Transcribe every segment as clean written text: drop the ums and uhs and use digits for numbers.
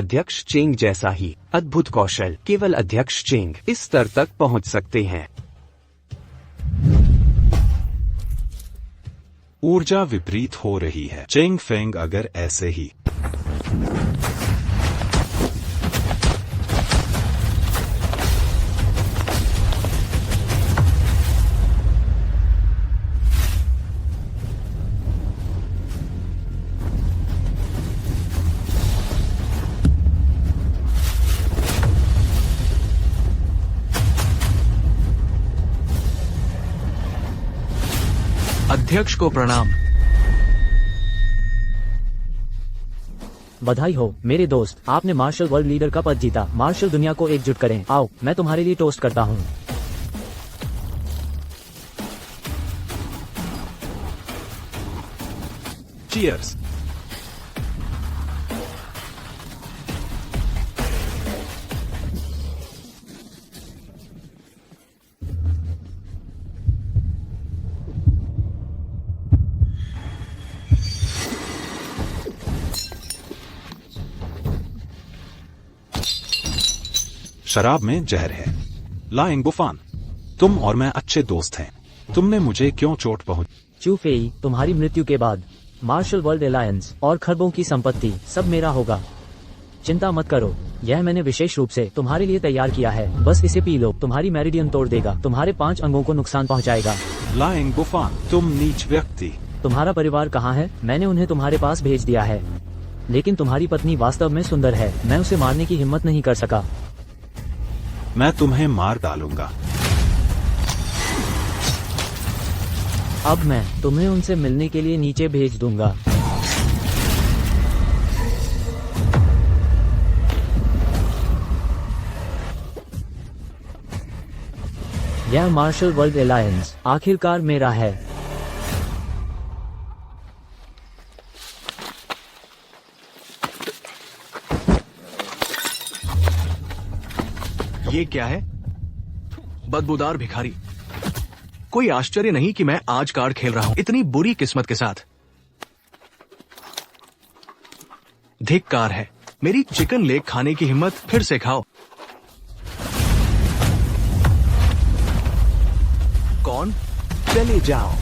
अध्यक्ष चेंग जैसा ही अद्भुत कौशल केवल अध्यक्ष चेंग इस स्तर तक पहुंच सकते हैं। ऊर्जा विपरीत हो रही है। चेंग फेंग अगर ऐसे ही अध्यक्ष को प्रणाम। बधाई हो मेरे दोस्त, आपने मार्शल वर्ल्ड लीडर का पद जीता। मार्शल दुनिया को एकजुट करें। आओ मैं तुम्हारे लिए टोस्ट करता हूँ। चीयर्स। शराब में जहर है। लाइंग बुफान, तुम और मैं अच्छे दोस्त हैं। तुमने मुझे क्यों चोट पहुंच? चू फेई, तुम्हारी मृत्यु के बाद मार्शल वर्ल्ड एलायंस और खरबों की संपत्ति सब मेरा होगा। चिंता मत करो, यह मैंने विशेष रूप से तुम्हारे लिए तैयार किया है। बस इसे पी लो, तुम्हारी मेरिडियन तोड़ देगा, तुम्हारे 5 अंगों को नुकसान पहुंचाएगा। लाइंग बुफान, तुम नीच व्यक्ति। तुम्हारा परिवार कहाँ है? मैंने उन्हें तुम्हारे पास भेज दिया है, लेकिन तुम्हारी पत्नी वास्तव में सुंदर है। मैं उसे मारने की हिम्मत नहीं कर सका। मैं तुम्हें मार डालूंगा। अब मैं तुम्हें उनसे मिलने के लिए नीचे भेज दूंगा। यह मार्शल वर्ल्ड एलायंस आखिरकार मेरा है। ये क्या है? बदबूदार भिखारी। कोई आश्चर्य नहीं कि मैं आज कार्ड खेल रहा हूं इतनी बुरी किस्मत के साथ। धिक्कार है। मेरी चिकन लेग खाने की हिम्मत फिर से खाओ। कौन? चले जाओ।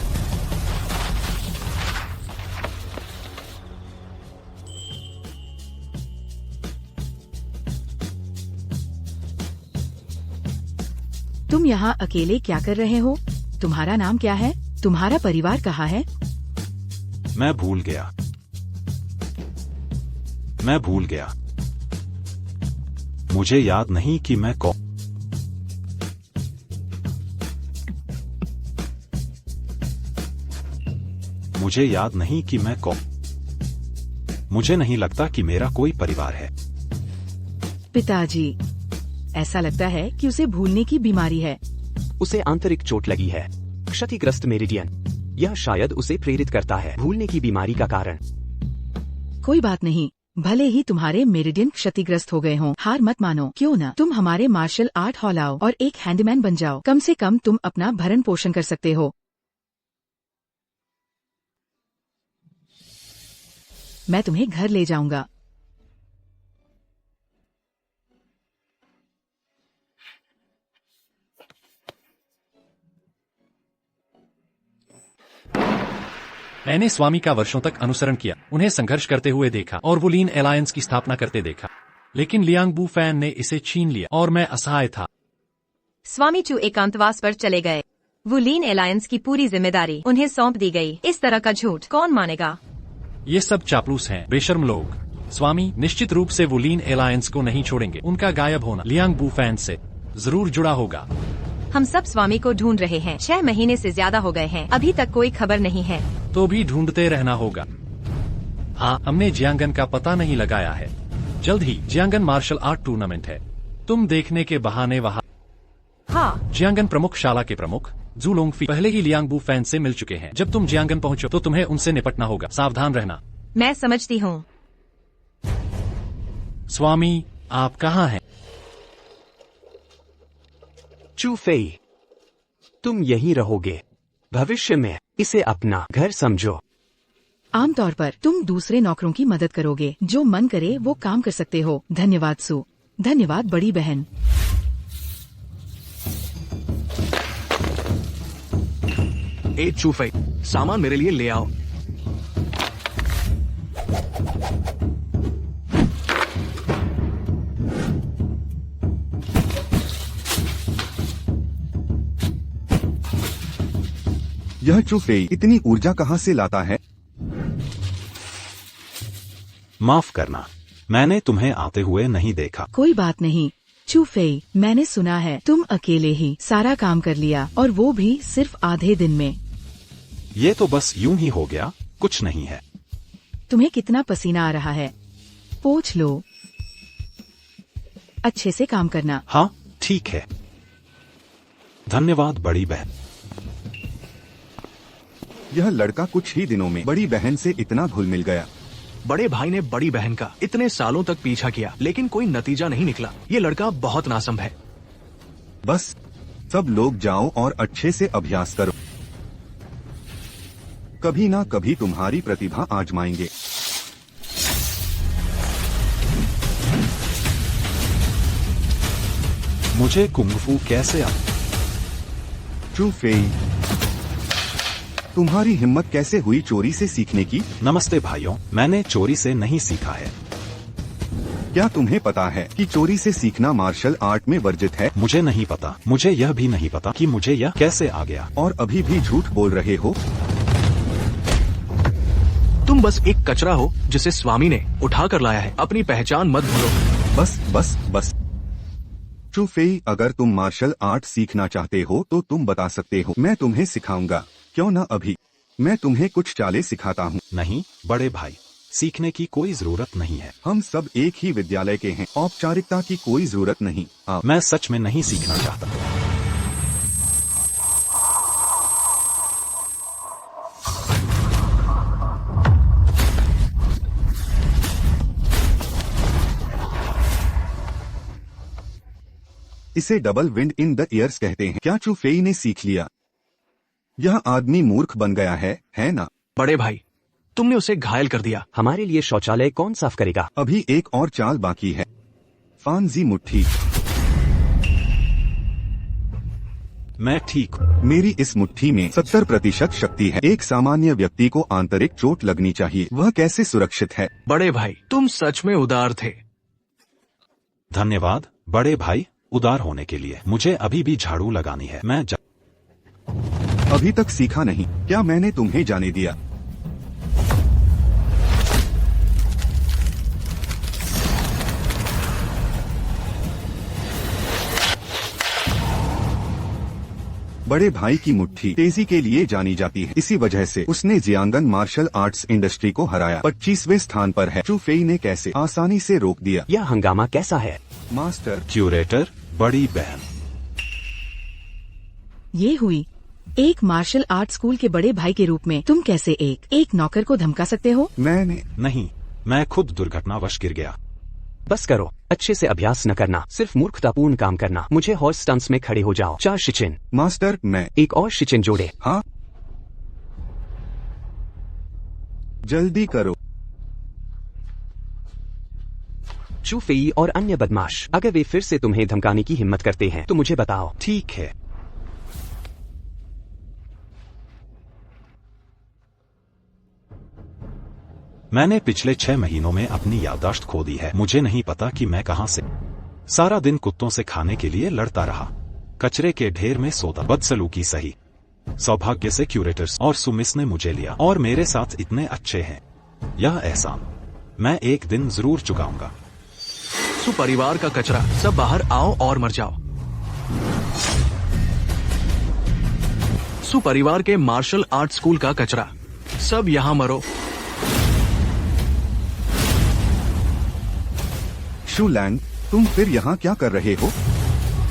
तुम यहाँ अकेले क्या कर रहे हो? तुम्हारा नाम क्या है? तुम्हारा परिवार कहाँ है? मैं भूल गया। मुझे याद नहीं कि मैं कौन। मुझे नहीं लगता कि मेरा कोई परिवार है। पिताजी, ऐसा लगता है कि उसे भूलने की बीमारी है। उसे आंतरिक चोट लगी है। क्षतिग्रस्त मेरिडियन, यह शायद उसे प्रेरित करता है भूलने की बीमारी का कारण। कोई बात नहीं, भले ही तुम्हारे मेरिडियन क्षतिग्रस्त हो गए हों, हार मत मानो। क्यों न तुम हमारे मार्शल आर्ट हॉल आओ और एक हैंडमैन बन जाओ। कम से कम तुम अपना भरण पोषण कर सकते हो। मैं तुम्हें घर ले जाऊंगा। मैंने स्वामी का वर्षों तक अनुसरण किया, उन्हें संघर्ष करते हुए देखा और वुलीन एलायंस की स्थापना करते देखा, लेकिन लियांग बू फैन ने इसे छीन लिया और मैं असहाय था। स्वामी चू एकांतवास पर चले गए। वुलीन एलायंस की पूरी जिम्मेदारी उन्हें सौंप दी गई। इस तरह का झूठ कौन मानेगा? ये सब चापलूस हैं, बेशर्म लोग। स्वामी निश्चित रूप से वुलीन एलायंस को नहीं छोड़ेंगे। उनका गायब होना लियांग बू फैन से जरूर जुड़ा होगा। हम सब स्वामी को ढूंढ रहे हैं। 6 महीने से ज्यादा हो गए हैं, अभी तक कोई खबर नहीं है। तो भी ढूंढते रहना होगा। हाँ, हमने जियांगन का पता नहीं लगाया है। जल्द ही जियांगन मार्शल आर्ट टूर्नामेंट है, तुम देखने के बहाने वहाँ। हाँ, जियांगन प्रमुख शाला के प्रमुख जू लोंगफी पहले ही लियांग बू फैन से मिल चुके हैं। जब तुम जियांगन पहुँचो तो तुम्हें उनसे निपटना होगा। सावधान रहना। मैं समझती हूँ। स्वामी, आप कहाँ हैं? चू फेई, तुम यहीं रहोगे। भविष्य में इसे अपना घर समझो। आमतौर पर तुम दूसरे नौकरों की मदद करोगे, जो मन करे वो काम कर सकते हो। धन्यवाद सु। धन्यवाद बड़ी बहन। ए चूफई, सामान मेरे लिए ले आओ। यह चुफेई इतनी ऊर्जा कहाँ से लाता है? माफ करना, मैंने तुम्हें आते हुए नहीं देखा। कोई बात नहीं चूफेई, मैंने सुना है तुम अकेले ही सारा काम कर लिया, और वो भी सिर्फ आधे दिन में। ये तो बस यूं ही हो गया, कुछ नहीं है। तुम्हें कितना पसीना आ रहा है? पोंछ लो। अच्छे से काम करना। हाँ ठीक है। धन्यवाद बड़ी बहन। यह लड़का कुछ ही दिनों में बड़ी बहन से इतना घुल मिल गया। बड़े भाई ने बड़ी बहन का इतने सालों तक पीछा किया, लेकिन कोई नतीजा नहीं निकला। ये लड़का बहुत नासंभ है। बस सब लोग जाओ और अच्छे से अभ्यास करो। कभी ना कभी तुम्हारी प्रतिभा आजमाएंगे। मुझे कुंग-फू कैसे आ? चुफेई, तुम्हारी हिम्मत कैसे हुई चोरी से सीखने की? नमस्ते भाइयों, मैंने चोरी से नहीं सीखा है। क्या तुम्हें पता है कि चोरी से सीखना मार्शल आर्ट में वर्जित है? मुझे नहीं पता। मुझे यह भी नहीं पता कि मुझे यह कैसे आ गया। और अभी भी झूठ बोल रहे हो? तुम बस एक कचरा हो जिसे स्वामी ने उठा कर लाया है। अपनी पहचान मत भूलो। बस बस बस। चुफेई, अगर तुम मार्शल आर्ट सीखना चाहते हो तो तुम बता सकते हो, मैं तुम्हें सिखाऊंगा। क्यों न अभी मैं तुम्हें कुछ चालें सिखाता हूँ। नहीं बड़े भाई, सीखने की कोई जरूरत नहीं है। हम सब एक ही विद्यालय के हैं, औपचारिकता की कोई जरूरत नहीं। मैं सच में नहीं सीखना चाहता। इसे double wind in the years कहते हैं। क्या चुफेई ने सीख लिया? यह आदमी मूर्ख बन गया है ना? बड़े भाई, तुमने उसे घायल कर दिया। हमारे लिए शौचालय कौन साफ करेगा? अभी एक और चाल बाकी है। फांजी मुट्ठी। मैं ठीक हूँ। मेरी इस मुट्ठी में 70% शक्ति है। एक सामान्य व्यक्ति को आंतरिक चोट लगनी चाहिए। वह कैसे सुरक्षित है? बड़े भाई, तुम सच में उदार थे। धन्यवाद बड़े भाई, उदार होने के लिए। मुझे अभी भी झाड़ू लगानी है। मैं अभी तक सीखा नहीं? क्या मैंने तुम्हें जाने दिया? बड़े भाई की मुट्ठी तेजी के लिए जानी जाती है। इसी वजह से उसने जियांगन मार्शल आर्ट्स इंडस्ट्री को हराया। 25वें स्थान पर है। चुफेई ने कैसे आसानी से रोक दिया? यह हंगामा कैसा है? मास्टर। क्यूरेटर बड़ी बहन। ये हुई एक मार्शल आर्ट स्कूल के बड़े भाई के रूप में तुम कैसे एक नौकर को धमका सकते हो? मैंने नहीं, मैं खुद दुर्घटनावश गिर गया। बस करो, अच्छे से अभ्यास न करना, सिर्फ मूर्खतापूर्ण काम करना। मुझे हॉर्स स्टंट्स में खड़े हो जाओ। 4 शिचिन। मास्टर, मैं एक और शिचिन जोड़े। हाँ, जल्दी करो। चुफेई और अन्य बदमाश, अगर वे फिर से तुम्हें धमकाने की हिम्मत करते हैं तो मुझे बताओ। ठीक है। मैंने पिछले 6 महीनों में अपनी याददाश्त खो दी है। मुझे नहीं पता कि मैं कहां से। सारा दिन कुत्तों से खाने के लिए लड़ता रहा, कचरे के ढेर में सोता, बदसलूकी सही। सौभाग्य से क्यूरेटर्स और सुमिस ने मुझे लिया और मेरे साथ इतने अच्छे हैं। यह एहसान मैं एक दिन जरूर चुकाऊंगा। सुपरिवार का कचरा, सब बाहर आओ और मर जाओ। सुपरिवार के मार्शल आर्ट स्कूल का कचरा, सब यहाँ मरो। शूलैंग, तुम फिर यहाँ क्या कर रहे हो?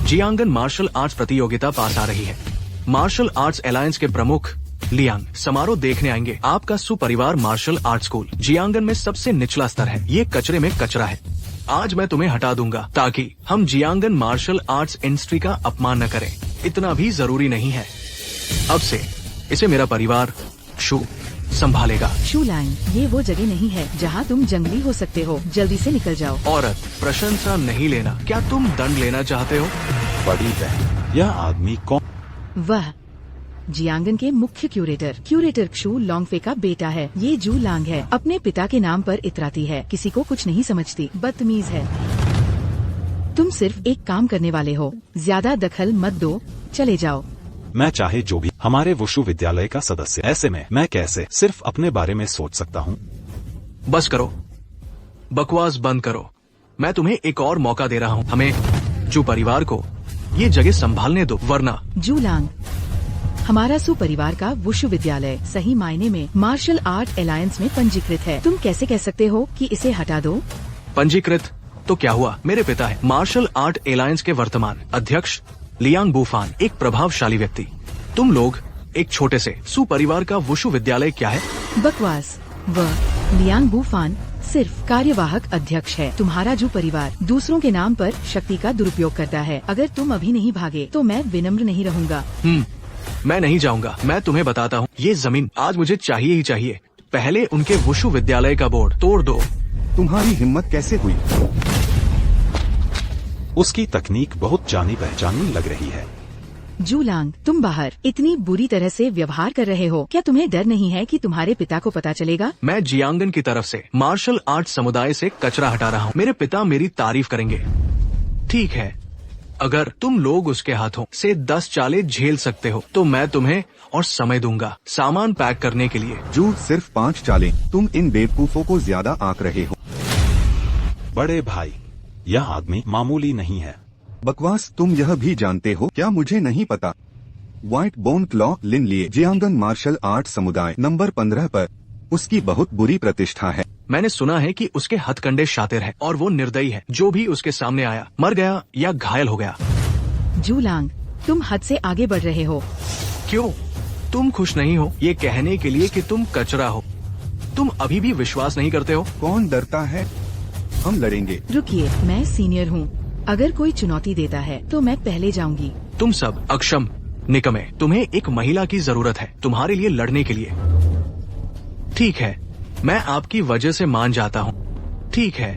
जियांगन मार्शल आर्ट्स प्रतियोगिता पास आ रही है। मार्शल आर्ट्स अलायंस के प्रमुख लियांग समारोह देखने आएंगे। आपका सुपरिवार मार्शल आर्ट स्कूल जियांगन में सबसे निचला स्तर है। ये कचरे में कचरा है। आज मैं तुम्हें हटा दूंगा ताकि हम जियांगन मार्शल आर्ट्स इंडस्ट्री का अपमान न करें। इतना भी जरूरी नहीं है। अब से इसे मेरा परिवार शू संभालेगा। शूलैंग, ये वो जगह नहीं है जहाँ तुम जंगली हो सकते हो, जल्दी से निकल जाओ। औरत, प्रशंसा नहीं लेना। क्या तुम दंड लेना चाहते हो? बड़ी बहन, यह आदमी कौन? वह जियांगन के मुख्य क्यूरेटर क्षु लोंगफे का बेटा है। ये जू लांग है, अपने पिता के नाम पर इतराती है, किसी को कुछ नहीं समझती, बदतमीज है। तुम सिर्फ एक काम करने वाले हो, ज्यादा दखल मत दो, चले जाओ। मैं चाहे जो भी, हमारे वुशु विद्यालय का सदस्य, ऐसे में मैं कैसे सिर्फ अपने बारे में सोच सकता हूँ? बस करो, बकवास बंद करो। मैं तुम्हें एक और मौका दे रहा हूँ। हमें जू परिवार को ये जगह संभालने दो, वरना। जू लांग, हमारा सुपरिवार का वुशु विद्यालय सही मायने में मार्शल आर्ट अलायंस में पंजीकृत है। तुम कैसे कह सकते हो कि इसे हटा दो? पंजीकृत तो क्या हुआ, मेरे पिता है मार्शल आर्ट एलायंस के वर्तमान अध्यक्ष लियांग बूफान, एक प्रभावशाली व्यक्ति। तुम लोग एक छोटे से सुपरिवार का वुशु विद्यालय क्या है? बकवास। वह लियांग बूफान सिर्फ कार्यवाहक अध्यक्ष है। तुम्हारा जू परिवार दूसरों के नाम पर शक्ति का दुरुपयोग करता है। अगर तुम अभी नहीं भागे तो मैं विनम्र नहीं रहूंगा। मैं नहीं जाऊंगा। मैं तुम्हें बताता हूँ, ये जमीन आज मुझे चाहिए ही चाहिए। पहले उनके वुशु विद्यालय का बोर्ड तोड़ दो। तुम्हारी हिम्मत कैसे हुई? उसकी तकनीक बहुत जानी पहचानी लग रही है। जू लांग, तुम बाहर इतनी बुरी तरह से व्यवहार कर रहे हो, क्या तुम्हें डर नहीं है कि तुम्हारे पिता को पता चलेगा? मैं जियांगन की तरफ से मार्शल आर्ट समुदाय से कचरा हटा रहा हूँ। मेरे पिता मेरी तारीफ करेंगे। ठीक है, अगर तुम लोग उसके हाथों से 10 चालें झेल सकते हो तो मैं तुम्हें और समय दूंगा सामान पैक करने के लिए। जू, सिर्फ 5 चालें। तुम इन बेवकूफों को ज्यादा आंक रहे हो। बड़े भाई, यह आदमी मामूली नहीं है। बकवास। तुम यह भी जानते हो क्या मुझे नहीं पता? व्हाइट बोन क्लॉ लिन लिए जियांगन मार्शल आर्ट समुदाय नंबर 15 पर उसकी बहुत बुरी प्रतिष्ठा है। मैंने सुना है कि उसके हथकंडे शातिर है और वो निर्दयी है। जो भी उसके सामने आया मर गया या घायल हो गया। जू लांग, तुम हद से आगे बढ़ रहे हो। क्यों? तुम खुश नहीं हो ये कहने के लिए कि तुम कचरा हो? तुम अभी भी विश्वास नहीं करते हो? कौन डरता है? हम लड़ेंगे। रुकिए, मैं सीनियर हूँ। अगर कोई चुनौती देता है तो मैं पहले जाऊंगी। तुम सब अक्षम, निकम्मे। तुम्हें एक महिला की जरूरत है तुम्हारे लिए लड़ने के लिए। ठीक है, मैं आपकी वजह से मान जाता हूँ। ठीक है,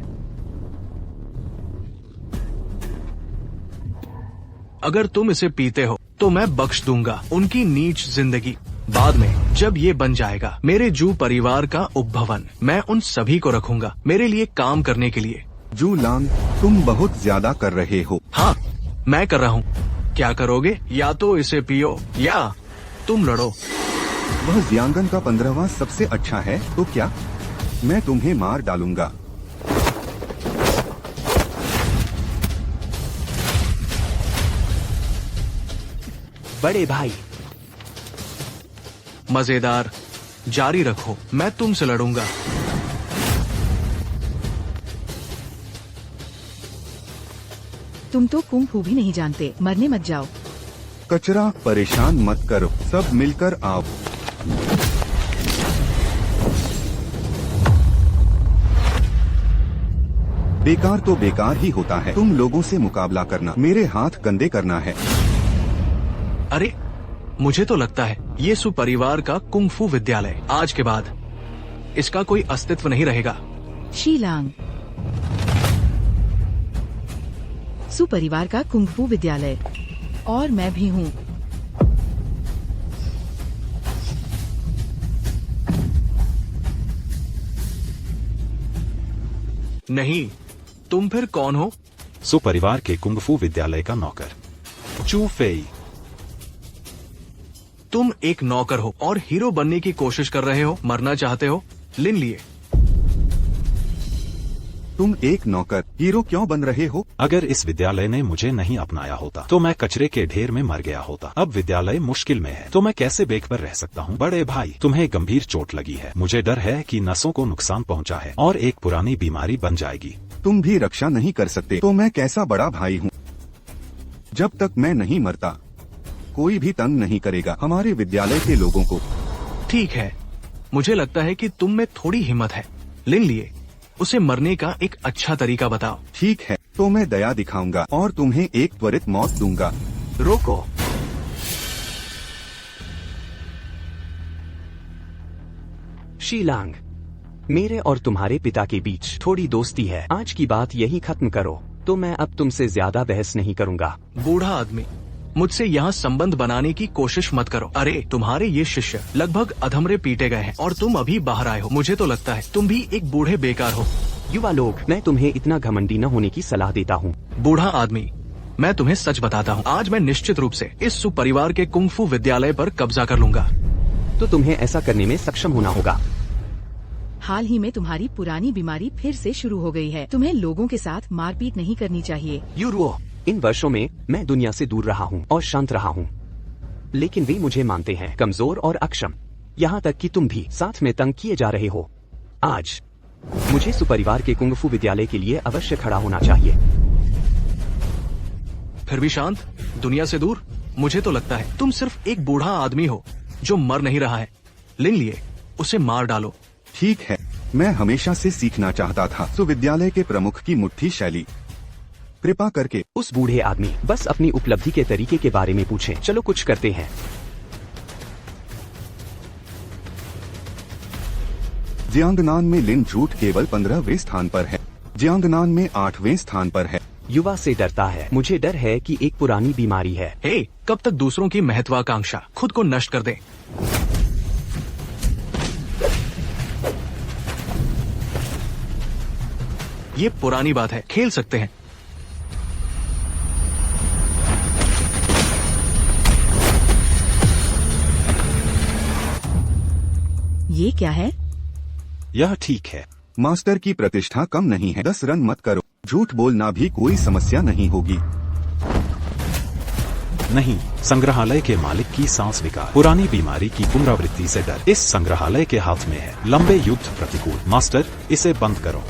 अगर तुम इसे पीते हो तो मैं बख्श दूंगा उनकी नीच जिंदगी। बाद में जब ये बन जाएगा मेरे जू परिवार का उपभवन, मैं उन सभी को रखूंगा मेरे लिए काम करने के लिए। जू लांग, तुम बहुत ज्यादा कर रहे हो। हाँ, मैं कर रहा हूँ। क्या करोगे? या तो इसे पियो या तुम लड़ो। वह जियांगन का 15वां सबसे अच्छा है तो क्या? मैं तुम्हें मार डालूंगा। बड़े भाई, मजेदार, जारी रखो, मैं तुमसे लड़ूंगा। तुम तो कुंग फू भी नहीं जानते, मरने मत जाओ। कचरा, परेशान मत करो, सब मिलकर आओ। बेकार तो बेकार ही होता है तुम लोगों से मुकाबला करना, मेरे हाथ गंदे करना है। अरे, मुझे तो लगता है ये सुपरिवार का कुंग फू विद्यालय आज के बाद इसका कोई अस्तित्व नहीं रहेगा। शीलांग, सुपरिवार का कुंग फू विद्यालय, और मैं भी हूँ। नहीं, तुम फिर कौन हो? सुपरिवार के कुंग फू विद्यालय का नौकर, चू फेई। तुम एक नौकर हो और हीरो बनने की कोशिश कर रहे हो, मरना चाहते हो। लिन लिए, तुम एक नौकर हीरो क्यों बन रहे हो? अगर इस विद्यालय ने मुझे नहीं अपनाया होता तो मैं कचरे के ढेर में मर गया होता। अब विद्यालय मुश्किल में है तो मैं कैसे बेखबर रह सकता हूँ? बड़े भाई, तुम्हें गंभीर चोट लगी है। मुझे डर है कि नसों को नुकसान पहुँचा है और एक पुरानी बीमारी बन जाएगी। तुम भी रक्षा नहीं कर सकते तो मैं कैसा बड़ा भाई हूँ? जब तक मैं नहीं मरता कोई भी तंग नहीं करेगा हमारे विद्यालय के लोगों को। ठीक है, मुझे लगता है कि तुम में थोड़ी हिम्मत है। लिन लिए, उसे मरने का एक अच्छा तरीका बताओ। ठीक है, तो मैं दया दिखाऊंगा और तुम्हें एक त्वरित मौत दूंगा। रोको। शीलांग, मेरे और तुम्हारे पिता के बीच थोड़ी दोस्ती है। आज की बात यही खत्म करो, तो मैं अब तुमसे ज्यादा बहस नहीं करूंगा। बूढ़ा आदमी, मुझसे यहाँ संबंध बनाने की कोशिश मत करो। अरे तुम्हारे ये शिष्य लगभग अधमरे पीटे गए हैं और तुम अभी बाहर आए हो। मुझे तो लगता है तुम भी एक बूढ़े बेकार हो। युवा लोग, मैं तुम्हें इतना घमंडी न होने की सलाह देता हूँ। बूढ़ा आदमी, मैं तुम्हें सच बताता हूँ, आज मैं निश्चित रूप से इस सुपरिवार के कुंग-फू विद्यालय पर कब्जा कर लूंगा। तो तुम्हें ऐसा करने में सक्षम होना होगा। हाल ही में तुम्हारी पुरानी बीमारी फिर से शुरू हो गई है। तुम्हें लोगों के साथ मारपीट नहीं करनी चाहिए। यूरो, इन वर्षों में मैं दुनिया से दूर रहा हूँ और शांत रहा हूँ, लेकिन वे मुझे मानते हैं कमजोर और अक्षम। यहाँ तक कि तुम भी साथ में तंग किए जा रहे हो। आज मुझे सुपरिवार के कुंग-फू विद्यालय के लिए अवश्य खड़ा होना चाहिए। फिर भी शांत, दुनिया से दूर। मुझे तो लगता है तुम सिर्फ एक बूढ़ा आदमी हो जो मर नहीं रहा है। लिन लिए, उसे मार डालो। ठीक है, मैं हमेशा से सीखना चाहता था सुविद्यालय के प्रमुख की मुट्ठी शैली। कृपा करके उस बूढ़े आदमी बस अपनी उपलब्धि के तरीके के बारे में पूछें। चलो कुछ करते हैं। जियांगनान में लिन झूठ केवल 15वें स्थान पर है। जियांगनान में 8वें स्थान पर है। युवा से डरता है। मुझे डर है कि एक पुरानी बीमारी है। हे, कब तक दूसरों की महत्वाकांक्षा खुद को नष्ट कर दे। ये पुरानी बात है, खेल सकते हैं। ये क्या है? यह ठीक है। मास्टर की प्रतिष्ठा कम नहीं है। 10 रन मत करो। झूठ बोलना भी कोई समस्या नहीं होगी। नहीं, संग्रहालय के मालिक की सांस विकार, पुरानी बीमारी की पुनरावृत्ति से डर इस संग्रहालय के हाथ में है। लंबे युद्ध प्रतिकूल। मास्टर, इसे बंद करो।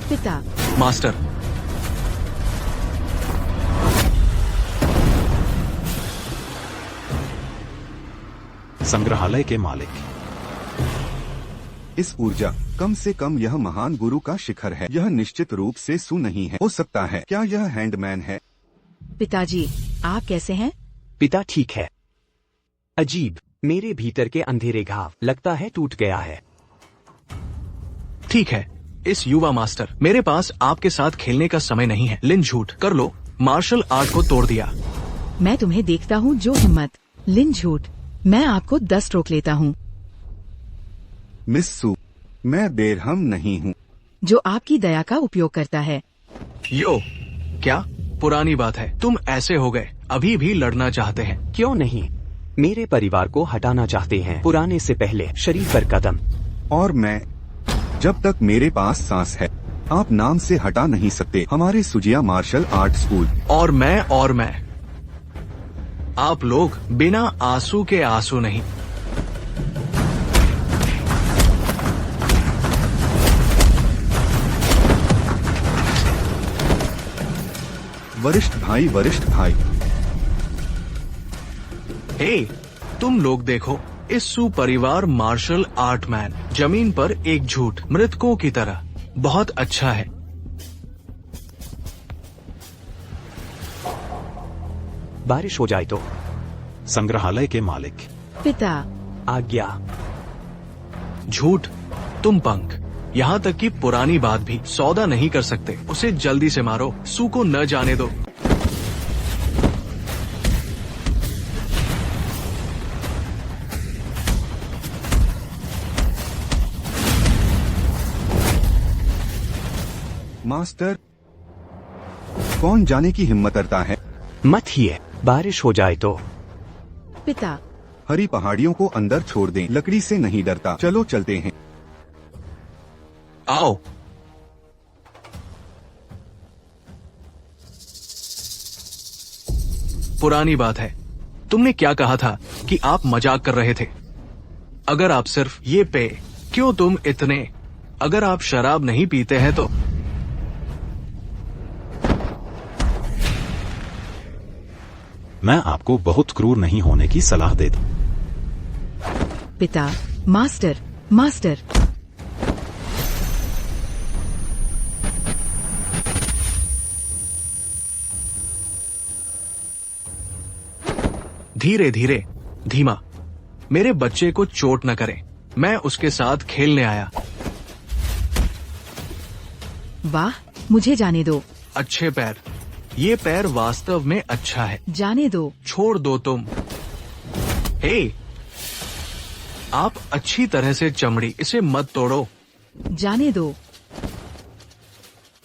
पिता। मास्टर, संग्रहालय के मालिक, इस ऊर्जा, कम से कम यह महान गुरु का शिखर है। यह निश्चित रूप से सु नहीं है। हो सकता है। क्या यह हैंडमैन है? पिताजी, आप कैसे हैं? पिता ठीक है। अजीब, मेरे भीतर के अंधेरे घाव लगता है टूट गया है। ठीक है। इस युवा मास्टर, मेरे पास आपके साथ खेलने का समय नहीं है। लिन झूठ, कर लो। मार्शल आर्ट को तोड़ दिया। मैं तुम्हें देखता हूँ जो हिम्मत। लिन झूठ, मैं आपको 10 रोक लेता हूँ। मिस सु, मैं बेरहम नहीं हूँ। जो आपकी दया का उपयोग करता है। यो, क्या पुरानी बात है। तुम ऐसे हो गए, अभी भी लड़ना चाहते हैं। क्यों नहीं, मेरे परिवार को हटाना चाहते हैं। पुराने से पहले शरीर पर कदम। और मैं, जब तक मेरे पास सांस है, आप नाम से हटा नहीं सकते हमारे सुजिया मार्शल आर्ट स्कूल। और मैं, आप लोग बिना आंसू के आंसू नहीं। वरिष्ठ भाई, वरिष्ठ भाई। हे, तुम लोग देखो, इस सुपरिवार मार्शल आर्ट मैन जमीन पर एक झूठ, मृतकों की तरह। बहुत अच्छा है। बारिश हो जाए तो। संग्रहालय के मालिक, पिता। आज्ञा। झूठ, तुम पंख, यहाँ तक कि पुरानी बात भी सौदा नहीं कर सकते। उसे जल्दी से मारो। सू को न जाने दो। मास्टर, कौन जाने की हिम्मत करता है? मत हिए, बारिश हो जाए तो। पिता। हरी पहाड़ियों को अंदर छोड़ दें। लकड़ी से नहीं डरता। चलो चलते हैं। आओ। पुरानी बात है। तुमने क्या कहा था कि आप मजाक कर रहे थे? अगर आप सिर्फ ये पे, क्यों तुम इतने? अगर आप शराब नहीं पीते हैं तो मैं आपको बहुत क्रूर नहीं होने की सलाह देता। पिता। Master, master. धीरे धीरे, धीमा। मेरे बच्चे को चोट न करें, मैं उसके साथ खेलने आया। वाह, मुझे जाने दो। अच्छे पैर, ये पैर वास्तव में अच्छा है। जाने दो। छोड़ दो तुम। हे, आप अच्छी तरह से चमड़ी, इसे मत तोड़ो। जाने दो।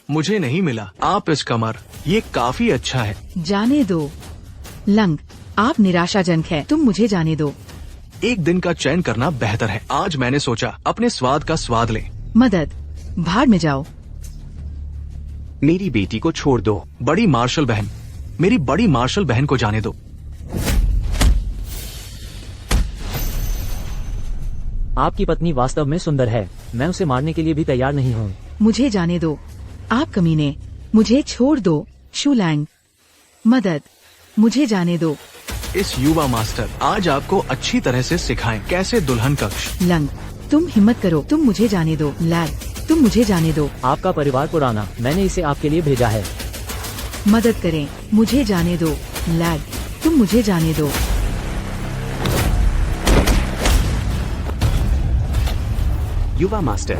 मुझे नहीं मिला। आप इस कमर, ये काफी अच्छा है। जाने दो। लंग, आप निराशाजनक है, तुम मुझे जाने दो। एक दिन का चयन करना बेहतर है। आज मैंने सोचा अपने स्वाद का स्वाद लें। मदद, भाड़ में जाओ। मेरी बेटी को छोड़ दो। बड़ी मार्शल बहन, मेरी बड़ी मार्शल बहन को जाने दो। आपकी पत्नी वास्तव में सुंदर है, मैं उसे मारने के लिए भी तैयार नहीं हूँ। मुझे जाने दो। आप कमीने, मुझे छोड़ दो। शूलैंग, मदद, मुझे जाने दो। इस युवा मास्टर आज आपको अच्छी तरह से सिखाएं कैसे दुल्हन कक्ष। लंग, तुम हिम्मत करो, तुम मुझे जाने दो। लैग, तुम मुझे जाने दो। आपका परिवार पुराना, मैंने इसे आपके लिए भेजा है। मदद करें, मुझे जाने दो। लैग, तुम मुझे जाने दो। युवा मास्टर,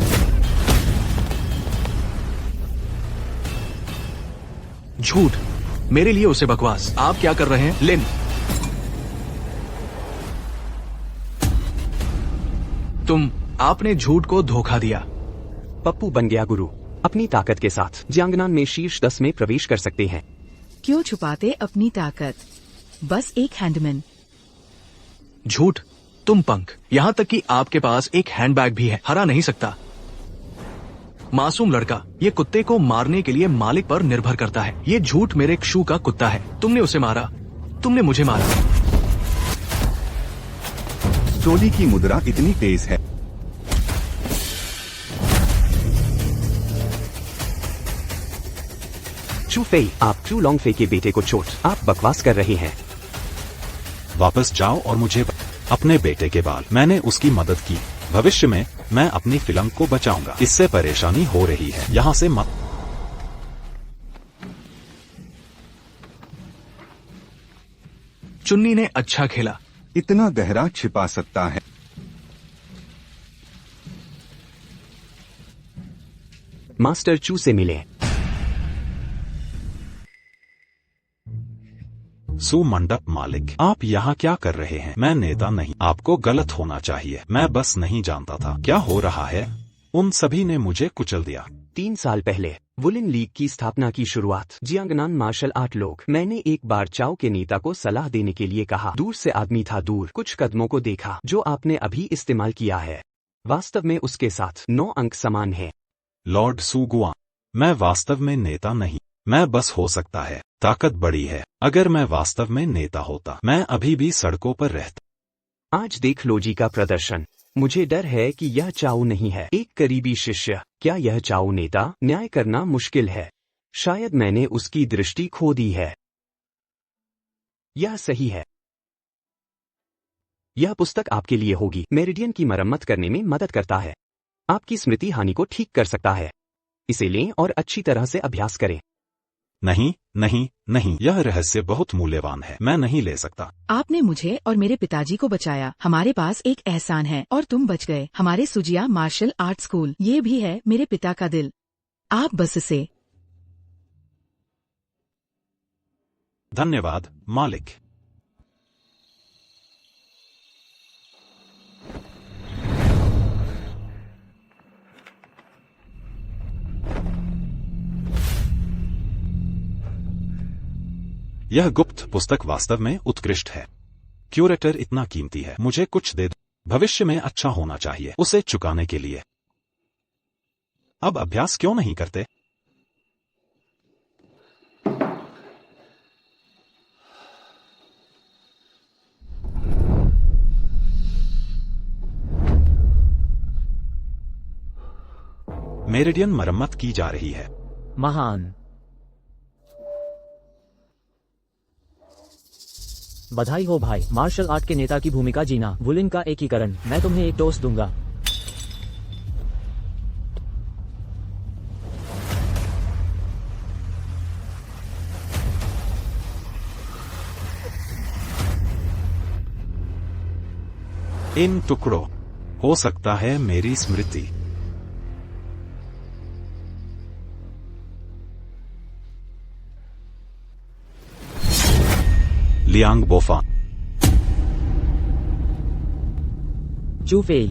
झूठ, मेरे लिए उसे बकवास। आप क्या कर रहे हैं? लिन, आपने झूठ को धोखा दिया। पप्पू बन गया गुरु। अपनी ताकत के साथ जियांगनान में शीर्ष 10 में प्रवेश कर सकते हैं। क्यों छुपाते अपनी ताकत? बस एक हैंडमैन। झूठ, तुम पंख, यहाँ तक कि आपके पास एक हैंडबैग भी है, हरा नहीं सकता। मासूम लड़का, ये कुत्ते को मारने के लिए मालिक पर निर्भर करता है। ये झूठ मेरे क्षु का कुत्ता है। तुमने उसे मारा, तुमने मुझे मारा। चोली की मुद्रा इतनी तेज है। चू फेई, आप चू लॉन्ग फे के बेटे को चोट। आप बकवास कर रहे हैं। वापस जाओ और मुझे अपने बेटे के बाल। मैंने उसकी मदद की। भविष्य में मैं अपनी फिल्म को बचाऊंगा। इससे परेशानी हो रही है। यहाँ से मत। चुन्नी ने अच्छा खेला। इतना गहरा छिपा सकता है। मास्टर चू से मिले। सुमंडप मालिक, आप यहाँ क्या कर रहे हैं? मैं नेता नहीं। आपको गलत होना चाहिए। मैं बस नहीं जानता था क्या हो रहा है। उन सभी ने मुझे कुचल दिया। 3 साल पहले वुलिन लीग की स्थापना की शुरुआत। जियांगनान मार्शल आर्ट लोग। मैंने एक बार चाओ के नेता को सलाह देने के लिए कहा। दूर से आदमी था, दूर कुछ कदमों को देखा जो आपने अभी इस्तेमाल किया है। वास्तव में उसके साथ 9 अंक समान है। लॉर्ड सुगुआ, मैं वास्तव में नेता नहीं। मैं बस हो सकता है ताकत बड़ी है। अगर मैं वास्तव में नेता होता, मैं अभी भी सड़कों पर रहता। आज देख लो जी का प्रदर्शन। मुझे डर है कि यह चाऊ नहीं है। एक करीबी शिष्य। क्या यह चाऊ नेता? न्याय करना मुश्किल है। शायद मैंने उसकी दृष्टि खो दी है। यह सही है। यह पुस्तक आपके लिए होगी। मेरिडियन की मरम्मत करने में मदद करता है। आपकी स्मृति हानि को ठीक कर सकता है। इसे लें और अच्छी तरह से अभ्यास करें। नहीं नहीं नहीं, यह रहस्य बहुत मूल्यवान है। मैं नहीं ले सकता। आपने मुझे और मेरे पिताजी को बचाया। हमारे पास एक एहसान है और तुम बच गए। हमारे सुजिया मार्शल आर्ट स्कूल, ये भी है मेरे पिता का दिल। आप बस इसे। धन्यवाद मालिक। यह गुप्त पुस्तक वास्तव में उत्कृष्ट है। क्यूरेटर इतना कीमती है। मुझे कुछ दे दो। भविष्य में अच्छा होना चाहिए उसे चुकाने के लिए। अब अभ्यास क्यों नहीं करते? मेरिडियन मरम्मत की जा रही है। महान। बधाई हो भाई, मार्शल आर्ट के नेता की भूमिका जीना। वुलिन का एकीकरण। मैं तुम्हें एक टोस्ट दूंगा। इन टुकड़ों हो सकता है मेरी स्मृति। लियांग बोफान। चू फेई,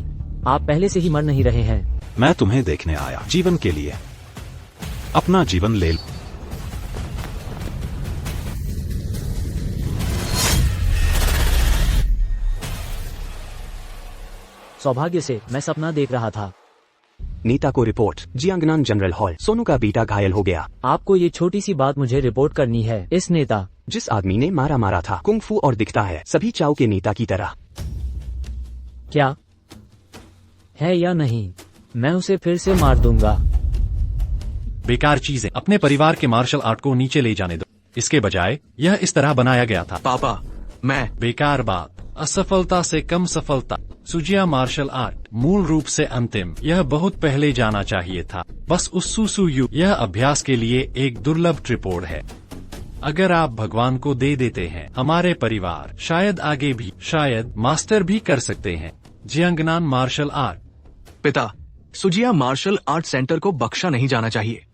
आप पहले से ही मर नहीं रहे हैं। मैं तुम्हें देखने आया, जीवन के लिए। अपना जीवन ले लो। सौभाग्य से मैं सपना देख रहा था। नेता को report, Jiangnan general hall, Sonu का बेटा घायल हो गया। आपको ये छोटी सी बात मुझे रिपोर्ट करनी है। इस नेता जिस आदमी ने मारा था, कुंग-फू और दिखता है सभी चाओ के नेता की तरह। क्या है या नहीं, मैं उसे फिर से मार दूंगा। बेकार चीजें। अपने परिवार के मार्शल आर्ट को नीचे ले जाने दो। इसके बजाय यह इस तरह बनाया गया था। पापा, मैं बेकार बात। असफलता से कम सफलता। सुजिया मार्शल आर्ट मूल रूप से अंतिम। यह बहुत पहले जाना चाहिए था। बस उसुसुयु। यह अभ्यास के लिए एक दुर्लभ ट्रिपोड है। अगर आप भगवान को दे देते हैं, हमारे परिवार शायद आगे भी, शायद मास्टर भी कर सकते हैं। Jiangnan martial art. पिता, सुजिया मार्शल आर्ट सेंटर को बख्शा नहीं जाना चाहिए।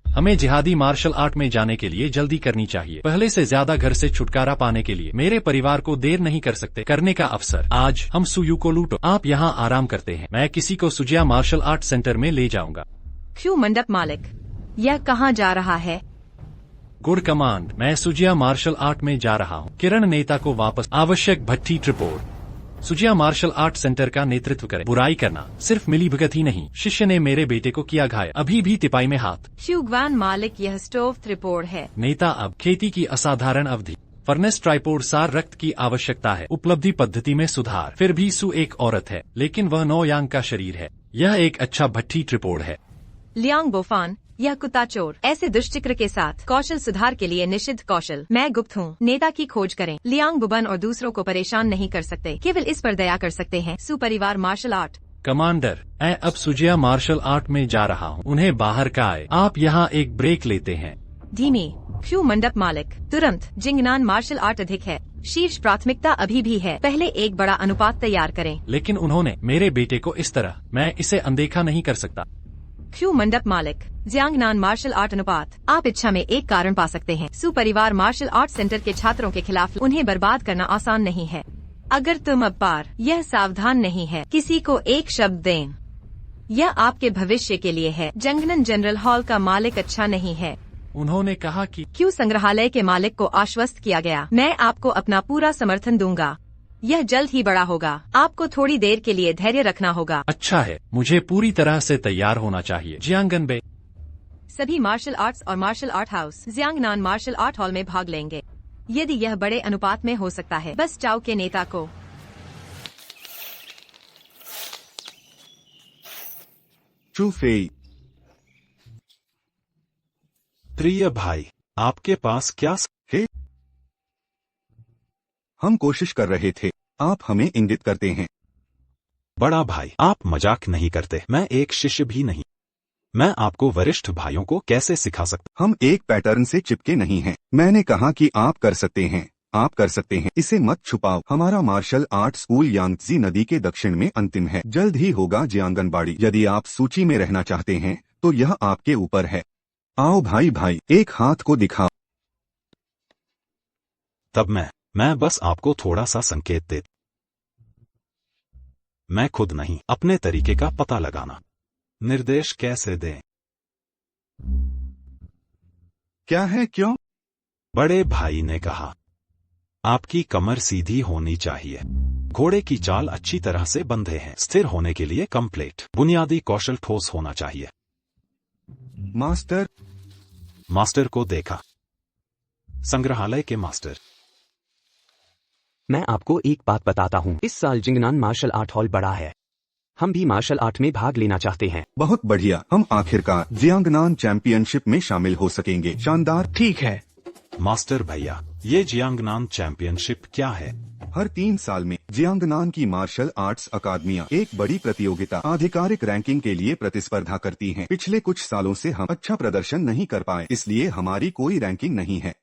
हमें जिहादी मार्शल आर्ट में जाने के लिए जल्दी करनी चाहिए। पहले से ज्यादा घर से छुटकारा पाने के लिए मेरे परिवार को देर नहीं कर सकते करने का अवसर। आज हम सुयु को लूटो। आप यहाँ आराम करते हैं। मैं किसी को सुजिया मार्शल आर्ट सेंटर में ले जाऊंगा। क्यों मंडप मालिक, यह कहाँ जा रहा है? Good command. मैं सुजिया मार्शल आर्ट में जा रहा हूँ। किरण नेता को वापस। आवश्यक भट्टी ट्रिपोड। सुजिया मार्शल आर्ट सेंटर का नेतृत्व करें। बुराई करना सिर्फ मिलीभगत ही नहीं। शिष्य ने मेरे बेटे को किया घायल। अभी भी तिपाई में हाथ। ह्यूग्वान मालिक, यह स्टोव त्रिपोड है। नेता अब खेती की असाधारण अवधि। फर्नेस ट्राइपोड सार रक्त की आवश्यकता है। उपलब्धि पद्धति में सुधार। फिर भी सु एक औरत है, लेकिन वह 9 यांग का शरीर है। यह एक अच्छा भट्टी ट्रिपोड है। लियांग बोफान, यह कुत्ता चोर। ऐसे दुष्चक्र के साथ कौशल सुधार के लिए निषिद्ध कौशल। मैं गुप्त हूँ। नेता की खोज करें। लियांग बुबन और दूसरों को परेशान नहीं कर सकते, केवल इस पर दया कर सकते हैं। सुपरिवार मार्शल आर्ट। कमांडर, मैं अब सुजिया मार्शल आर्ट में जा रहा हूँ। उन्हें बाहर का आए। आप यहाँ एक ब्रेक लेते हैं। धीमी। क्यों मंडप मालिक, तुरंत। जिंगनान मार्शल आर्ट अधिक है। शीर्ष प्राथमिकता अभी भी है। पहले एक बड़ा अनुपात तैयार करें। लेकिन उन्होंने मेरे बेटे को इस तरह, मैं इसे अनदेखा नहीं कर सकता। क्यों मंडप मालिक, जियांगनान मार्शल आर्ट अनुपात। आप इच्छा में एक कारण पा सकते हैं। सुपरिवार मार्शल आर्ट सेंटर के छात्रों के खिलाफ उन्हें बर्बाद करना आसान नहीं है। अगर तुम अब पार यह सावधान नहीं है, किसी को एक शब्द दें। यह आपके भविष्य के लिए है। जंगनन जनरल हॉल का मालिक अच्छा नहीं है। उन्होंने कहा कि क्यों संग्रहालय के मालिक को आश्वस्त किया गया। मैं आपको अपना पूरा समर्थन दूंगा। यह जल्द ही बड़ा होगा। आपको थोड़ी देर के लिए धैर्य रखना होगा। अच्छा है, मुझे पूरी तरह से तैयार होना चाहिए। Jiangnan bay. सभी मार्शल आर्ट्स और martial art house Jiangnan martial art hall में भाग लेंगे, यदि यह बड़े अनुपात में हो सकता है। बस चाओ के नेता को। चू फेई, प्रिय भाई, आपके पास क्या हे? हम कोशिश कर रहे थे। आप हमें इंगित करते हैं। बड़ा भाई, आप मजाक नहीं करते। मैं एक शिष्य भी नहीं। मैं आपको वरिष्ठ भाइयों को कैसे सिखा सकता। हम एक पैटर्न से चिपके नहीं हैं। मैंने कहा कि आप कर सकते हैं। आप कर सकते हैं। इसे मत छुपाओ। हमारा मार्शल आर्ट स्कूल यांगजी नदी के दक्षिण में अंतिम है। जल्द ही होगा जियांगनबाड़ी। यदि आप सूची में रहना चाहते हैं तो यह आपके ऊपर है। आओ भाई, एक हाथ को दिखाओ। तब मैं बस आपको थोड़ा सा संकेत दे। मैं खुद नहीं, अपने तरीके का पता लगाना। निर्देश कैसे दें? क्या है? क्यों? बड़े भाई ने कहा, आपकी कमर सीधी होनी चाहिए। घोड़े की चाल अच्छी तरह से बंधे हैं। स्थिर होने के लिए कंप्लीट बुनियादी कौशल ठोस होना चाहिए। मास्टर को देखा। संग्रहालय के मास्टर। मैं आपको एक बात बताता हूँ। इस साल जिंगनान मार्शल आर्ट हॉल बड़ा है। हम भी मार्शल आर्ट में भाग लेना चाहते हैं। बहुत बढ़िया। हम आखिरकार जियांगनान चैंपियनशिप में शामिल हो सकेंगे। शानदार। ठीक है मास्टर भैया, ये जियांगनान चैंपियनशिप क्या है? हर 3 साल में जियांगनान की मार्शल आर्ट्स अकादमियां एक बड़ी प्रतियोगिता आधिकारिक रैंकिंग के लिए प्रतिस्पर्धा करती हैं। पिछले कुछ सालों से हम अच्छा प्रदर्शन नहीं कर पाए, इसलिए हमारी कोई रैंकिंग नहीं है।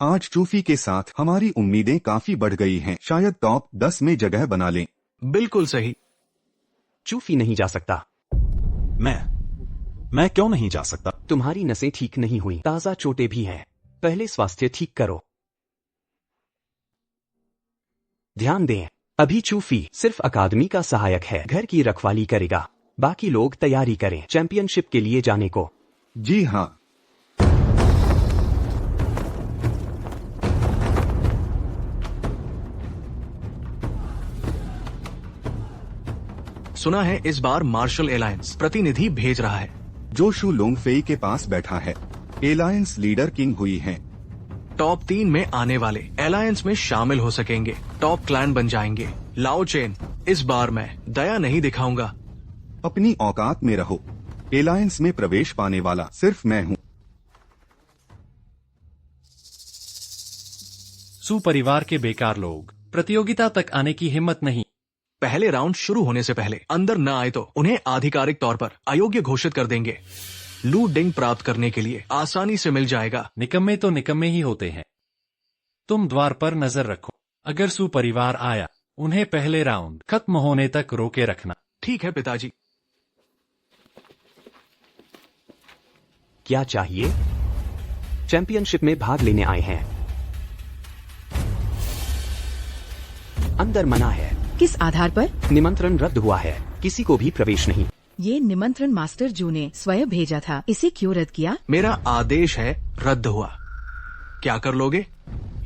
आज चूफी के साथ हमारी उम्मीदें काफी बढ़ गई हैं। शायद टॉप 10 में जगह बना लें। बिल्कुल सही। चूफी नहीं जा सकता। मैं क्यों नहीं जा सकता? तुम्हारी नसें ठीक नहीं हुई, ताजा चोटें भी हैं। पहले स्वास्थ्य ठीक करो। ध्यान दें, अभी चूफी सिर्फ अकादमी का सहायक है, घर की रखवाली करेगा। बाकी लोग तैयारी करें चैंपियनशिप के लिए जाने को। जी हाँ। सुना है इस बार मार्शल एलायंस प्रतिनिधि भेज रहा है। जोशु लोंगफेई के पास बैठा है। एलायंस लीडर किंग हुई हैं। टॉप 3 में आने वाले एलायंस में शामिल हो सकेंगे, टॉप क्लैन बन जाएंगे। लाओ चेन, इस बार मैं दया नहीं दिखाऊंगा। अपनी औकात में रहो। एलायंस में प्रवेश पाने वाला सिर्फ मैं हूँ। सुपरिवार के बेकार लोग प्रतियोगिता तक आने की हिम्मत नहीं। पहले राउंड शुरू होने से पहले अंदर न आए तो उन्हें आधिकारिक तौर पर अयोग्य घोषित कर देंगे। लू डिंग प्राप्त करने के लिए आसानी से मिल जाएगा। निकम्मे तो निकम्मे ही होते हैं। तुम द्वार पर नजर रखो। अगर सुपरिवार आया, उन्हें पहले राउंड खत्म होने तक रोके रखना। ठीक है पिताजी। क्या चाहिए? चैंपियनशिप में भाग लेने आए हैं। अंदर मना है। किस आधार पर? निमंत्रण रद्द हुआ है, किसी को भी प्रवेश नहीं। ये निमंत्रण मास्टर जू ने स्वयं भेजा था, इसे क्यों रद्द किया? मेरा आदेश है, रद्द हुआ। क्या कर लोगे?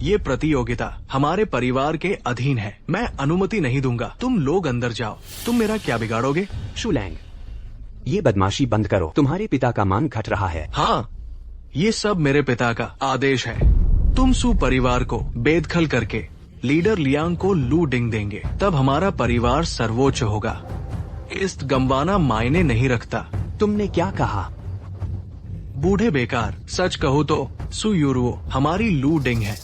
ये प्रतियोगिता हमारे परिवार के अधीन है, मैं अनुमति नहीं दूंगा। तुम लोग अंदर जाओ। तुम मेरा क्या बिगाड़ोगे? शुलैंग, ये बदमाशी बंद करो, तुम्हारे पिता का मान घट रहा है। हाँ, ये सब मेरे पिता का आदेश है। तुम सुपरिवार को बेदखल करके लीडर लियांग को लू डिंग देंगे, तब हमारा परिवार सर्वोच्च होगा। इस गंवाना मायने नहीं रखता। तुमने क्या कहा? बूढ़े बेकार, सच कहो तो सुयूरुओ हमारी लू डिंग है।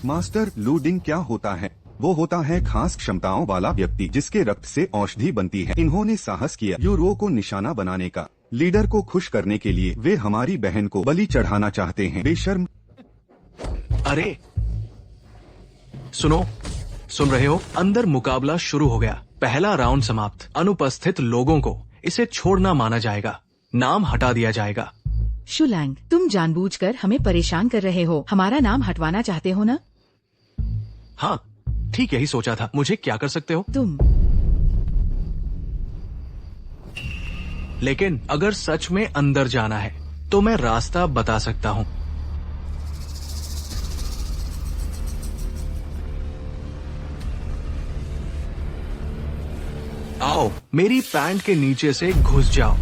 मास्टर, लूडिंग क्या होता है? वो होता है खास क्षमताओं वाला व्यक्ति जिसके रक्त से औषधि बनती है। इन्होंने साहस किया यूरो को निशाना बनाने का। लीडर को खुश करने के लिए वे हमारी बहन को बलि चढ़ाना चाहते हैं। बेशर्म। अरे सुनो, सुन रहे हो? अंदर मुकाबला शुरू हो गया। पहला राउंड समाप्त। अनुपस्थित लोगों को इसे छोड़ना माना जाएगा, नाम हटा दिया जाएगा। शुलैंग, तुम जानबूझकर हमें परेशान कर रहे हो। हमारा नाम हटवाना चाहते हो ना? हाँ, ठीक यही सोचा था। मुझे क्या कर सकते हो तुम? लेकिन अगर सच में अंदर जाना है तो मैं रास्ता बता सकता हूँ। आओ, मेरी पैंट के नीचे से घुस जाओ।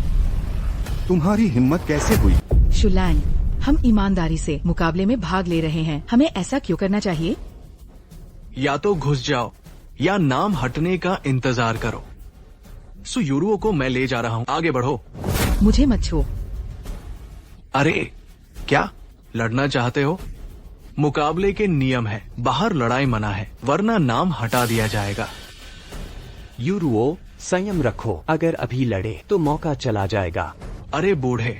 तुम्हारी हिम्मत कैसे हुई? शुलैंग, हम ईमानदारी से मुकाबले में भाग ले रहे हैं, हमें ऐसा क्यों करना चाहिए? या तो घुस जाओ या नाम हटने का इंतजार करो। सुयूरुओ को मैं ले जा रहा हूँ, आगे बढ़ो। मुझे मत छो। अरे क्या लड़ना चाहते हो? मुकाबले के नियम है, बाहर लड़ाई मना है, वरना नाम हटा दिया जाएगा। यूरुओ, संयम रखो, अगर अभी लड़े तो मौका चला जाएगा। अरे बूढ़े,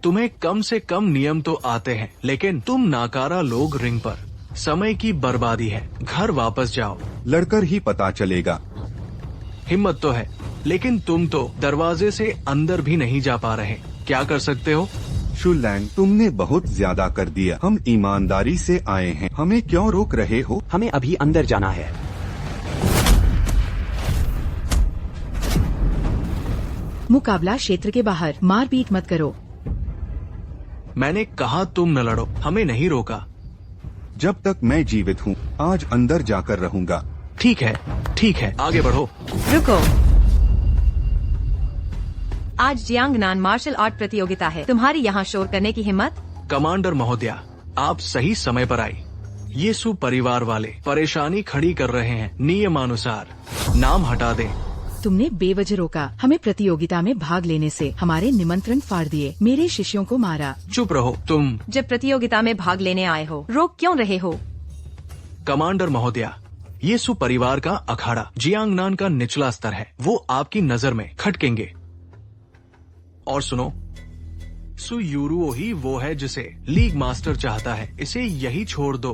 तुम्हें कम से कम नियम तो आते हैं, लेकिन तुम नाकारा लोग रिंग पर। समय की बर्बादी है, घर वापस जाओ। लड़कर ही पता चलेगा। हिम्मत तो है, लेकिन तुम तो दरवाजे से अंदर भी नहीं जा पा रहे। क्या कर सकते हो? शुलैंग, तुमने बहुत ज्यादा कर दिया। हम ईमानदारी से आए हैं, हमें क्यों रोक रहे हो? हमें अभी अंदर जाना है। मुकाबला क्षेत्र के बाहर, मारपीट मत करो। मैंने कहा तुम न लड़ो, हमें नहीं रोका। जब तक मैं जीवित हूँ आज अंदर जाकर रहूंगा। ठीक है, ठीक है, आगे बढ़ो। रुको, आज जियांगनान मार्शल आर्ट प्रतियोगिता है, तुम्हारी यहाँ शोर करने की हिम्मत? कमांडर महोदया, आप सही समय पर आई। ये सुपरिवार वाले परेशानी खड़ी कर रहे हैं। नियमानुसार नाम हटा दें। तुमने बेवजह रोका, हमें प्रतियोगिता में भाग लेने से, हमारे निमंत्रण फाड़ दिए, मेरे शिष्यों को मारा। चुप रहो तुम। जब प्रतियोगिता में भाग लेने आए हो, रोक क्यों रहे हो? कमांडर महोदया, ये सुपरिवार का अखाड़ा जियांगनान का निचला स्तर है, वो आपकी नजर में खटकेंगे। और सुनो, सुयूरुओ ही वो है जिसे लीग मास्टर चाहता है, इसे यही छोड़ दो।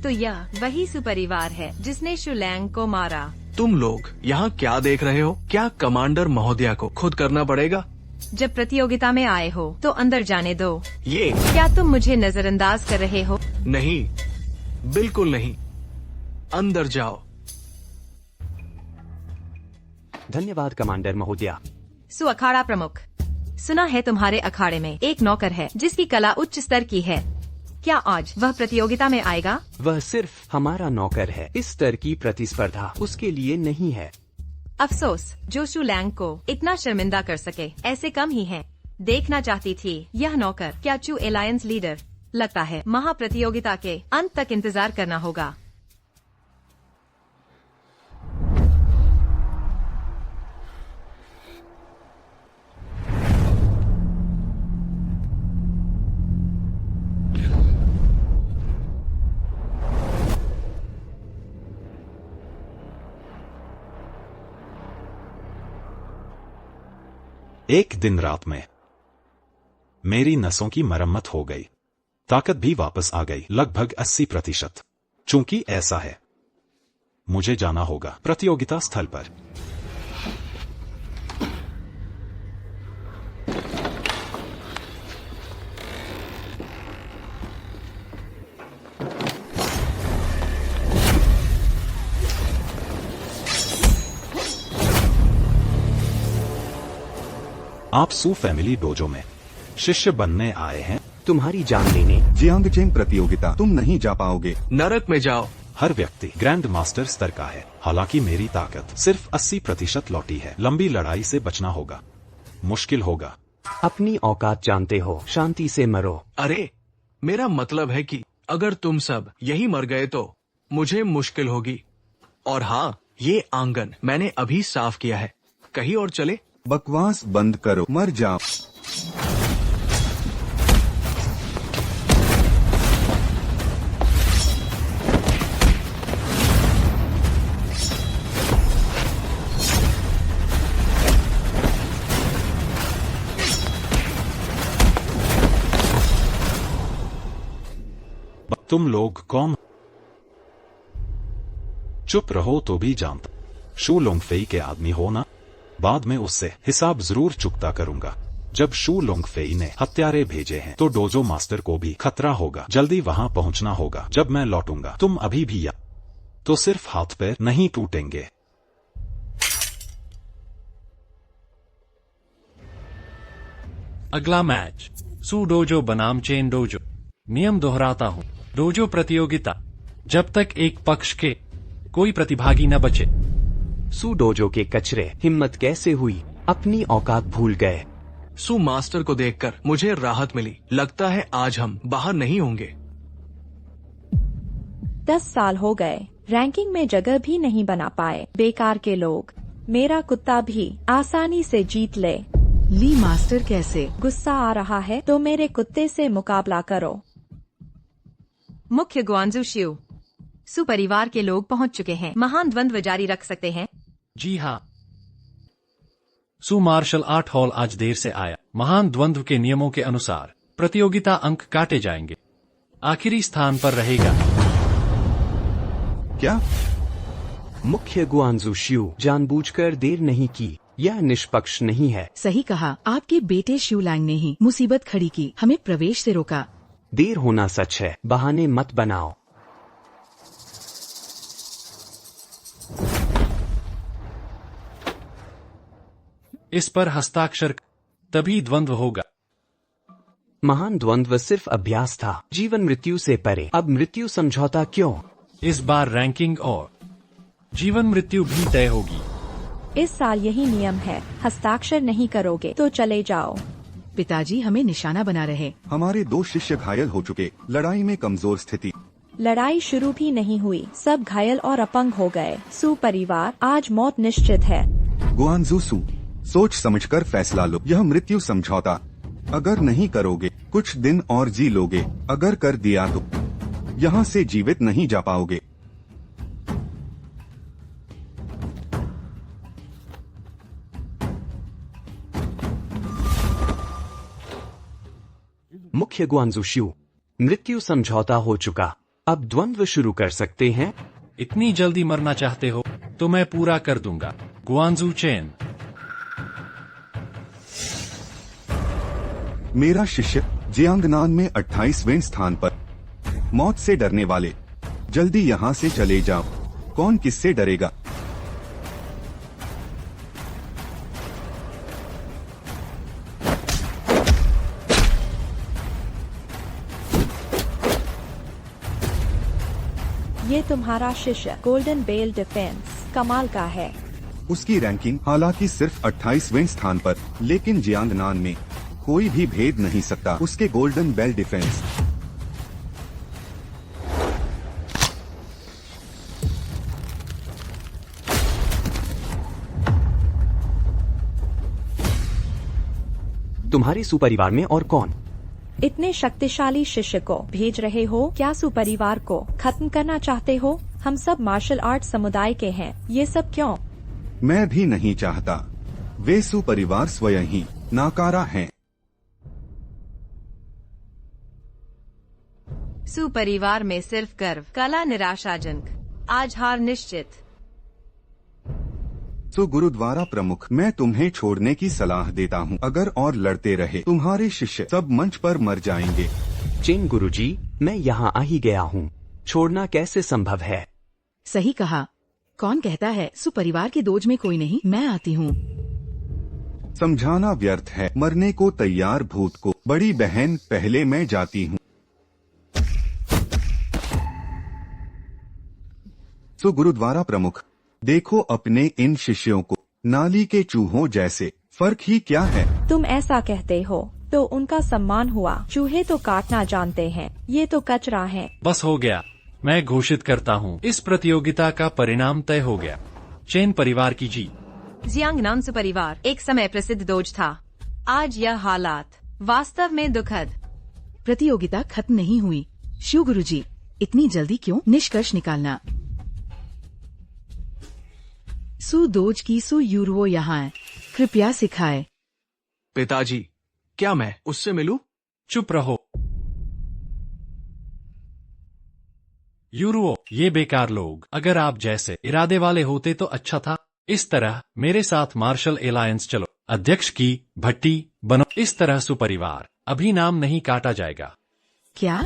तो यह वही सुपरिवार है जिसने शुलैंग को मारा। तुम लोग यहाँ क्या देख रहे हो? क्या कमांडर महोदया को खुद करना पड़ेगा? जब प्रतियोगिता में आए हो तो अंदर जाने दो। ये क्या तुम मुझे नजरअंदाज कर रहे हो? नहीं, बिल्कुल नहीं। अंदर जाओ। धन्यवाद कमांडर महोदया। अखाड़ा प्रमुख, सुना है तुम्हारे अखाड़े में एक नौकर है जिसकी कला उच्च स्तर की है। क्या आज वह प्रतियोगिता में आएगा? वह सिर्फ हमारा नौकर है, इस स्तर की प्रतिस्पर्धा उसके लिए नहीं है। अफसोस जो शुलैंग को इतना शर्मिंदा कर सके ऐसे कम ही हैं। देखना चाहती थी यह नौकर क्या चू एलायंस लीडर। लगता है महाप्रतियोगिता के अंत तक इंतजार करना होगा। एक दिन रात में मेरी नसों की मरम्मत हो गई, ताकत भी वापस आ गई, लगभग 80%। चूंकि ऐसा है, मुझे जाना होगा प्रतियोगिता स्थल पर। आप सू फैमिली डोजो में शिष्य बनने आए हैं? तुम्हारी जान लेने। जियांगचेंग प्रतियोगिता तुम नहीं जा पाओगे। नरक में जाओ। हर व्यक्ति ग्रैंड मास्टर स्तर का है, हालांकि मेरी ताकत सिर्फ 80% लौटी है। लंबी लड़ाई से बचना होगा, मुश्किल होगा। अपनी औकात जानते हो, शांति से मरो। अरे मेरा मतलब है कि अगर तुम सब यही मर गए तो मुझे मुश्किल होगी। और हाँ, ये आंगन मैंने अभी साफ किया है। कहीं और चले? बकवास बंद करो, मर जाओ। तुम लोग कौन? चुप रहो तो भी जानता शू लोंगफेई के आदमी हो ना। बाद में उससे हिसाब जरूर चुकता करूंगा। जब शू लोंगफेई ने हत्यारे भेजे हैं तो डोजो मास्टर को भी खतरा होगा। जल्दी वहां पहुंचना होगा। जब मैं लौटूंगा तुम अभी भी या तो सिर्फ हाथ पैर नहीं टूटेंगे। अगला मैच सू डोजो बनाम चेन डोजो। नियम दोहराता हूँ, डोजो प्रतियोगिता जब तक एक पक्ष के कोई प्रतिभागी न बचे। सू डोजो के कचरे, हिम्मत कैसे हुई? अपनी औकात भूल गए। सू मास्टर को देखकर मुझे राहत मिली। लगता है आज हम बाहर नहीं होंगे। 10 साल हो गए, रैंकिंग में जगह भी नहीं बना पाए। बेकार के लोग। मेरा कुत्ता भी आसानी से जीत ले। ली मास्टर कैसे? गुस्सा आ रहा है तो मेरे कुत्ते से मुकाबला करो। मुख्य गुआनजू शिव, सू परिवार के लोग पहुंच चुके हैं। महान द्वंद्व जारी रख सकते हैं। जी हाँ, सू मार्शल आर्ट हॉल आज देर से आया। महान द्वंद्व के नियमों के अनुसार प्रतियोगिता अंक काटे जाएंगे। आखिरी स्थान पर रहेगा। क्या? मुख्य गुआनजू शिव, जानबूझकर देर नहीं की। यह निष्पक्ष नहीं है। सही कहा, आपके बेटे शिवलैंग ने ही मुसीबत खड़ी की, हमें प्रवेश से रोका। देर होना सच है, बहाने मत बनाओ। इस पर हस्ताक्षर तभी द्वंद्व होगा। महान द्वंद्व सिर्फ अभ्यास था, जीवन मृत्यु से परे। अब मृत्यु समझौता क्यों? इस बार रैंकिंग और जीवन मृत्यु भी तय होगी। इस साल यही नियम है, हस्ताक्षर नहीं करोगे तो चले जाओ। पिताजी हमें निशाना बना रहे। हमारे 2 शिष्य घायल हो चुके, लड़ाई में कमजोर स्थिति। लड़ाई शुरू भी नहीं हुई, सब घायल और अपंग हो गए। सू परिवार आज मौत निश्चित है। गुआनजू सू, सोच समझकर फैसला लो। यह मृत्यु समझौता अगर नहीं करोगे कुछ दिन और जी लोगे, अगर कर दिया तो यहाँ से जीवित नहीं जा पाओगे। मुख्य गुआंजू शिउ, मृत्यु समझौता हो चुका, अब द्वंद्व शुरू कर सकते हैं। इतनी जल्दी मरना चाहते हो तो मैं पूरा कर दूंगा। गुआंजू चेन। मेरा शिष्य जियांगनान में 28वें स्थान पर। मौत से डरने वाले, जल्दी यहाँ से चले जाओ। कौन किससे डरेगा? ये तुम्हारा शिष्य गोल्डन बेल डिफेंस कमाल का है। उसकी रैंकिंग हालांकि सिर्फ 28वें स्थान पर, लेकिन जियांगनान में कोई भी भेद नहीं सकता उसके गोल्डन बेल डिफेंस। तुम्हारे सुपरिवार में और कौन? इतने शक्तिशाली शिष्य को भेज रहे हो? क्या सुपरिवार को खत्म करना चाहते हो? हम सब मार्शल आर्ट समुदाय के हैं, ये सब क्यों? मैं भी नहीं चाहता। वे सुपरिवार स्वयं ही नाकारा हैं। सुपरिवार में सिर्फ गर्व, कला निराशाजनक, आज हार निश्चित। तो गुरुद्वारा प्रमुख, मैं तुम्हें छोड़ने की सलाह देता हूँ। अगर और लड़ते रहे तुम्हारे शिष्य सब मंच पर मर जाएंगे। चेन गुरुजी, मैं यहाँ आ ही गया हूँ, छोड़ना कैसे संभव है? सही कहा। कौन कहता है सुपरिवार के दोज में कोई नहीं? मैं आती हूँ। समझाना व्यर्थ है। मरने को तैयार भूत को। बड़ी बहन, पहले मैं जाती हूँ। तो गुरुद्वारा प्रमुख, देखो अपने इन शिष्यों को, नाली के चूहों जैसे। फर्क ही क्या है? तुम ऐसा कहते हो तो उनका सम्मान हुआ। चूहे तो काटना जानते हैं, ये तो कचरा है। बस हो गया। मैं घोषित करता हूँ, इस प्रतियोगिता का परिणाम तय हो गया। चेन परिवार की जीत। जियांगनान सुपरिवार एक समय प्रसिद्ध दोज था। आज यह हालात वास्तव में दुखद। प्रतियोगिता खत्म नहीं हुई। शिव गुरुजी, इतनी जल्दी क्यों निष्कर्ष निकालना? सुदोज की सुयूरो यहाँ है, कृपया सिखाए। पिताजी, क्या मैं उससे मिलूं? चुप रहो। यूरुओ, ये बेकार लोग। अगर आप जैसे इरादे वाले होते तो अच्छा था। इस तरह मेरे साथ मार्शल एलायंस चलो। अध्यक्ष की भट्टी बनो। इस तरह सुपरिवार अभी नाम नहीं काटा जाएगा। क्या?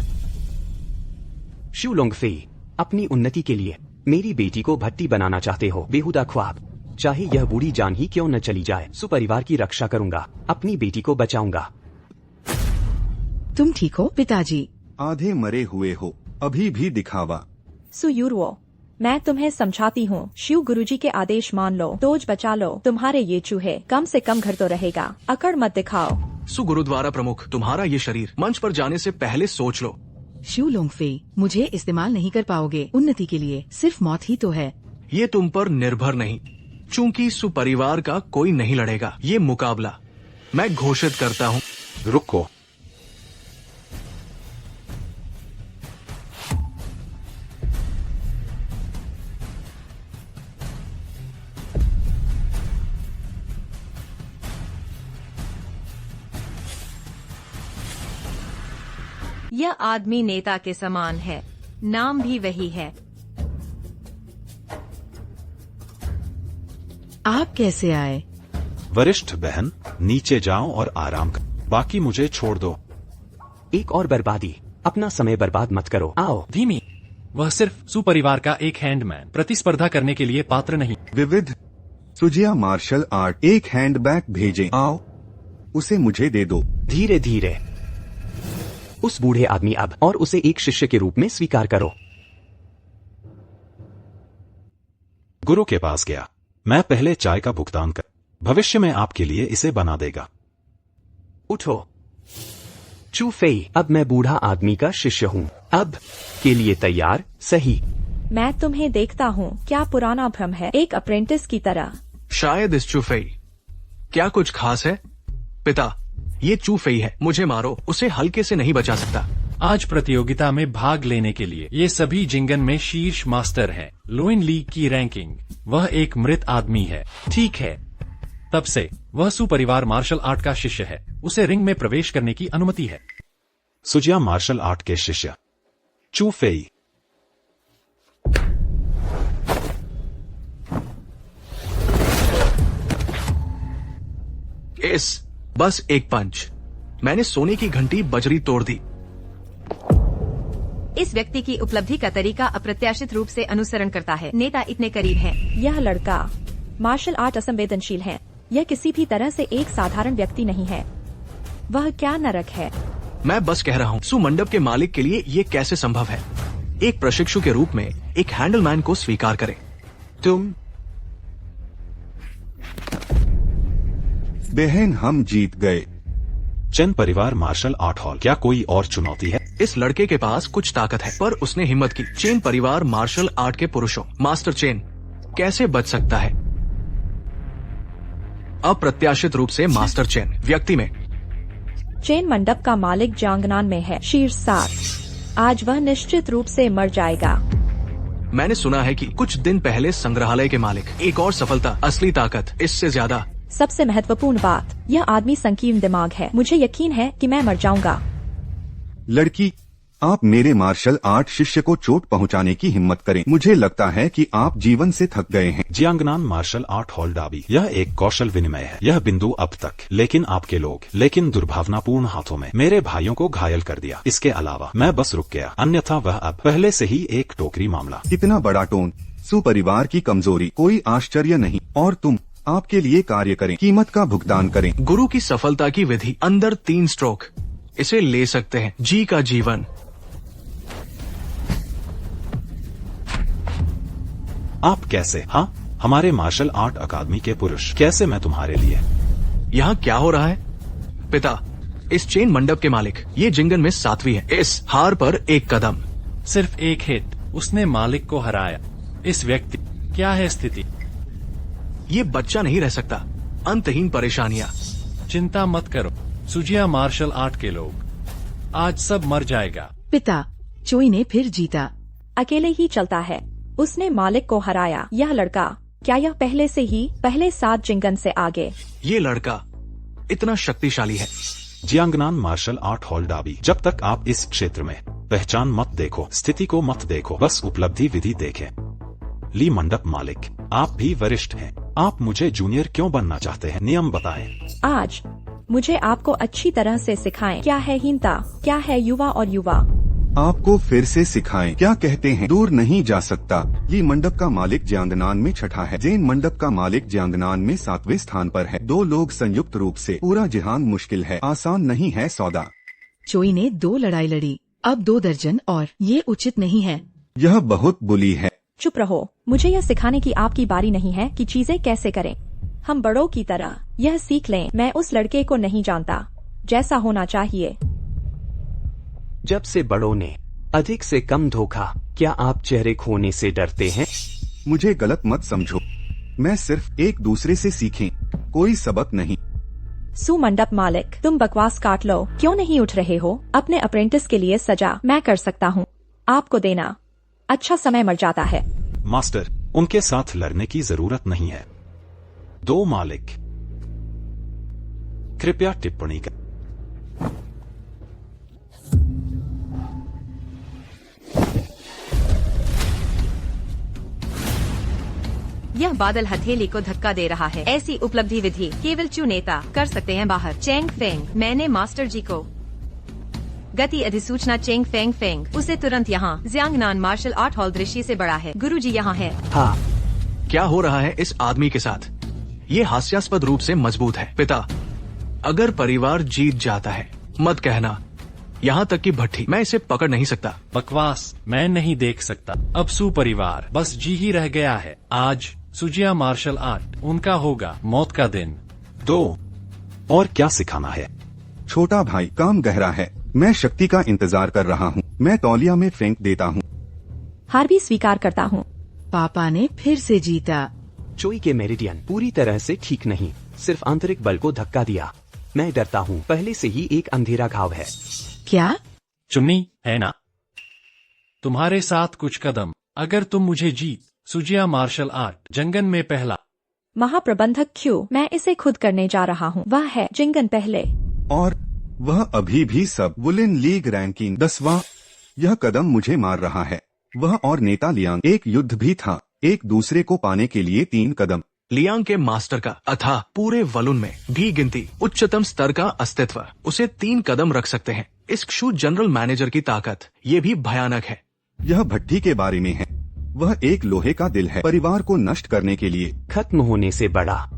शिव लोंगफेई, अपनी उन्नति के लिए मेरी बेटी को भट्टी बनाना चाहते हो? बेहुदा ख्वाब। चाहे यह बूढ़ी जान ही क्यों न चली जाए, सुपरिवार की रक्षा करूंगा, अपनी बेटी को बचाऊंगा। तुम ठीक हो पिताजी? आधे मरे हुए हो, अभी भी दिखावा। सुयूरो, मैं तुम्हें समझाती हूँ। शिव गुरुजी के आदेश मान लो, दोज बचा लो। तुम्हारे ये चूहे, कम से कम घर तो रहेगा। अकड़ मत दिखाओ। सु गुरुद्वारा प्रमुख, तुम्हारा ये शरीर मंच पर जाने से पहले सोच लो। शिव लोंगफेई, मुझे इस्तेमाल नहीं कर पाओगे उन्नति के लिए, सिर्फ मौत ही तो है। ये तुम पर निर्भर नहीं, चूंकि सुपरिवार का कोई नहीं लड़ेगा ये मुकाबला। मैं घोषित करता हूँ। रुको। यह आदमी नेता के समान है, नाम भी वही है। आप कैसे आए? वरिष्ठ बहन, नीचे जाओ और आराम कर, बाकी मुझे छोड़ दो। एक और बर्बादी, अपना समय बर्बाद मत करो। आओ। धीमी, वह सिर्फ सुपरिवार का एक हैंडमैन, प्रतिस्पर्धा करने के लिए पात्र नहीं। विविध, सुजिया मार्शल आर्ट एक हैंडबैग भेजें। आओ, उसे मुझे दे दो। धीरे धीरे। उस बूढ़े आदमी अब, और उसे एक शिष्य के रूप में स्वीकार करो। गुरु के पास गया। मैं पहले चाय का भुगतान कर, भविष्य में आपके लिए इसे बना देगा। उठो। चू फेई, अब मैं बूढ़ा आदमी का शिष्य हूँ। अब के लिए तैयार? सही। मैं तुम्हें देखता हूँ, क्या पुराना भ्रम है, एक अप्रेंटिस की तरह। शायद इस चूफेई, क्या कुछ खास है? पिता, ये चूफेई है, मुझे मारो, उसे हल्के से नहीं बचा सकता। आज प्रतियोगिता में भाग लेने के लिए ये सभी जिंगन में शीर्ष मास्टर हैं। लोइन ली की रैंकिंग, वह एक मृत आदमी है। ठीक है, तब से वह सुपरिवार मार्शल आर्ट का शिष्य है। उसे रिंग में प्रवेश करने की अनुमति है। सुजिया मार्शल आर्ट के शिष्य चू फेई। बस एक पंच, मैंने सोने की घंटी बजरी तोड़ दी। इस व्यक्ति की उपलब्धि का तरीका अप्रत्याशित रूप से अनुसरण करता है। नेता इतने करीब है। यह लड़का मार्शल आर्ट असंवेदनशील है। यह किसी भी तरह से एक साधारण व्यक्ति नहीं है। वह क्या नरक है। मैं बस कह रहा हूँ, सुमंडप के मालिक के लिए ये कैसे संभव है। एक प्रशिक्षु के रूप में एक हैंडलमैन को स्वीकार करें। तुम बहन हम जीत गए। चेन परिवार मार्शल आर्ट हॉल, क्या कोई और चुनौती है? इस लड़के के पास कुछ ताकत है, पर उसने हिम्मत की। चेन परिवार मार्शल आर्ट के पुरुषों, मास्टर चेन कैसे बच सकता है? अप्रत्याशित रूप से मास्टर चेन व्यक्ति में। चेन मंडप का मालिक जांगनान में है, शीर्ष 7। आज वह निश्चित रूप से मर जाएगा। मैंने सुना है कि कुछ दिन पहले संग्रहालय के मालिक, एक और सफलता, असली ताकत, इससे ज्यादा। सबसे महत्वपूर्ण बात, यह आदमी संकीर्ण दिमाग है। मुझे यकीन है कि मैं मर जाऊंगा। लड़की, आप मेरे मार्शल आर्ट शिष्य को चोट पहुंचाने की हिम्मत करें। मुझे लगता है कि आप जीवन से थक गए हैं। जियांगनान मार्शल आर्ट हॉल डाबी, यह एक कौशल विनिमय है। यह बिंदु अब तक, लेकिन आपके लोग, लेकिन दुर्भावनापूर्ण हाथों में मेरे भाइयों को घायल कर दिया। इसके अलावा मैं बस रुक गया, अन्यथा वह अब पहले से ही एक टोकरी मामला। इतना बड़ा टोन, सुपरिवार की कमजोरी, कोई आश्चर्य नहीं। और तुम आपके लिए कार्य करें, कीमत का भुगतान करें। गुरु की सफलता की विधि, अंदर 3 स्ट्रोक, इसे ले सकते हैं। जी का जीवन। आप कैसे? हाँ, हमारे मार्शल आर्ट अकादमी के पुरुष, कैसे मैं तुम्हारे लिए? यहाँ क्या हो रहा है? पिता, इस चेन मंडप के मालिक, ये जिंगन में 7वीं है। इस हार पर एक कदम। सिर्फ एक हिट, उसने मालिक को हराया। इस व्यक्ति, क्या है स्थिति? ये बच्चा नहीं रह सकता। अंतहीन परेशानियां। चिंता मत करो सुजिया मार्शल आर्ट के लोग, आज सब मर जाएगा। पिता, चोई ने फिर जीता। अकेले ही चलता है। उसने मालिक को हराया। यह लड़का, क्या यह पहले से ही पहले 7 जिंगन से आगे? ये लड़का इतना शक्तिशाली है। जियांगनान मार्शल आर्ट हॉल डाबी, जब तक आप इस क्षेत्र में पहचान मत देखो, स्थिति को मत देखो, बस उपलब्धि विधि देखें। ली मंडप मालिक, आप भी वरिष्ठ हैं। आप मुझे जूनियर क्यों बनना चाहते हैं? नियम बताएं। आज मुझे आपको अच्छी तरह से सिखाएं क्या है हीनता, क्या है युवा और युवा। आपको फिर से सिखाएं क्या कहते हैं दूर नहीं जा सकता। ली मंडप का मालिक जियांगनान में 6ठा है। जैन मंडप का मालिक जियांगनान में 7वें स्थान पर है। 2 लोग संयुक्त रूप से, पूरा जहान मुश्किल है, आसान नहीं है सौदा। चोई ने 2 लड़ाई लड़ी, अब 2 दर्जन, और ये उचित नहीं है। यह बहुत बुली है। चुप रहो। मुझे यह सिखाने की आपकी बारी नहीं है कि चीजें कैसे करें। हम बड़ों की तरह यह सीख लें। मैं उस लड़के को नहीं जानता जैसा होना चाहिए। जब से बड़ों ने अधिक से कम धोखा, क्या आप चेहरे खोने से डरते हैं? मुझे गलत मत समझो। मैं सिर्फ एक दूसरे से सीखें, कोई सबक नहीं। सुमंडप मालिक, तुम बकवास काट लो। क्यों नहीं उठ रहे हो? अपने अप्रेंटिस के लिए सजा मैं कर सकता हूँ। आपको देना अच्छा समय मर जाता है। मास्टर, उनके साथ लड़ने की जरूरत नहीं है। 2 मालिक, कृपया टिप्पणी कर। यह बादल हथेली को धक्का दे रहा है। ऐसी उपलब्धि विधि केवल चुनेता कर सकते हैं बाहर। चेंग फेंग, मैंने मास्टर जी को गति अधिसूचना। चेंग फेंग फेंग, उसे तुरंत यहाँ। जियांगनान मार्शल आर्ट हॉल दृष्टि से बड़ा है। गुरुजी यहाँ है। हाँ, क्या हो रहा है इस आदमी के साथ? ये हास्यास्पद रूप से मजबूत है। पिता, अगर परिवार जीत जाता है, मत कहना, यहाँ तक कि भट्टी, मैं इसे पकड़ नहीं सकता। बकवास, मैं नहीं देख सकता। अब सुपरिवार बस जी ही रह गया है। आज सुजिया मार्शल आर्ट, उनका होगा मौत का दिन। 2 और क्या सिखाना है? छोटा भाई, काम गहरा है। मैं शक्ति का इंतजार कर रहा हूँ। मैं तौलिया में फेंक देता हूँ। हार भी स्वीकार करता हूँ। पापा ने फिर से जीता। चोई के मेरिडियन पूरी तरह से ठीक नहीं, सिर्फ आंतरिक बल को धक्का दिया। मैं डरता हूँ, पहले से ही एक अंधेरा घाव है। क्या? चुन्नी है ना? तुम्हारे साथ कुछ कदम, अगर तुम मुझे जीत, सुजिया मार्शल आर्ट जंगन में पहला। महाप्रबंधक क्यों? मैं इसे खुद करने जा रहा हूँ। वह है जिंगन पहले। और वह अभी भी सब वुलेन लीग रैंकिंग 10वां। यह कदम मुझे मार रहा है। वह और नेता लियांग एक युद्ध भी था, एक दूसरे को पाने के लिए 3 कदम। लियांग के मास्टर का अथाह पूरे वलून में भी गिनती उच्चतम स्तर का अस्तित्व उसे 3 कदम रख सकते हैं। इस क्षु जनरल मैनेजर की ताकत ये भी भयानक है। यह भट्टी के बारे में है। वह एक लोहे का दिल है, परिवार को नष्ट करने के लिए। खत्म होने से बड़ा।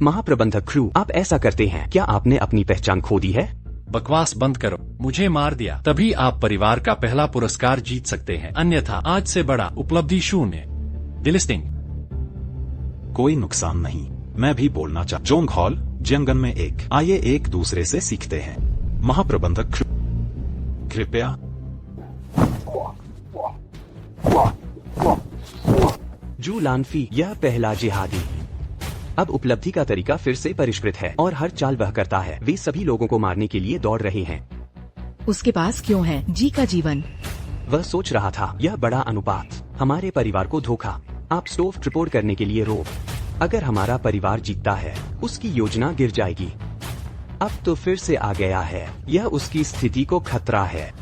महाप्रबंधक क्रू, आप ऐसा करते हैं? क्या आपने अपनी पहचान खो दी है? बकवास बंद करो। मुझे मार दिया तभी आप परिवार का पहला पुरस्कार जीत सकते हैं, अन्यथा आज से बड़ा उपलब्धि शून्य। डिलिस्टिंग। कोई नुकसान नहीं। मैं भी बोलना चाहता। जोंग हॉल जियांगन में एक। आइए एक दूसरे से सीखते हैं। महाप्रबंधक कृपया। जू लानफी, यह पहला जिहादी। अब उपलब्धि का तरीका फिर से परिष्कृत है और हर चाल वह करता है। वे सभी लोगों को मारने के लिए दौड़ रहे हैं। उसके पास क्यों है जी का जीवन? वह सोच रहा था, यह बड़ा अनुपात, हमारे परिवार को धोखा। आप स्टोव ट्रिपोर्ट करने के लिए रोक। अगर हमारा परिवार जीतता है, उसकी योजना गिर जाएगी। अब तो फिर से आ गया है। यह उसकी स्थिति को खतरा है।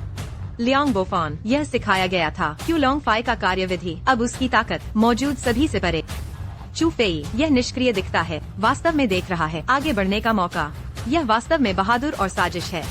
लियांग बोफान, यह सिखाया गया था। क्यू लॉन्ग फाई का कार्यविधि अब उसकी ताकत मौजूद सभी से परे। चू फेई, यह निष्क्रिय दिखता है, वास्तव में देख रहा है आगे बढ़ने का मौका। यह वास्तव में बहादुर और साजिश है।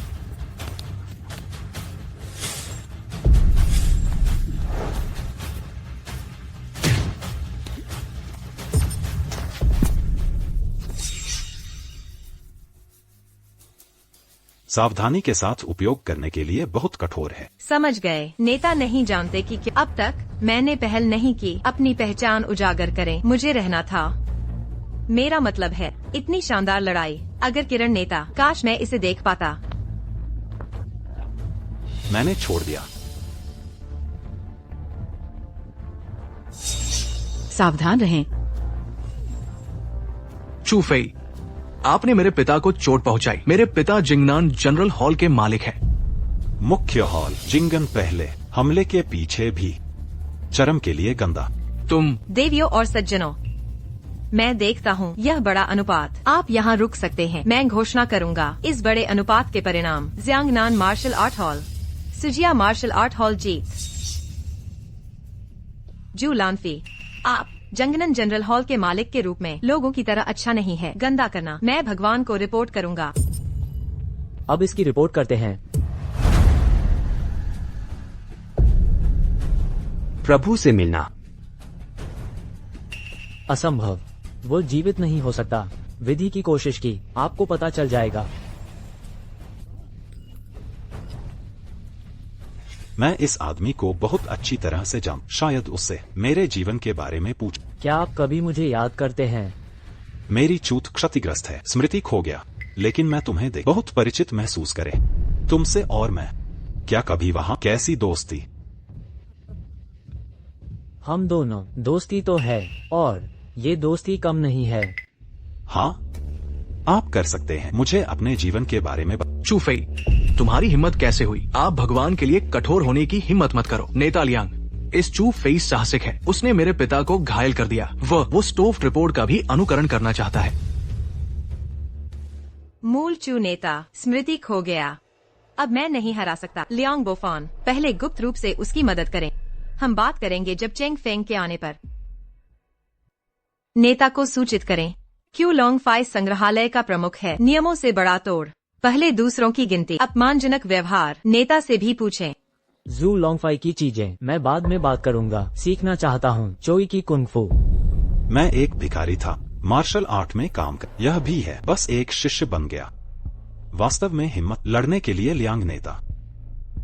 सावधानी के साथ उपयोग करने के लिए बहुत कठोर है। समझ गए। नेता नहीं जानते कि क्या। अब तक मैंने पहल नहीं की। अपनी पहचान उजागर करें। मुझे रहना था। मेरा मतलब है, इतनी शानदार लड़ाई। अगर किरण नेता, काश मैं इसे देख पाता। मैंने छोड़ दिया। सावधान रहें। चू फेई, आपने मेरे पिता को चोट पहुंचाई। मेरे पिता जिंगनान जनरल हॉल के मालिक हैं। मुख्य हॉल जिंगन पहले हमले के पीछे भी चरम के लिए गंदा। तुम देवियों और सज्जनों, मैं देखता हूँ यह बड़ा अनुपात। आप यहाँ रुक सकते हैं। मैं घोषणा करूँगा इस बड़े अनुपात के परिणाम। Jiangnan martial art hall, Sujia martial art hall जीत। जू लानफी, आप जंगनन जनरल हॉल के मालिक के रूप में लोगों की तरह अच्छा नहीं है गंदा करना। मैं भगवान को रिपोर्ट करूंगा। अब इसकी रिपोर्ट करते हैं। प्रभु से मिलना असंभव। वो जीवित नहीं हो सकता। विधि की कोशिश की, आपको पता चल जाएगा। मैं इस आदमी को बहुत अच्छी तरह से जानता। शायद उससे मेरे जीवन के बारे में पूछ। क्या आप कभी मुझे याद करते हैं? मेरी चूत क्षतिग्रस्त है, स्मृति खो गया, लेकिन मैं तुम्हें देख बहुत परिचित महसूस करे। तुमसे और मैं। क्या कभी वहाँ कैसी दोस्ती? हम दोनों दोस्ती तो है, और ये दोस्ती कम नहीं है। हाँ, आप कर सकते हैं। मुझे अपने जीवन के बारे में चू फेई, तुम्हारी हिम्मत कैसे हुई? आप भगवान के लिए कठोर होने की हिम्मत मत करो। नेता लियांग, इस चू फेई साहसिक है। उसने मेरे पिता को घायल कर दिया। वो स्टोव ट्रिपोर्ट का भी अनुकरण करना चाहता है। मूल चू नेता, स्मृति खो गया। अब मैं नहीं हरा सकता। लियांग बोफान, पहले गुप्त रूप से उसकी मदद करें। हम बात करेंगे जब चेंग फेंग के आने पर। नेता को सूचित करें। क्यू लॉन्ग फाई संग्रहालय का प्रमुख है। नियमों से बड़ा तोड़। पहले दूसरों की गिनती। अपमानजनक व्यवहार। नेता से भी पूछें। जू लॉन्गफाई की चीजें मैं बाद में बात करूंगा। सीखना चाहता हूँ चोई की कुंग-फू। मैं एक भिखारी था, मार्शल आर्ट में काम कर। यह भी है, बस एक शिष्य बन गया। वास्तव में हिम्मत लड़ने के लिए लियांग नेता।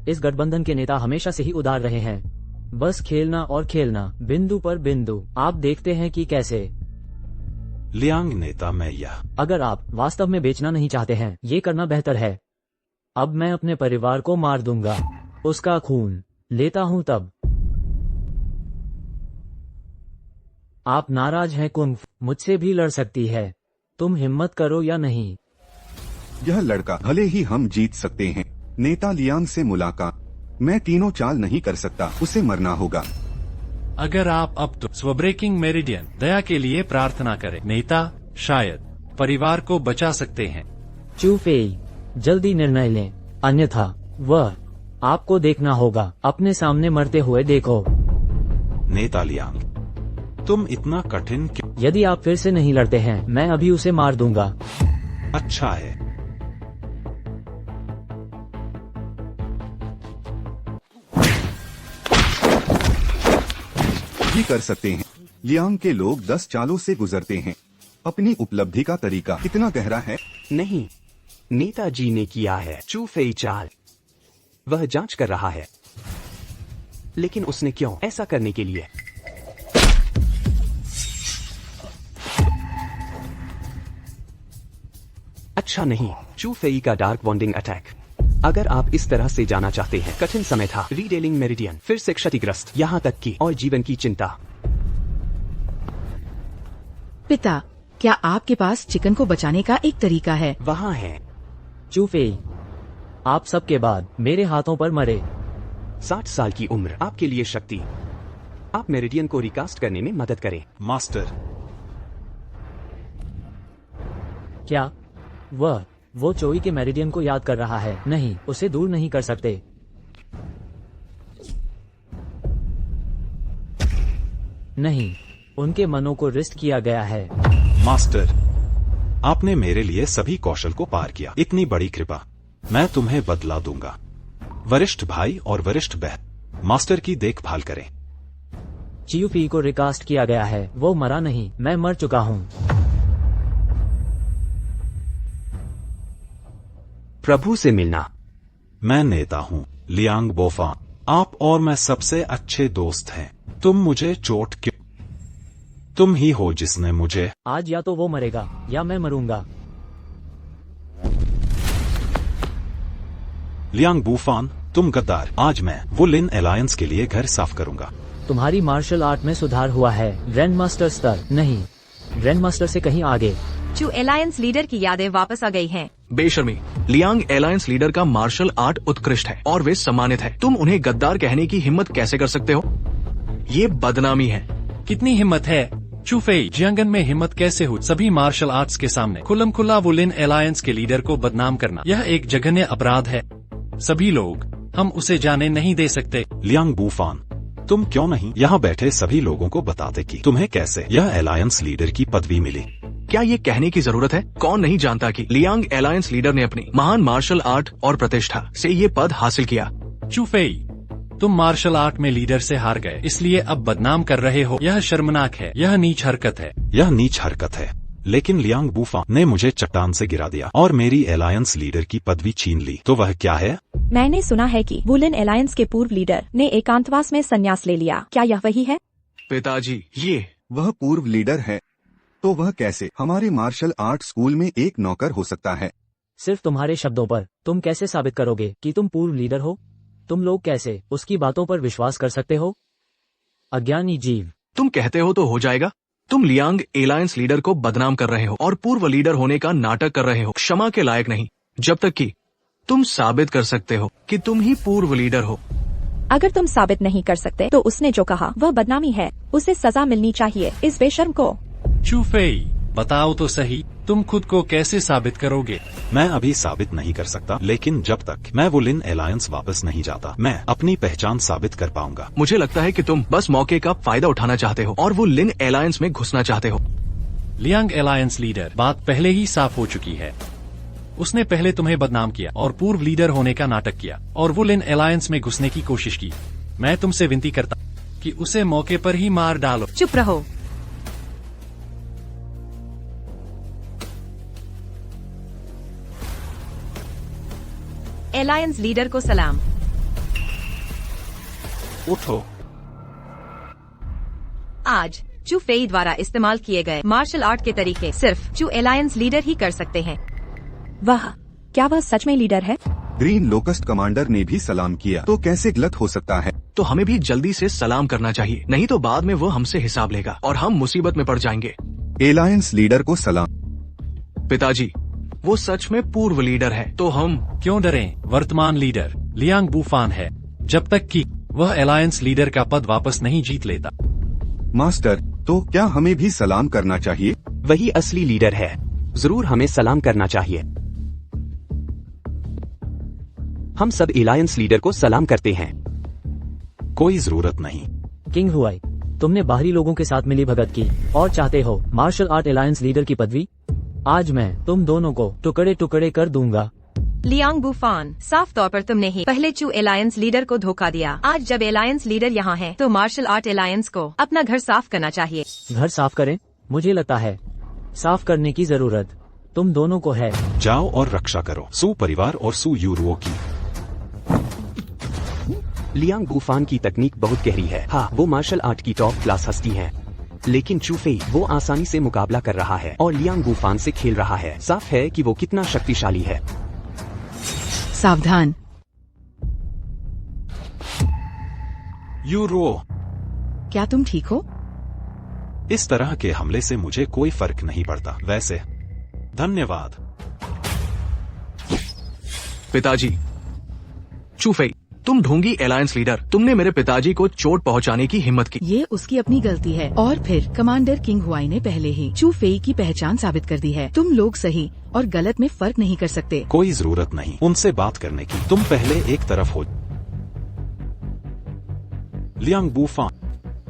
इस गठबंधन के नेता हमेशा से ही उदार रहे हैं। बस खेलना और खेलना, बिंदु पर बिंदु। आप देखते हैं कि कैसे। लियांग नेता, मैं यह। अगर आप वास्तव में बेचना नहीं चाहते हैं, ये करना बेहतर है। अब मैं अपने परिवार को मार दूंगा, उसका खून लेता हूँ तब। आप नाराज हैं कुंग, मुझसे भी लड़ सकती है। तुम हिम्मत करो या नहीं। यह लड़का, भले ही हम जीत सकते हैं। नेता लियांग से मुलाकात। मैं तीनों चाल नहीं कर सकता, उसे मरना होगा। अगर आप अब तो स्वब्रेकिंग मेरिडियन दया के लिए प्रार्थना करें। नेता शायद परिवार को बचा सकते हैं। चू फेई, जल्दी निर्णय लें, अन्यथा वह आपको देखना होगा। अपने सामने मरते हुए देखो। नेता लियांग, तुम इतना कठिन क्यों? यदि आप फिर से नहीं लड़ते हैं, मैं अभी उसे मार दूंगा। अच्छा है। भी कर सकते हैं। लियांग के लोग 10 चालों से गुजरते हैं। अपनी उपलब्धि का तरीका कितना गहरा है? नहीं, नेताजी ने किया है चू फेई चाल। वह जांच कर रहा है, लेकिन उसने क्यों ऐसा करने के लिए? अच्छा नहीं, चू फेई का डार्क बॉन्डिंग अटैक। अगर आप इस तरह से जाना चाहते हैं, कठिन समय था। रीडेलिंग मेरिडियन फिर से क्षतिग्रस्त, यहाँ तक कि और जीवन की चिंता। पिता, क्या आपके पास चिकन को बचाने का एक तरीका है? वहाँ है। चूफेई, आप सबके बाद मेरे हाथों पर मरे। 60 साल की उम्र आपके लिए शक्ति। आप मेरिडियन को रिकास्ट करने में मदद करें। मास्टर, क्या वो चोई के मेरिडियन को याद कर रहा है? नहीं, उसे दूर नहीं कर सकते। नहीं, उनके मनों को रिस्ट किया गया है। मास्टर, आपने मेरे लिए सभी कौशल को पार किया। इतनी बड़ी कृपा, मैं तुम्हें बदला दूंगा। वरिष्ठ भाई और वरिष्ठ बहन, मास्टर की देखभाल करें। चियूफी को रिकास्ट किया गया है। वो मरा नहीं, मैं मर चुका हूँ। प्रभु से मिलना। मैं नेता हूँ लियांग बोफान। आप और मैं सबसे अच्छे दोस्त हैं। तुम मुझे चोट क्यों? तुम ही हो जिसने मुझे। आज या तो वो मरेगा या मैं मरूंगा। लियांग बूफान, तुम गद्दार। आज मैं वुलिन अलायंस के लिए घर साफ करूंगा। तुम्हारी मार्शल आर्ट में सुधार हुआ है। ग्रैंड मास्टर स्तर नहीं, ग्रैंड मास्टर से कहीं आगे। चू एलायंस लीडर की यादें वापस आ गई हैं। बेशर्मी, लियांग एलायंस लीडर का मार्शल आर्ट उत्कृष्ट है और वे सम्मानित है। तुम उन्हें गद्दार कहने की हिम्मत कैसे कर सकते हो? ये बदनामी है। कितनी हिम्मत है? चूफेई, जियांगन में हिम्मत कैसे हुई सभी मार्शल आर्ट्स के सामने खुल्लम खुल्ला वुलिन अलायंस के लीडर को बदनाम करना? यह एक जघन्य अपराध है। सभी लोग, हम उसे जाने नहीं दे सकते। लियांग बूफान, तुम क्यों नहीं यहाँ बैठे सभी लोगों को बताते कि तुम्हें कैसे यह अलायंस लीडर की पदवी मिली? क्या ये कहने की जरूरत है? कौन नहीं जानता कि लियांग अलायंस लीडर ने अपनी महान मार्शल आर्ट और प्रतिष्ठा से ये पद हासिल किया। चूफेई, तुम मार्शल आर्ट में लीडर से हार गए, इसलिए अब बदनाम कर रहे हो। यह शर्मनाक है। यह नीच हरकत है। यह नीच हरकत है, लेकिन लियांग बूफान ने मुझे चट्टान से गिरा दिया और मेरी अलायंस लीडर की पदवी छीन ली। तो वह क्या है? मैंने सुना है कि वुलिन अलायंस के पूर्व लीडर ने एकांतवास में संन्यास ले लिया। क्या यह वही है? पिताजी, ये वह पूर्व लीडर है, तो वह कैसे हमारे मार्शल आर्ट स्कूल में एक नौकर हो सकता है? सिर्फ तुम्हारे शब्दों पर तुम कैसे साबित करोगे कि तुम पूर्व लीडर हो? तुम लोग कैसे उसकी बातों पर विश्वास कर सकते हो? अज्ञानी जीव। तुम कहते हो तो हो जाएगा। तुम लियांग एलायंस लीडर को बदनाम कर रहे हो और पूर्व लीडर होने का नाटक कर रहे हो। क्षमा के लायक नहीं, जब तक कि तुम साबित कर सकते हो कि तुम ही पूर्व लीडर हो। अगर तुम साबित नहीं कर सकते तो उसने जो कहा वह बदनामी है। उसे सजा मिलनी चाहिए इस बेशर्म को। चूफेई, बताओ तो सही, तुम खुद को कैसे साबित करोगे? मैं अभी साबित नहीं कर सकता, लेकिन जब तक मैं वुलिन अलायंस वापस नहीं जाता, मैं अपनी पहचान साबित कर पाऊंगा। मुझे लगता है कि तुम बस मौके का फायदा उठाना चाहते हो और वो लिन अलायंस में घुसना चाहते हो। लियांग अलायंस लीडर, बात पहले ही साफ हो चुकी है। उसने पहले तुम्हें बदनाम किया और पूर्व लीडर होने का नाटक किया और वो लिन अलायंस में घुसने की कोशिश की। मैं तुमसे विनती करता कि उसे मौके पर ही मार डालो। चुप रहो। एलायंस लीडर को सलाम। उठो। आज चू फेई द्वारा इस्तेमाल किए गए मार्शल आर्ट के तरीके सिर्फ चू एलायंस लीडर ही कर सकते हैं। वाह, क्या वह सच में लीडर है? ग्रीन लोकस्ट कमांडर ने भी सलाम किया, तो कैसे गलत हो सकता है? तो हमें भी जल्दी से सलाम करना चाहिए, नहीं तो बाद में वो हमसे हिसाब लेगा और हम मुसीबत में पड़ जाएंगे। एलायंस लीडर को सलाम। पिताजी, वो सच में पूर्व लीडर है, तो हम क्यों डरें? वर्तमान लीडर लियांग बूफान है, जब तक कि वह अलायंस लीडर का पद वापस नहीं जीत लेता। मास्टर, तो क्या हमें भी सलाम करना चाहिए? वही असली लीडर है, जरूर हमें सलाम करना चाहिए। हम सब एलायंस लीडर को सलाम करते हैं। कोई जरूरत नहीं। किंग हुआई, तुमने बाहरी लोगों के साथ मिली भगत की और चाहते हो मार्शल आर्ट एलायंस लीडर की पदवी। आज मैं तुम दोनों को टुकड़े टुकड़े कर दूंगा। लियांग बुफान, साफ तौर पर तुमने ही पहले चू एलायंस लीडर को धोखा दिया। आज जब एलायंस लीडर यहाँ है तो मार्शल आर्ट एलायंस को अपना घर साफ करना चाहिए। घर साफ करें? मुझे लगता है साफ करने की जरूरत तुम दोनों को है। जाओ और रक्षा करो सू परिवार और सू यूरो की। लियांग बुफान की तकनीक बहुत गहरी है। हाँ, वो मार्शल आर्ट की टॉप क्लास हस्ती हैं। लेकिन चू फेई वो आसानी से मुकाबला कर रहा है और लियांग बुफान से खेल रहा है। साफ है कि वो कितना शक्तिशाली है। सावधान। यूरो, क्या तुम ठीक हो? इस तरह के हमले से मुझे कोई फर्क नहीं पड़ता। वैसे धन्यवाद। पिताजी, चू फेई, तुम ढोंगी एलायंस लीडर, तुमने मेरे पिताजी को चोट पहुंचाने की हिम्मत की। ये उसकी अपनी गलती है। और फिर कमांडर किंग हुआई ने पहले ही चू फेई की पहचान साबित कर दी है। तुम लोग सही और गलत में फर्क नहीं कर सकते। कोई जरूरत नहीं उनसे बात करने की। तुम पहले एक तरफ हो। लियांग बुफान,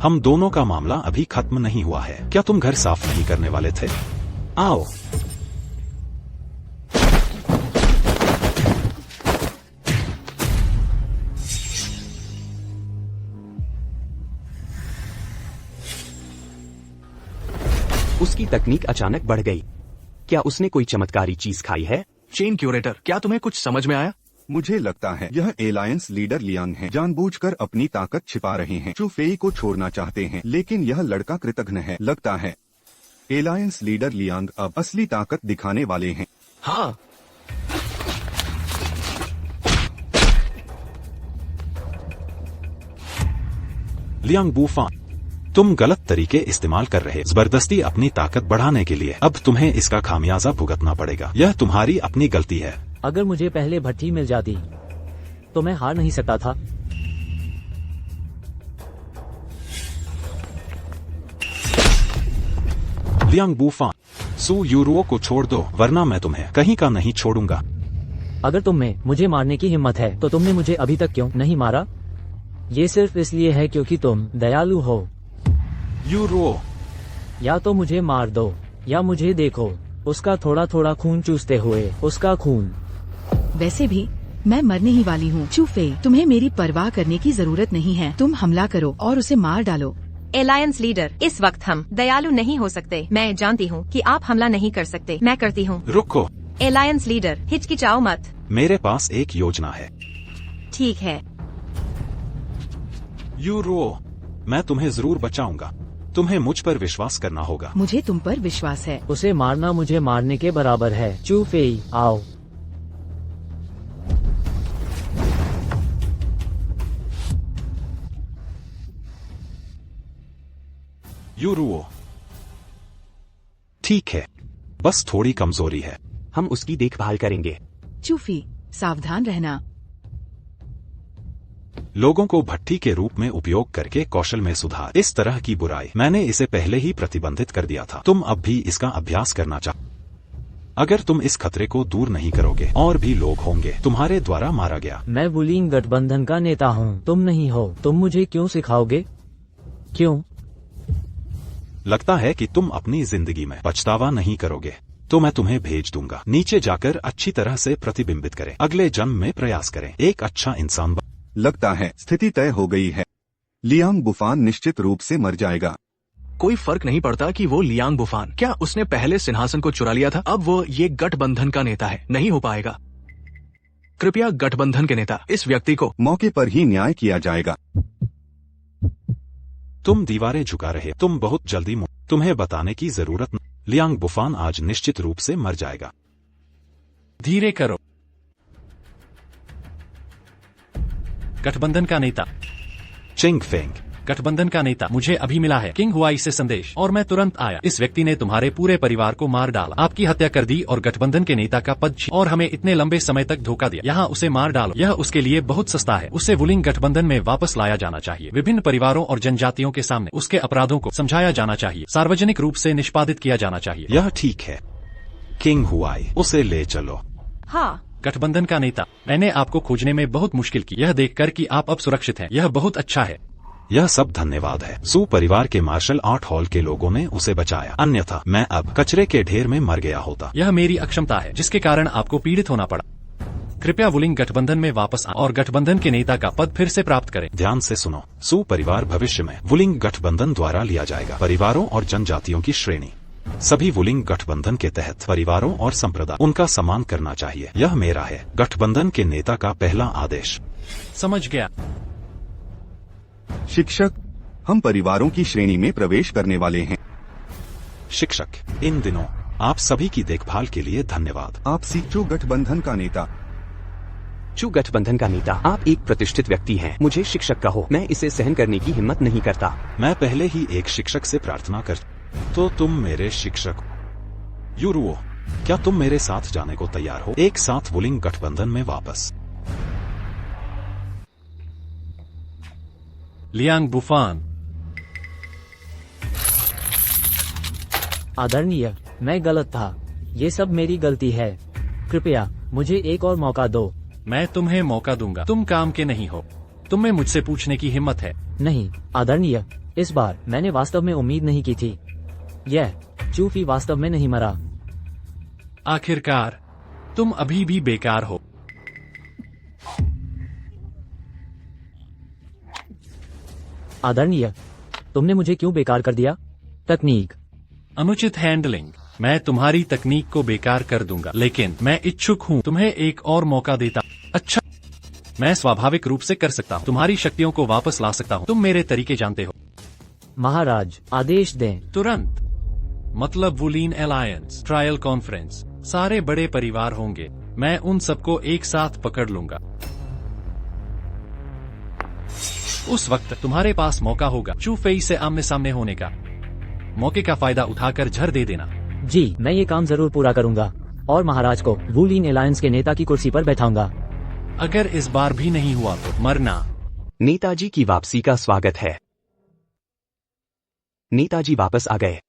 हम दोनों का मामला अभी खत्म नहीं हुआ है। क्या तुम घर साफ नहीं करने वाले थे? आओ। उसकी तकनीक अचानक बढ़ गई। क्या उसने कोई चमत्कारी चीज खाई है? चेन क्यूरेटर, क्या तुम्हें कुछ समझ में आया? मुझे लगता है यह एलायंस लीडर लियांग है। जानबूझकर अपनी ताकत छिपा रहे हैं। चू फेई को छोड़ना चाहते हैं, लेकिन यह लड़का कृतघ्न है। लगता है एलायंस लीडर लियांग अब असली ताकत दिखाने वाले हैं। हाँ, लियांग बुफान, तुम गलत तरीके इस्तेमाल कर रहे, जबरदस्ती अपनी ताकत बढ़ाने के लिए। अब तुम्हें इसका खामियाजा भुगतना पड़ेगा। यह तुम्हारी अपनी गलती है। अगर मुझे पहले भट्टी मिल जाती तो मैं हार नहीं सकता था। लियांग बुफान, सू यूरो को छोड़ दो वरना मैं तुम्हें कहीं का नहीं छोड़ूंगा। अगर तुम में मुझे मारने की हिम्मत है तो तुमने मुझे अभी तक क्यों नहीं मारा? ये सिर्फ इसलिए है क्योंकि तुम दयालु हो। यूरो, या तो मुझे मार दो या मुझे देखो उसका थोड़ा थोड़ा खून चूसते हुए। उसका खून। वैसे भी मैं मरने ही वाली हूँ। चू फेई, तुम्हें मेरी परवाह करने की जरूरत नहीं है। तुम हमला करो और उसे मार डालो। एलायंस लीडर, इस वक्त हम दयालु नहीं हो सकते। मैं जानती हूँ कि आप हमला नहीं कर सकते। मैं करती हूँ। रुको। एलायंस लीडर, हिचकिचाओ मत। मेरे पास एक योजना है। ठीक है। यूरो, मैं तुम्हें जरूर बचाऊंगा। तुम्हें मुझ पर विश्वास करना होगा। मुझे तुम पर विश्वास है। उसे मारना मुझे मारने के बराबर है। चू फेई, आओ। यूरो, ठीक है, बस थोड़ी कमजोरी है। हम उसकी देखभाल करेंगे। चूफी, सावधान रहना। लोगों को भट्टी के रूप में उपयोग करके कौशल में सुधार। इस तरह की बुराई मैंने इसे पहले ही प्रतिबंधित कर दिया था। तुम अब भी इसका अभ्यास करना चाहो। अगर तुम इस खतरे को दूर नहीं करोगे और भी लोग होंगे तुम्हारे द्वारा मारा गया। मैं वुलिंग गठबंधन का नेता हूँ, तुम नहीं हो। तुम मुझे क्यों सिखाओगे? क्यों? लगता है कि तुम अपनी जिंदगी में पछतावा नहीं करोगे, तो मैं तुम्हें भेज दूंगा। नीचे जाकर अच्छी तरह से प्रतिबिंबित करें। अगले जन्म में प्रयास करें एक अच्छा इंसान लगता है स्थिति तय हो गई है। लियांग बुफान निश्चित रूप से मर जाएगा। कोई फर्क नहीं पड़ता कि वो लियांग बुफान, क्या उसने पहले सिंहासन को चुरा लिया था? अब वो ये गठबंधन का नेता है। नहीं हो पाएगा। कृपया गठबंधन के नेता इस व्यक्ति को मौके पर ही न्याय किया जाएगा। तुम दीवारें झुका रहे, तुम बहुत जल्दी तुम्हें बताने की जरूरत नहीं। लियांग बुफान आज निश्चित रूप से मर जाएगा। धीरे करो। गठबंधन का नेता चिंग फेंग, गठबंधन का नेता, मुझे अभी मिला है किंग हुआई से संदेश और मैं तुरंत आया। इस व्यक्ति ने तुम्हारे पूरे परिवार को मार डाला, आपकी हत्या कर दी और गठबंधन के नेता का पद छीन और हमें इतने लंबे समय तक धोखा दिया। यहाँ उसे मार डालो, यह उसके लिए बहुत सस्ता है। उसे वुलिंग गठबंधन में वापस लाया जाना चाहिए। विभिन्न परिवारों और जनजातियों के सामने उसके अपराधों को समझाया जाना चाहिए। सार्वजनिक रूप से निष्पादित किया जाना चाहिए। यह ठीक है किंग हुआई, उसे ले चलो। हाँ, गठबंधन का नेता। मैंने आपको खोजने में बहुत मुश्किल की, यह देखकर कि आप अब सुरक्षित हैं, यह बहुत अच्छा है। यह सब धन्यवाद है। सू परिवार के मार्शल आर्ट हॉल के लोगों ने उसे बचाया, अन्यथा मैं अब कचरे के ढेर में मर गया होता। यह मेरी अक्षमता है जिसके कारण आपको पीड़ित होना पड़ा। कृपया वुलिंग गठबंधन में वापस आएं और गठबंधन के नेता का पद फिर से प्राप्त करें। ध्यान से सुनो, सू परिवार भविष्य में वुलिंग गठबंधन द्वारा लिया जाएगा। परिवारों और जनजातियों की श्रेणी, सभी वुलिंग गठबंधन के तहत परिवारों और संप्रदाय उनका सम्मान करना चाहिए। यह मेरा है, गठबंधन के नेता का पहला आदेश। समझ गया। शिक्षक, हम परिवारों की श्रेणी में प्रवेश करने वाले हैं। शिक्षक, इन दिनों आप सभी की देखभाल के लिए धन्यवाद। आप सीचो गठबंधन का नेता। चू गठबंधन का नेता, आप एक प्रतिष्ठित व्यक्ति हैं। मुझे शिक्षक कहो, मैं इसे सहन करने की हिम्मत नहीं करता। मैं पहले ही एक शिक्षक से प्रार्थना कर, तो तुम मेरे शिक्षक यूरुओ, क्या तुम मेरे साथ जाने को तैयार हो? एक साथ वुलिंग गठबंधन में वापस। लियांग बुफान। आदरणीय, मैं गलत था। ये सब मेरी गलती है। कृपया मुझे एक और मौका दो। मैं तुम्हें मौका दूंगा, तुम काम के नहीं हो। तुम्हें मुझसे पूछने की हिम्मत है? नहीं आदरणीय, इस बार मैंने वास्तव में उम्मीद नहीं की थी। यह चूफी वास्तव में नहीं मरा। आखिरकार तुम अभी भी बेकार हो। आदरणीय, तुमने मुझे क्यों बेकार कर दिया? तकनीक। अनुचित हैंडलिंग। मैं तुम्हारी तकनीक को बेकार कर दूंगा, लेकिन मैं इच्छुक हूँ तुम्हें एक और मौका देता। अच्छा, मैं स्वाभाविक रूप से कर सकता हूँ, तुम्हारी शक्तियों को वापस ला सकता हूँ। तुम मेरे तरीके जानते हो। महाराज, आदेश दें। तुरंत। मतलब वुलिन अलायंस, ट्रायल कॉन्फ्रेंस, सारे बड़े परिवार होंगे। मैं उन सबको एक साथ पकड़ लूंगा। उस वक्त तुम्हारे पास मौका होगा चू फेई से आमने सामने होने का। मौके का फायदा उठाकर झड़ दे देना। जी, मैं ये काम जरूर पूरा करूंगा और महाराज को वुलिन अलायंस के नेता की कुर्सी पर बैठाऊंगा। अगर इस बार भी नहीं हुआ तो मरना। नेताजी की वापसी का स्वागत है। नेताजी वापस आ गए।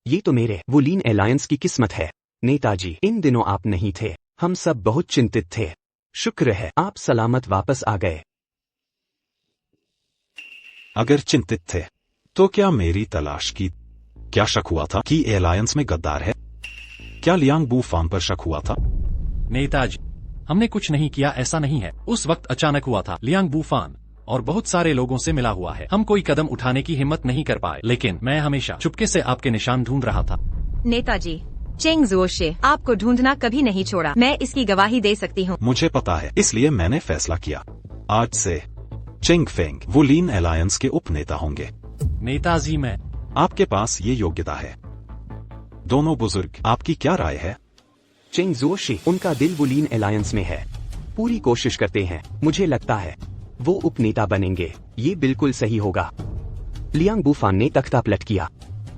ये तो मेरे वुलिन अलायंस की किस्मत है। नेताजी, इन दिनों आप नहीं थे, हम सब बहुत चिंतित थे। शुक्र है आप सलामत वापस आ गए। अगर चिंतित थे तो क्या मेरी तलाश की? क्या शक हुआ था कि अलायंस में गद्दार है? क्या लियांग बुफान पर शक हुआ था? नेताजी, हमने कुछ नहीं किया, ऐसा नहीं है। उस वक्त अचानक हुआ था। लियांग बुफान और बहुत सारे लोगों से मिला हुआ है। हम कोई कदम उठाने की हिम्मत नहीं कर पाए, लेकिन मैं हमेशा चुपके से आपके निशान ढूंढ रहा था। नेताजी, चेंग ज़ुओशे आपको ढूंढना कभी नहीं छोड़ा। मैं इसकी गवाही दे सकती हूँ। मुझे पता है, इसलिए मैंने फैसला किया, आज से चेंग फेंग वुलिन अलायंस के उपनेता होंगे। नेताजी, मैं आपके पास ये योग्यता है। दोनों बुजुर्ग, आपकी क्या राय है? चेंग ज़ुओशे, उनका दिल वुलिन अलायंस में है। पूरी कोशिश करते हैं। मुझे लगता है वो उपनेता बनेंगे। ये बिल्कुल सही होगा। लियांग बुफान ने तख्ता पलट किया।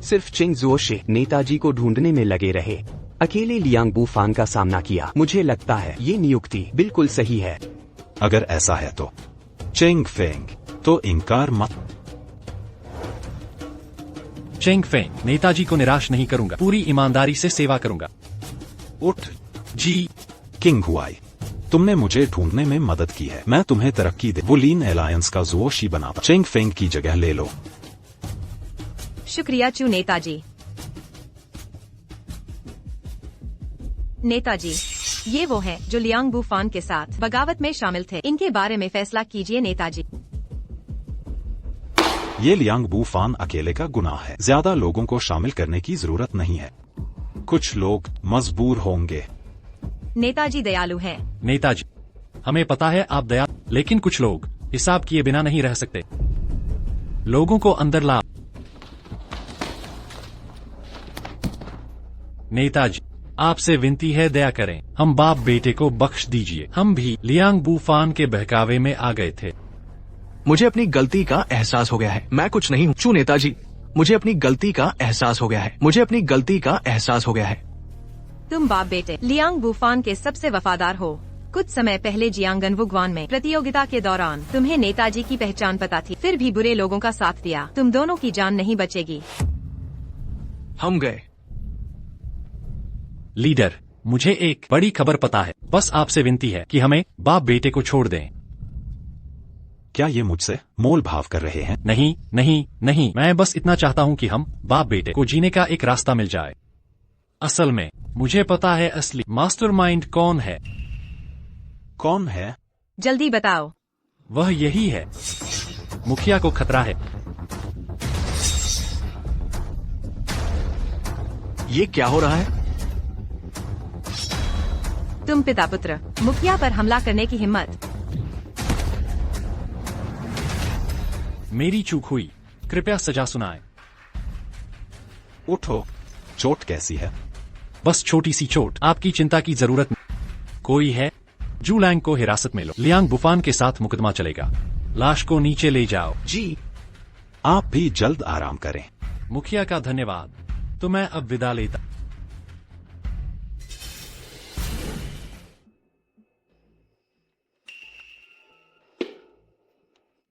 सिर्फ चेंग ज़ुओशे नेताजी को ढूंढने में लगे रहे। अकेले लियांग बुफान का सामना किया। मुझे लगता है ये नियुक्ति बिल्कुल सही है। अगर ऐसा है तो चेंग फेंग, तो इनकार मत। चेंग फेंग, नेताजी को निराश नहीं करूंगा, पूरी ईमानदारी से सेवा करूंगा। उठ जी। किंग हुआई, तुमने मुझे ढूंढने में मदद की है। मैं तुम्हें तरक्की दे वुलिन अलायंस का ज़ुओशी बनाता। चेंग फेंग की जगह ले लो। शुक्रिया चू नेताजी। नेताजी, ये वो हैं जो लियांग बुफान के साथ बगावत में शामिल थे। इनके बारे में फैसला कीजिए नेताजी। ये लियांग बुफान अकेले का गुनाह है। ज्यादा लोगों को शामिल करने की जरूरत नहीं है। कुछ लोग मजबूर होंगे। नेताजी दयालु हैं। नेताजी, हमें पता है आप दया, लेकिन कुछ लोग हिसाब किए बिना नहीं रह सकते। लोगों को अंदर ला। नेताजी, आपसे विनती है, दया करें। हम बाप बेटे को बख्श दीजिए। हम भी लियांग बुफान के बहकावे में आ गए थे। मुझे अपनी गलती का एहसास हो गया है। मैं कुछ नहीं हूँ चू नेताजी। मुझे अपनी गलती का एहसास हो गया है। मुझे अपनी गलती का एहसास हो गया है। तुम बाप बेटे लियांग बुफान के सबसे वफादार हो। कुछ समय पहले जियांगन वुगवान में प्रतियोगिता के दौरान तुम्हें नेताजी की पहचान पता थी, फिर भी बुरे लोगों का साथ दिया। तुम दोनों की जान नहीं बचेगी। हम गए। लीडर, मुझे एक बड़ी खबर पता है। बस आपसे विनती है कि हमें बाप बेटे को छोड़ दें। क्या ये मुझसे मोल भाव कर रहे हैं? नहीं नहीं नहीं, मैं बस इतना चाहता हूँ कि हम बाप बेटे को जीने का एक रास्ता मिल जाए। असल में मुझे पता है असली मास्टरमाइंड कौन है। कौन है? जल्दी बताओ। वह यही है। मुखिया को खतरा है। ये क्या हो रहा है? तुम पिता पुत्र मुखिया पर हमला करने की हिम्मत। मेरी चूक हुई, कृपया सजा सुनाएं। उठो। चोट कैसी है? बस छोटी सी चोट, आपकी चिंता की जरूरत नहीं। कोई है? जू लैंग को हिरासत में लो। लियांग बुफान के साथ मुकदमा चलेगा। लाश को नीचे ले जाओ। जी। आप भी जल्द आराम करें। मुखिया का धन्यवाद। तो मैं अब विदा लेता।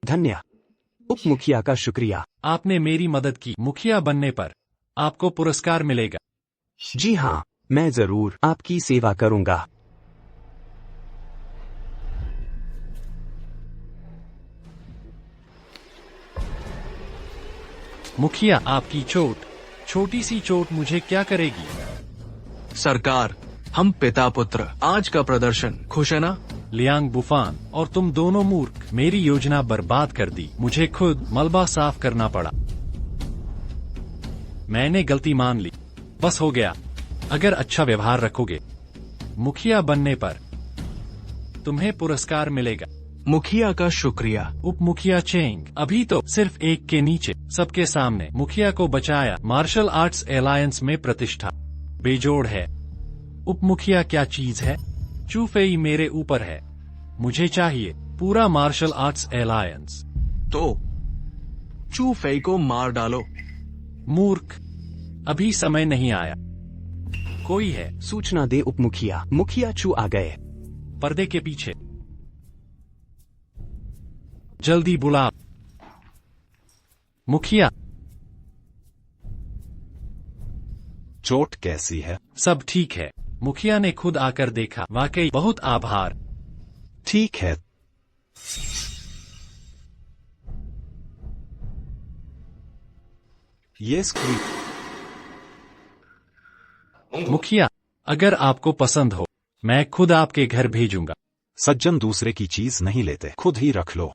धन्य उप मुखिया का शुक्रिया। आपने मेरी मदद की। मुखिया बनने पर आपको पुरस्कार मिलेगा। जी हाँ, मैं जरूर आपकी सेवा करूंगा। मुखिया, आपकी चोट, छोटी सी चोट मुझे क्या करेगी? सरकार, हम पिता पुत्र आज का प्रदर्शन खुश है ना? लियांग बुफान और तुम दोनों मूर्ख, मेरी योजना बर्बाद कर दी। मुझे खुद मलबा साफ करना पड़ा। मैंने गलती मान ली। बस हो गया। अगर अच्छा व्यवहार रखोगे, मुखिया बनने पर तुम्हें पुरस्कार मिलेगा। मुखिया का शुक्रिया। उप मुखिया चेंग, अभी तो सिर्फ एक के नीचे सबके सामने मुखिया को बचाया। मार्शल आर्ट्स एलायंस में प्रतिष्ठा बेजोड़ है। उप मुखिया क्या चीज है? चूफेई मेरे ऊपर है। मुझे चाहिए पूरा मार्शल आर्ट्स एलायंस। तो चू फेई को मार डालो। मूर्ख, अभी समय नहीं आया। कोई है? सूचना दे उप मुखिया। मुखिया चू आ गए। पर्दे के पीछे। जल्दी बुला। मुखिया। चोट कैसी है? सब ठीक है। मुखिया ने खुद आकर देखा। वाकई बहुत आभार। ठीक है। ये स्क्रीन। मुखिया, अगर आपको पसंद हो, मैं खुद आपके घर भेजूंगा। सज्जन दूसरे की चीज नहीं लेते, खुद ही रख लो।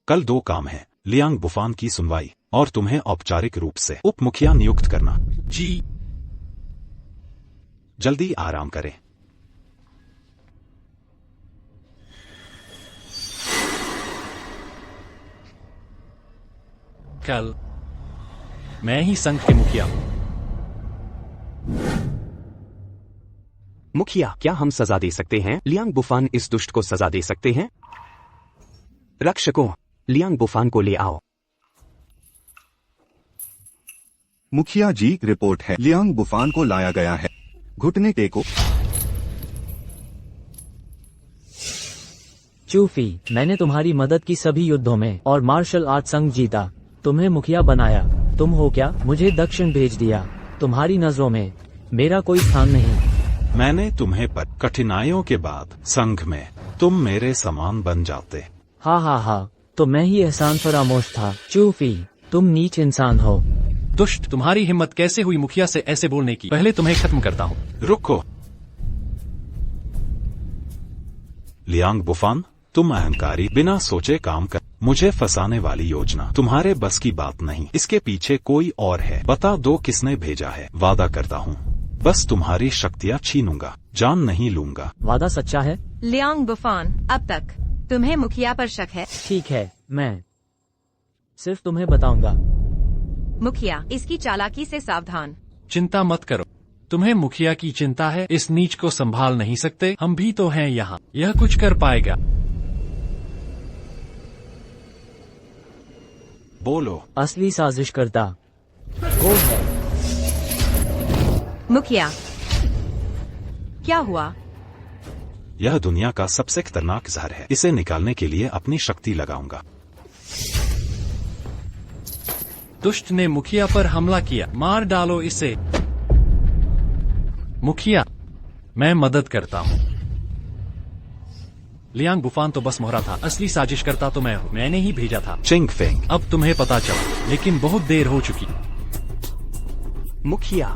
कल 2 काम है। लियांग बुफान की सुनवाई और तुम्हें औपचारिक रूप से उप मुखिया नियुक्त करना। जी। जल्दी आराम करें। कल मैं ही संघ के मुखिया हूं। मुखिया, क्या हम सजा दे सकते हैं? लियांग बुफान इस दुष्ट को सजा दे सकते हैं। रक्षकों, लियांग बुफान को ले आओ। मुखिया जी, रिपोर्ट है। लियांग बुफान को लाया गया है। घुटने टेको। चूफी, मैंने तुम्हारी मदद की सभी युद्धों में और मार्शल आर्ट संघ जीता। तुम्हें मुखिया बनाया। तुम हो क्या? मुझे दक्षिण भेज दिया। तुम्हारी नजरों में मेरा कोई स्थान नहीं। मैंने तुम्हें पर कठिनाइयों के बाद संघ में तुम मेरे समान बन जाते। हा, तो मैं ही एहसान फरामोश था। चूफी, तुम नीच इंसान हो। दुष्ट, तुम्हारी हिम्मत कैसे हुई मुखिया से ऐसे बोलने की? पहले तुम्हें खत्म करता हूँ। रुको। लियांग बुफान, तुम अहंकारी, बिना सोचे काम कर मुझे फंसाने वाली योजना तुम्हारे बस की बात नहीं। इसके पीछे कोई और है। बता दो किसने भेजा है। वादा करता हूँ, बस तुम्हारी शक्तियाँ छीनूंगा, जान नहीं लूंगा। वादा सच्चा है? लियांग बुफान, अब तक तुम्हें मुखिया पर शक है? ठीक है, मैं सिर्फ तुम्हें बताऊंगा। मुखिया, इसकी चालाकी से सावधान। चिंता मत करो। तुम्हें मुखिया की चिंता है? इस नीच को संभाल नहीं सकते? हम भी तो हैं यहाँ। यह कुछ कर पाएगा। बोलो। असली साजिशकर्ता वो है। मुखिया, क्या हुआ? यह दुनिया का सबसे खतरनाक जहर है। इसे निकालने के लिए अपनी शक्ति लगाऊंगा। दुष्ट ने मुखिया पर हमला किया। मार डालो इसे। मुखिया, मैं मदद करता हूँ। लियांग बुफान तो बस मोहरा था, असली साजिश करता तो मैं हूँ। मैंने ही भेजा था। चिंग फेंग, अब तुम्हें पता चला, लेकिन बहुत देर हो चुकी। मुखिया,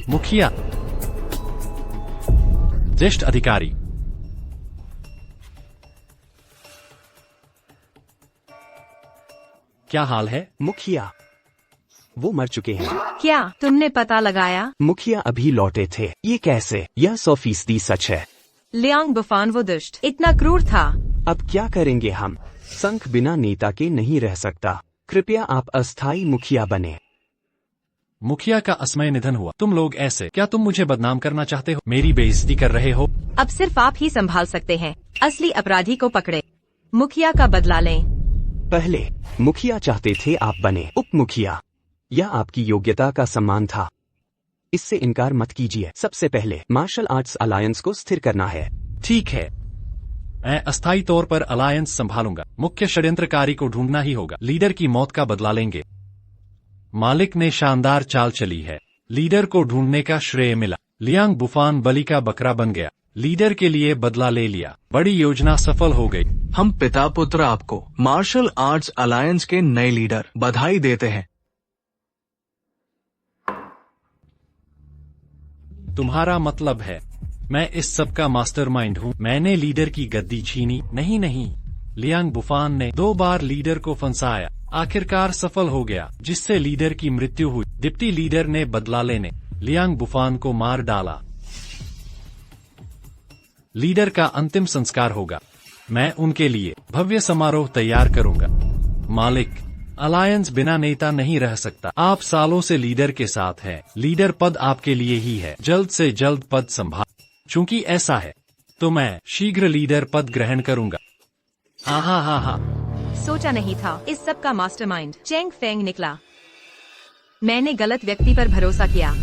मुखिया, ज्येष्ठ अधिकारी, क्या हाल है? मुखिया, वो मर चुके हैं। क्या तुमने पता लगाया? मुखिया अभी लौटे थे। ये कैसे? यह 100% सच है। लियांग बुफान वो दुष्ट इतना क्रूर था। अब क्या करेंगे हम? संघ बिना नेता के नहीं रह सकता। कृपया आप अस्थायी मुखिया बने। मुखिया का असमय निधन हुआ। तुम लोग ऐसे, क्या तुम मुझे बदनाम करना चाहते हो? मेरी बेइज्जती कर रहे हो? अब सिर्फ आप ही संभाल सकते हैं। असली अपराधी को पकड़े, मुखिया का बदला लें। पहले मुखिया चाहते थे, आप बने उप मुखिया। यह आपकी योग्यता का सम्मान था। इससे इनकार मत कीजिए। सबसे पहले मार्शल आर्ट्स अलायंस को स्थिर करना है। ठीक है, मैं अस्थायी तौर पर अलायंस संभालूंगा। मुख्य षड्यंत्रकारी को ढूंढना ही होगा। लीडर की मौत का बदला लेंगे। मालिक ने शानदार चाल चली है। लीडर को ढूंढने का श्रेय मिला। लियांग बुफान बलि का बकरा बन गया। लीडर के लिए बदला ले लिया। बड़ी योजना सफल हो गई। हम पिता पुत्र आपको मार्शल आर्ट्स अलायंस के नए लीडर बधाई देते हैं। तुम्हारा मतलब है मैं इस सब का मास्टरमाइंड हूँ? मैंने लीडर की गद्दी छीनी? नहीं नहीं, लियांग बुफान ने 2 बार लीडर को फंसाया, आखिरकार सफल हो गया, जिससे लीडर की मृत्यु हुई। डिप्टी लीडर ने बदला लेने लियांग बुफान को मार डाला। लीडर का अंतिम संस्कार होगा। मैं उनके लिए भव्य समारोह तैयार करूंगा। मालिक, अलायंस बिना नेता नहीं रह सकता। आप सालों से लीडर के साथ हैं। लीडर पद आपके लिए ही है। जल्द से जल्द पद संभाल। चूंकि ऐसा है तो मैं शीघ्र लीडर पद ग्रहण करूंगा। हा। सोचा नहीं था इस सब का मास्टरमाइंड चेंग फेंग निकला। मैंने गलत व्यक्ति पर भरोसा किया।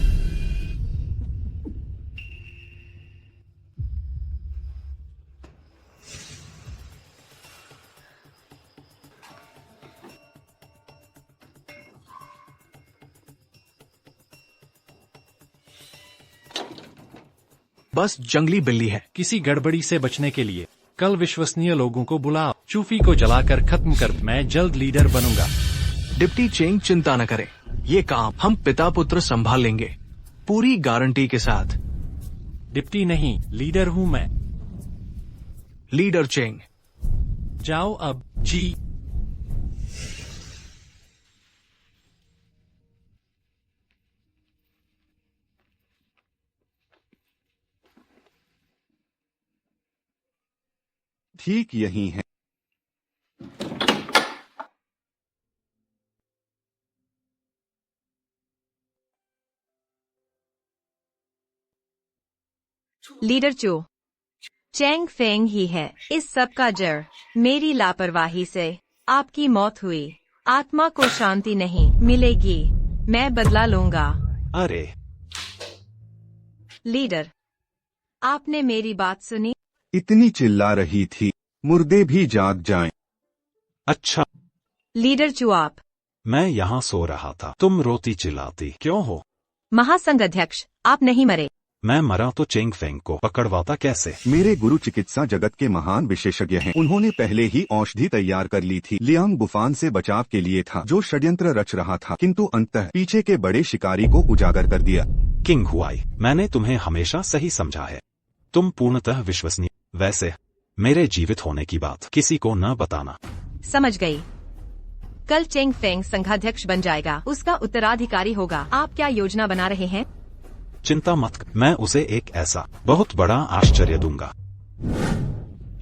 बस जंगली बिल्ली है। किसी गड़बड़ी से बचने के लिए कल विश्वसनीय लोगों को बुलाओ। चूफी को जलाकर खत्म कर। मैं जल्द लीडर बनूंगा। डिप्टी चेंग, चिंता न करें, ये काम हम पिता पुत्र संभाल लेंगे, पूरी गारंटी के साथ। डिप्टी नहीं, लीडर हूँ मैं। लीडर चेंग, जाओ अब। जी। ठीक यही है। लीडर चो चेंग फेंग ही है इस सब का जड़। मेरी लापरवाही से आपकी मौत हुई। आत्मा को शांति नहीं मिलेगी। मैं बदला लूंगा। अरे लीडर, आपने मेरी बात सुनी? इतनी चिल्ला रही थी, मुर्दे भी जाग जाएं। अच्छा, लीडर चू, आप? मैं यहाँ सो रहा था, तुम रोती चिल्लाती क्यों हो? महासंघ अध्यक्ष, आप नहीं मरे। मैं मरा तो चेंग फेंग को पकड़वाता कैसे? मेरे गुरु चिकित्सा जगत के महान विशेषज्ञ हैं। उन्होंने पहले ही औषधि तैयार कर ली थी। लियांग बुफान से बचाव के लिए था, जो षड्यंत्र रच रहा था, किंतु अंततः पीछे के बड़े शिकारी को उजागर कर दिया। किंग हुआई, मैंने तुम्हें हमेशा सही समझा है। तुम पूर्णतः विश्वसनीय। वैसे मेरे जीवित होने की बात किसी को न बताना। समझ गई। कल चेंग फेंग संघाध्यक्ष बन जाएगा, उसका उत्तराधिकारी होगा। आप क्या योजना बना रहे हैं? चिंता मत कर, मैं उसे एक ऐसा बहुत बड़ा आश्चर्य दूंगा।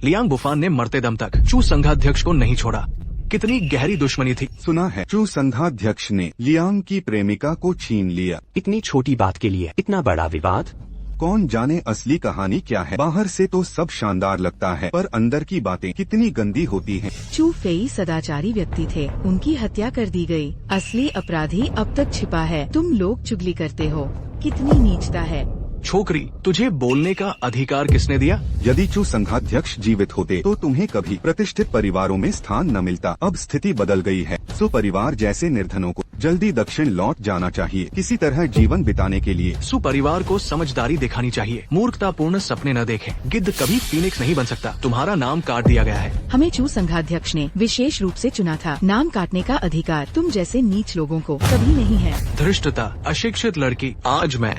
लियांग बुफान ने मरते दम तक चू संघाध्यक्ष को नहीं छोड़ा। कितनी गहरी दुश्मनी थी। सुना है चू संघाध्यक्ष ने लियांग की प्रेमिका को छीन लिया। इतनी छोटी बात के लिए इतना बड़ा विवाद? कौन जाने असली कहानी क्या है। बाहर से तो सब शानदार लगता है, पर अंदर की बातें कितनी गंदी होती हैं। चू फेई सदाचारी व्यक्ति थे, उनकी हत्या कर दी गई। असली अपराधी अब तक छिपा है। तुम लोग चुगली करते हो, कितनी नीचता है। छोकरी, तुझे बोलने का अधिकार किसने दिया? यदि चू संघाध्यक्ष जीवित होते तो तुम्हें कभी प्रतिष्ठित परिवारों में स्थान न मिलता। अब स्थिति बदल गई है। सुपरिवार जैसे निर्धनों को जल्दी दक्षिण लौट जाना चाहिए, किसी तरह जीवन बिताने के लिए। सुपरिवार को समझदारी दिखानी चाहिए, मूर्खतापूर्ण सपने न देखें। गिद्ध कभी फीनिक्स नहीं बन सकता। तुम्हारा नाम काट दिया गया है। हमें चू संघाध्यक्ष ने विशेष रूप से चुना था। नाम काटने का अधिकार तुम जैसे नीच लोगों को कभी नहीं है। धृष्टता, अशिक्षित लड़की, आज मैं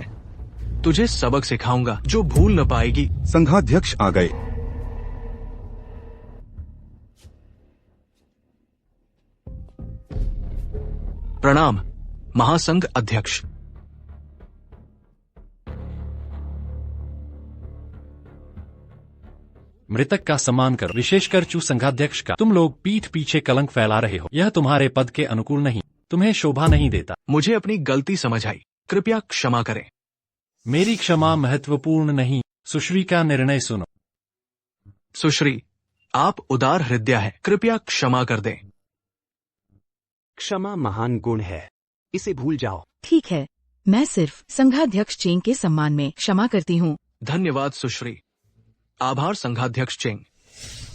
तुझे सबक सिखाऊंगा जो भूल न पाएगी। संघाध्यक्ष आ गए। प्रणाम महासंघ अध्यक्ष। मृतक का सम्मान करो, विशेषकर चू संघाध्यक्ष का। तुम लोग पीठ पीछे कलंक फैला रहे हो। यह तुम्हारे पद के अनुकूल नहीं, तुम्हें शोभा नहीं देता। मुझे अपनी गलती समझ आई, कृपया क्षमा करें। मेरी क्षमा महत्वपूर्ण नहीं, सुश्री का निर्णय सुनो। सुश्री, आप उदार हृदय हैं, कृपया क्षमा कर दें। क्षमा महान गुण है, इसे भूल जाओ। ठीक है, मैं सिर्फ संघाध्यक्ष चेंग के सम्मान में क्षमा करती हूँ। धन्यवाद सुश्री। आभार संघाध्यक्ष चेंग।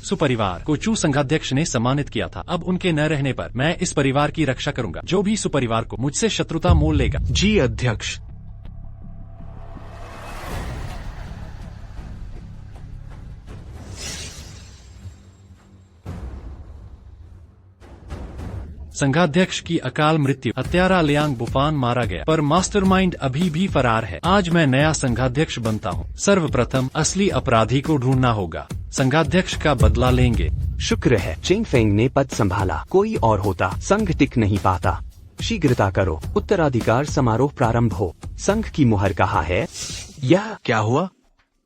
सुपरिवार को चू संघाध्यक्ष ने सम्मानित किया था। अब उनके न रहने पर मैं इस परिवार की रक्षा करूंगा। जो भी सुपरिवार को मुझसे शत्रुता मोल लेगा। जी अध्यक्ष। संघाध्यक्ष की अकाल मृत्यु। हत्यारा लियांग बुफान मारा गया, पर मास्टरमाइंड अभी भी फरार है। आज मैं नया संघाध्यक्ष बनता हूँ। सर्वप्रथम असली अपराधी को ढूंढना होगा। संघाध्यक्ष का बदला लेंगे। शुक्र है चेंग फेंग ने पद संभाला, कोई और होता संघ टिक नहीं पाता। शीघ्रता करो, उत्तराधिकार समारोह प्रारंभ हो। संघ की मुहर कहाँ है? यह क्या हुआ?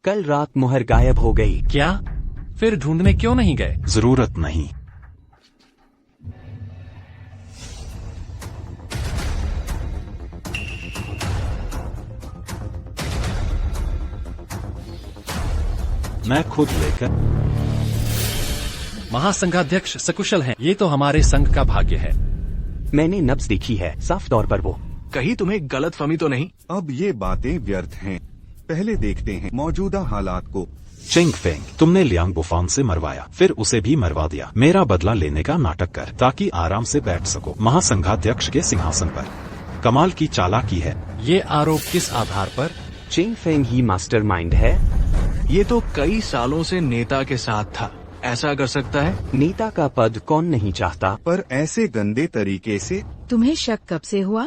कल रात मुहर गायब हो गई। क्या? फिर ढूंढने क्यों नहीं गए? जरूरत नहीं। मैं खुद लेकर। महासंघाध्यक्ष सकुशल हैं। ये तो हमारे संघ का भाग्य है। मैंने नब्ज देखी है, साफ तौर पर वो। कहीं तुम्हें गलतफहमी तो नहीं? अब ये बातें व्यर्थ हैं। पहले देखते हैं मौजूदा हालात को। चेंग फेंग, तुमने लियांग बुफान से मरवाया, फिर उसे भी मरवा दिया। मेरा बदला लेने का नाटक कर, ताकि आराम से बैठ सको महासंघाध्यक्ष के सिंहासन पर। कमाल की चालाकी है। ये आरोप किस आधार पर? चेंग फेंग ही मास्टरमाइंड है। ये तो कई सालों से नेता के साथ था, ऐसा कर सकता है? नेता का पद कौन नहीं चाहता? पर ऐसे गंदे तरीके से। तुम्हें शक कब से हुआ?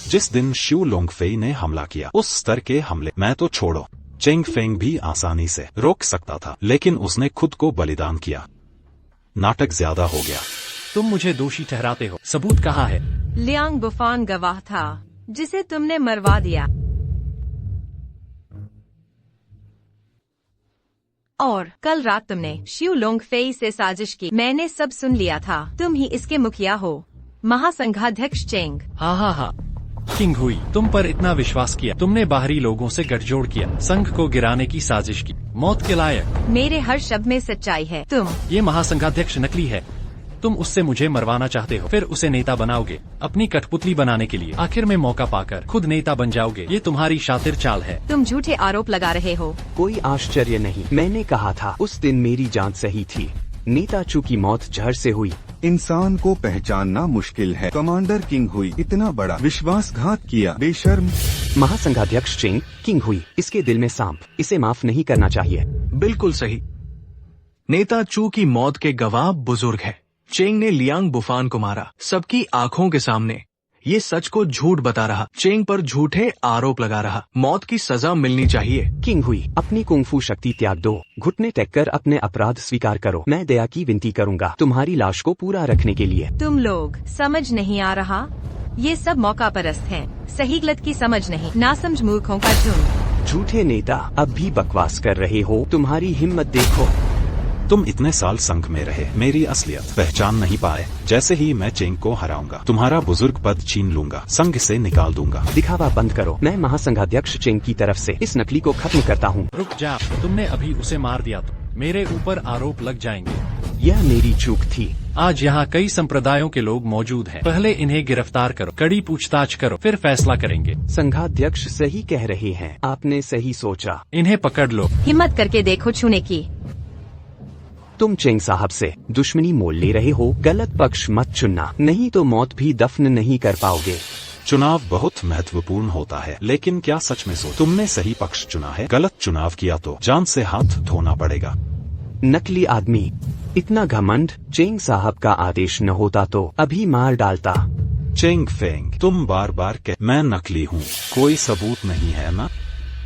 जिस दिन शिव लोंगफेई ने हमला किया, उस स्तर के हमले मैं तो छोड़ो, चेंग फेंग भी आसानी से रोक सकता था, लेकिन उसने खुद को बलिदान किया। नाटक ज्यादा हो गया। तुम मुझे दोषी ठहराते हो, सबूत कहाँ है? लियांग बुफान गवाह था, जिसे तुमने मरवा दिया। और कल रात तुमने शिव लोंगफेई से साजिश की। मैंने सब सुन लिया था। तुम ही इसके मुखिया हो, महासंघाध्यक्ष चेंग। हाँ, किंग हुई, तुम पर इतना विश्वास किया। तुमने बाहरी लोगों से गठजोड़ किया, संघ को गिराने की साजिश की। मौत के लायक। मेरे हर शब्द में सच्चाई है। ये महासंघाध्यक्ष नकली है। तुम उससे मुझे मरवाना चाहते हो, फिर उसे नेता बनाओगे अपनी कठपुतली बनाने के लिए। आखिर में मौका पाकर खुद नेता बन जाओगे। ये तुम्हारी शातिर चाल है। तुम झूठे आरोप लगा रहे हो। कोई आश्चर्य नहीं, मैंने कहा था उस दिन मेरी जांच सही थी। नेता चू की मौत जहर से हुई। इंसान को पहचानना मुश्किल है। कमांडर किंग हुई इतना बड़ा विश्वासघात किया, बेशर्म। महासंघाध्यक्ष चेंग, किंग हुई, इसके दिल में सांप, इसे माफ नहीं करना चाहिए। बिल्कुल सही। नेता चू की मौत के गवाह बुजुर्ग है। चेंग ने लियांग बुफान को मारा, सबकी आंखों के सामने। ये सच को झूठ बता रहा, चेंग पर झूठे आरोप लगा रहा। मौत की सजा मिलनी चाहिए। किंग हुई, अपनी कुंफू शक्ति त्याग दो, घुटने टेक कर अपने अपराध स्वीकार करो। मैं दया की विनती करूंगा तुम्हारी लाश को पूरा रखने के लिए। तुम लोग समझ नहीं आ रहा, ये सब मौका परस्त हैं, सही गलत की समझ नहीं, नासमझ मूर्खों का झुंड। झूठे नेता, अब भी बकवास कर रहे हो। तुम्हारी हिम्मत देखो। तुम इतने साल संघ में रहे, मेरी असलियत पहचान नहीं पाए। जैसे ही मैं चेंग को हराऊंगा, तुम्हारा बुजुर्ग पद छीन लूंगा, संघ से निकाल दूंगा। दिखावा बंद करो। मैं महासंघाध्यक्ष चेंग की तरफ से इस नकली को खत्म करता हूँ। रुक जा, तुमने अभी उसे मार दिया तो मेरे ऊपर आरोप लग जाएंगे। यह मेरी चूक थी। आज यहाँ कई संप्रदायों के लोग मौजूद हैं। पहले इन्हें गिरफ्तार करो, कड़ी पूछताछ करो, फिर फैसला करेंगे। संघाध्यक्ष सही कह रहे हैं, आपने सही सोचा। इन्हें पकड़ लो। हिम्मत करके देखो छूने की। तुम चेंग साहब से दुश्मनी मोल ले रहे हो। गलत पक्ष मत चुनना, नहीं तो मौत भी दफन नहीं कर पाओगे। चुनाव बहुत महत्वपूर्ण होता है, लेकिन क्या सच में तुमने सही पक्ष चुना है? गलत चुनाव किया तो जान से हाथ धोना पड़ेगा। नकली आदमी, इतना घमंड। चेंग साहब का आदेश न होता तो अभी मार डालता। चेंग फेंग, तुम बार बार मैं नकली हूँ, कोई सबूत नहीं है ना?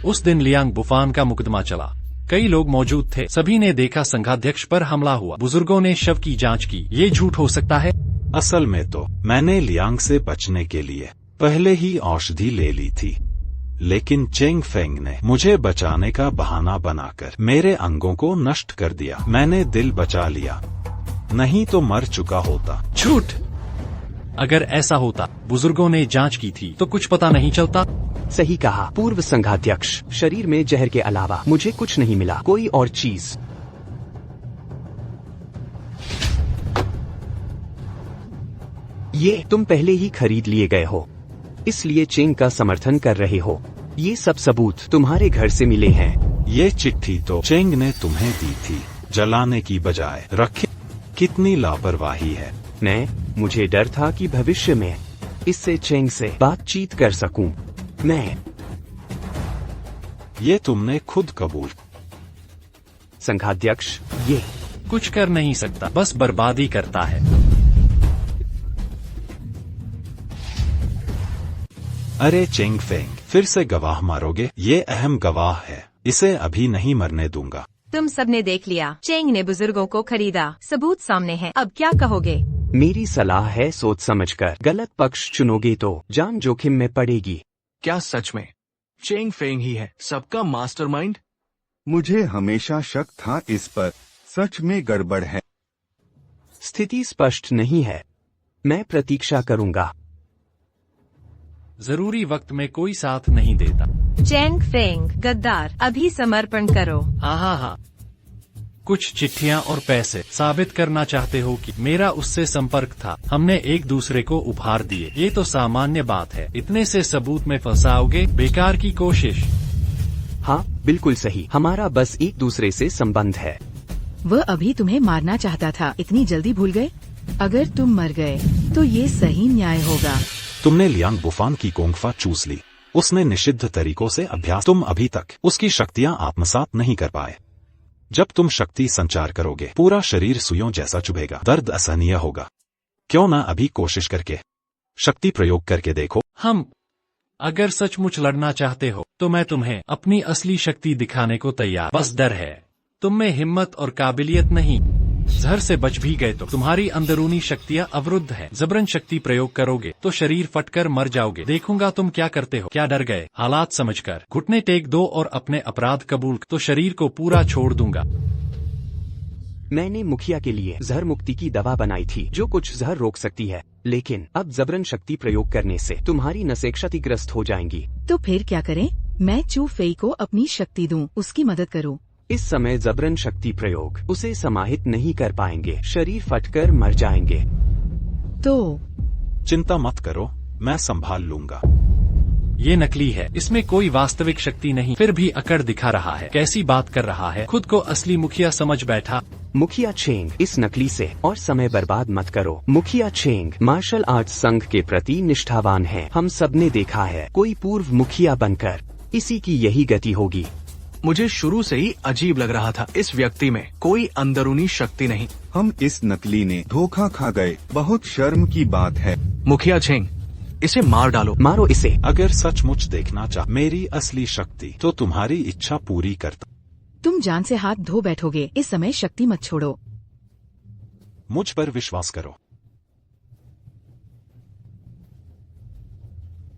उस दिन लियांग बुफान का मुकदमा चला। कई लोग मौजूद थे, सभी ने देखा संघाध्यक्ष पर हमला हुआ। बुजुर्गों ने शव की जांच की। ये झूठ हो सकता है? असल में तो मैंने लियांग से बचने के लिए पहले ही औषधि ले ली थी, लेकिन चेंग फेंग ने मुझे बचाने का बहाना बनाकर मेरे अंगों को नष्ट कर दिया। मैंने दिल बचा लिया, नहीं तो मर चुका होता। झूठ! अगर ऐसा होता, बुजुर्गों ने जांच की थी, तो कुछ पता नहीं चलता। सही कहा पूर्व संघाध्यक्ष, शरीर में जहर के अलावा मुझे कुछ नहीं मिला, कोई और चीज। ये तुम पहले ही खरीद लिए गए हो, इसलिए चेंग का समर्थन कर रहे हो। ये सब सबूत तुम्हारे घर से मिले हैं। ये चिट्ठी तो चेंग ने तुम्हें दी थी, जलाने की बजाय रखे। कितनी लापरवाही है। मुझे डर था कि भविष्य में इससे चेंग से बातचीत कर सकूं। ये तुमने खुद कबूल। संघाध्यक्ष, ये कुछ कर नहीं सकता, बस बर्बादी करता है। अरे चेंग फेंग, फिर से गवाह मारोगे? ये अहम गवाह है, इसे अभी नहीं मरने दूंगा। तुम सबने देख लिया, चेंग ने बुजुर्गों को खरीदा, सबूत सामने है, अब क्या कहोगे? मेरी सलाह है सोच समझकर। गलत पक्ष चुनोगे तो जान जोखिम में पड़ेगी। क्या सच में चेंग फेंग ही है सबका मास्टरमाइंड? मुझे हमेशा शक था इस पर, सच में गड़बड़ है। स्थिति स्पष्ट नहीं है, मैं प्रतीक्षा करूंगा। जरूरी वक्त में कोई साथ नहीं देता। चेंग फेंग गद्दार, अभी समर्पण करो। हाँ, कुछ चिट्ठियाँ और पैसे साबित करना चाहते हो कि मेरा उससे संपर्क था, हमने एक दूसरे को उपहार दिए। ये तो सामान्य बात है, इतने से सबूत में फंसाओगे? बेकार की कोशिश। हाँ बिल्कुल सही, हमारा बस एक दूसरे से संबंध है। वह अभी तुम्हें मारना चाहता था, इतनी जल्दी भूल गए? अगर तुम मर गए तो ये सही न्याय होगा। तुमने लियांग बुफान की गोंगफा चूस ली, उसने निषिद्ध तरीकों से अभ्यास। तुम अभी तक उसकी शक्तियाँ आत्मसात नहीं कर पाए। जब तुम शक्ति संचार करोगे, पूरा शरीर सुइयों जैसा चुभेगा, दर्द असहनीय होगा। क्यों ना अभी कोशिश करके शक्ति प्रयोग करके देखो? अगर सचमुच लड़ना चाहते हो तो मैं तुम्हें अपनी असली शक्ति दिखाने को तैयार। बस डर है, तुम में हिम्मत और काबिलियत नहीं। जहर से बच भी गए तो तुम्हारी अंदरूनी शक्तियाँ अवरुद्ध है। जबरन शक्ति प्रयोग करोगे तो शरीर फटकर मर जाओगे। देखूंगा तुम क्या करते हो। क्या डर गए? हालात समझकर घुटने टेक दो और अपने अपराध कबूल, तो शरीर को पूरा छोड़ दूंगा। मैंने मुखिया के लिए जहर मुक्ति की दवा बनाई थी, जो कुछ जहर रोक सकती है, लेकिन अब जबरन शक्ति प्रयोग करने से तुम्हारी नसें क्षतिग्रस्त हो जाएंगी। तो फिर क्या करें? मैं चू फेई को अपनी शक्ति दूं, उसकी मदद करूं। इस समय जबरन शक्ति प्रयोग उसे समाहित नहीं कर पाएंगे, शरीर फटकर मर जाएंगे। तो चिंता मत करो, मैं संभाल लूंगा। ये नकली है, इसमें कोई वास्तविक शक्ति नहीं, फिर भी अकड़ दिखा रहा है। कैसी बात कर रहा है, खुद को असली मुखिया समझ बैठा। मुखिया चेंग, इस नकली से और समय बर्बाद मत करो। मुखिया चेंग मार्शल आर्ट्स संघ के प्रति निष्ठावान है, हम सबने देखा है। कोई पूर्व मुखिया बनकर इसी की यही गति होगी। मुझे शुरू से ही अजीब लग रहा था, इस व्यक्ति में कोई अंदरूनी शक्ति नहीं। हम इस नकली ने धोखा खा गए, बहुत शर्म की बात है। मुखिया चेंग, इसे मार डालो। मारो इसे। अगर सचमुच देखना चाह मेरी असली शक्ति, तो तुम्हारी इच्छा पूरी करता। तुम जान से हाथ धो बैठोगे, इस समय शक्ति मत छोड़ो। मुझ पर विश्वास करो।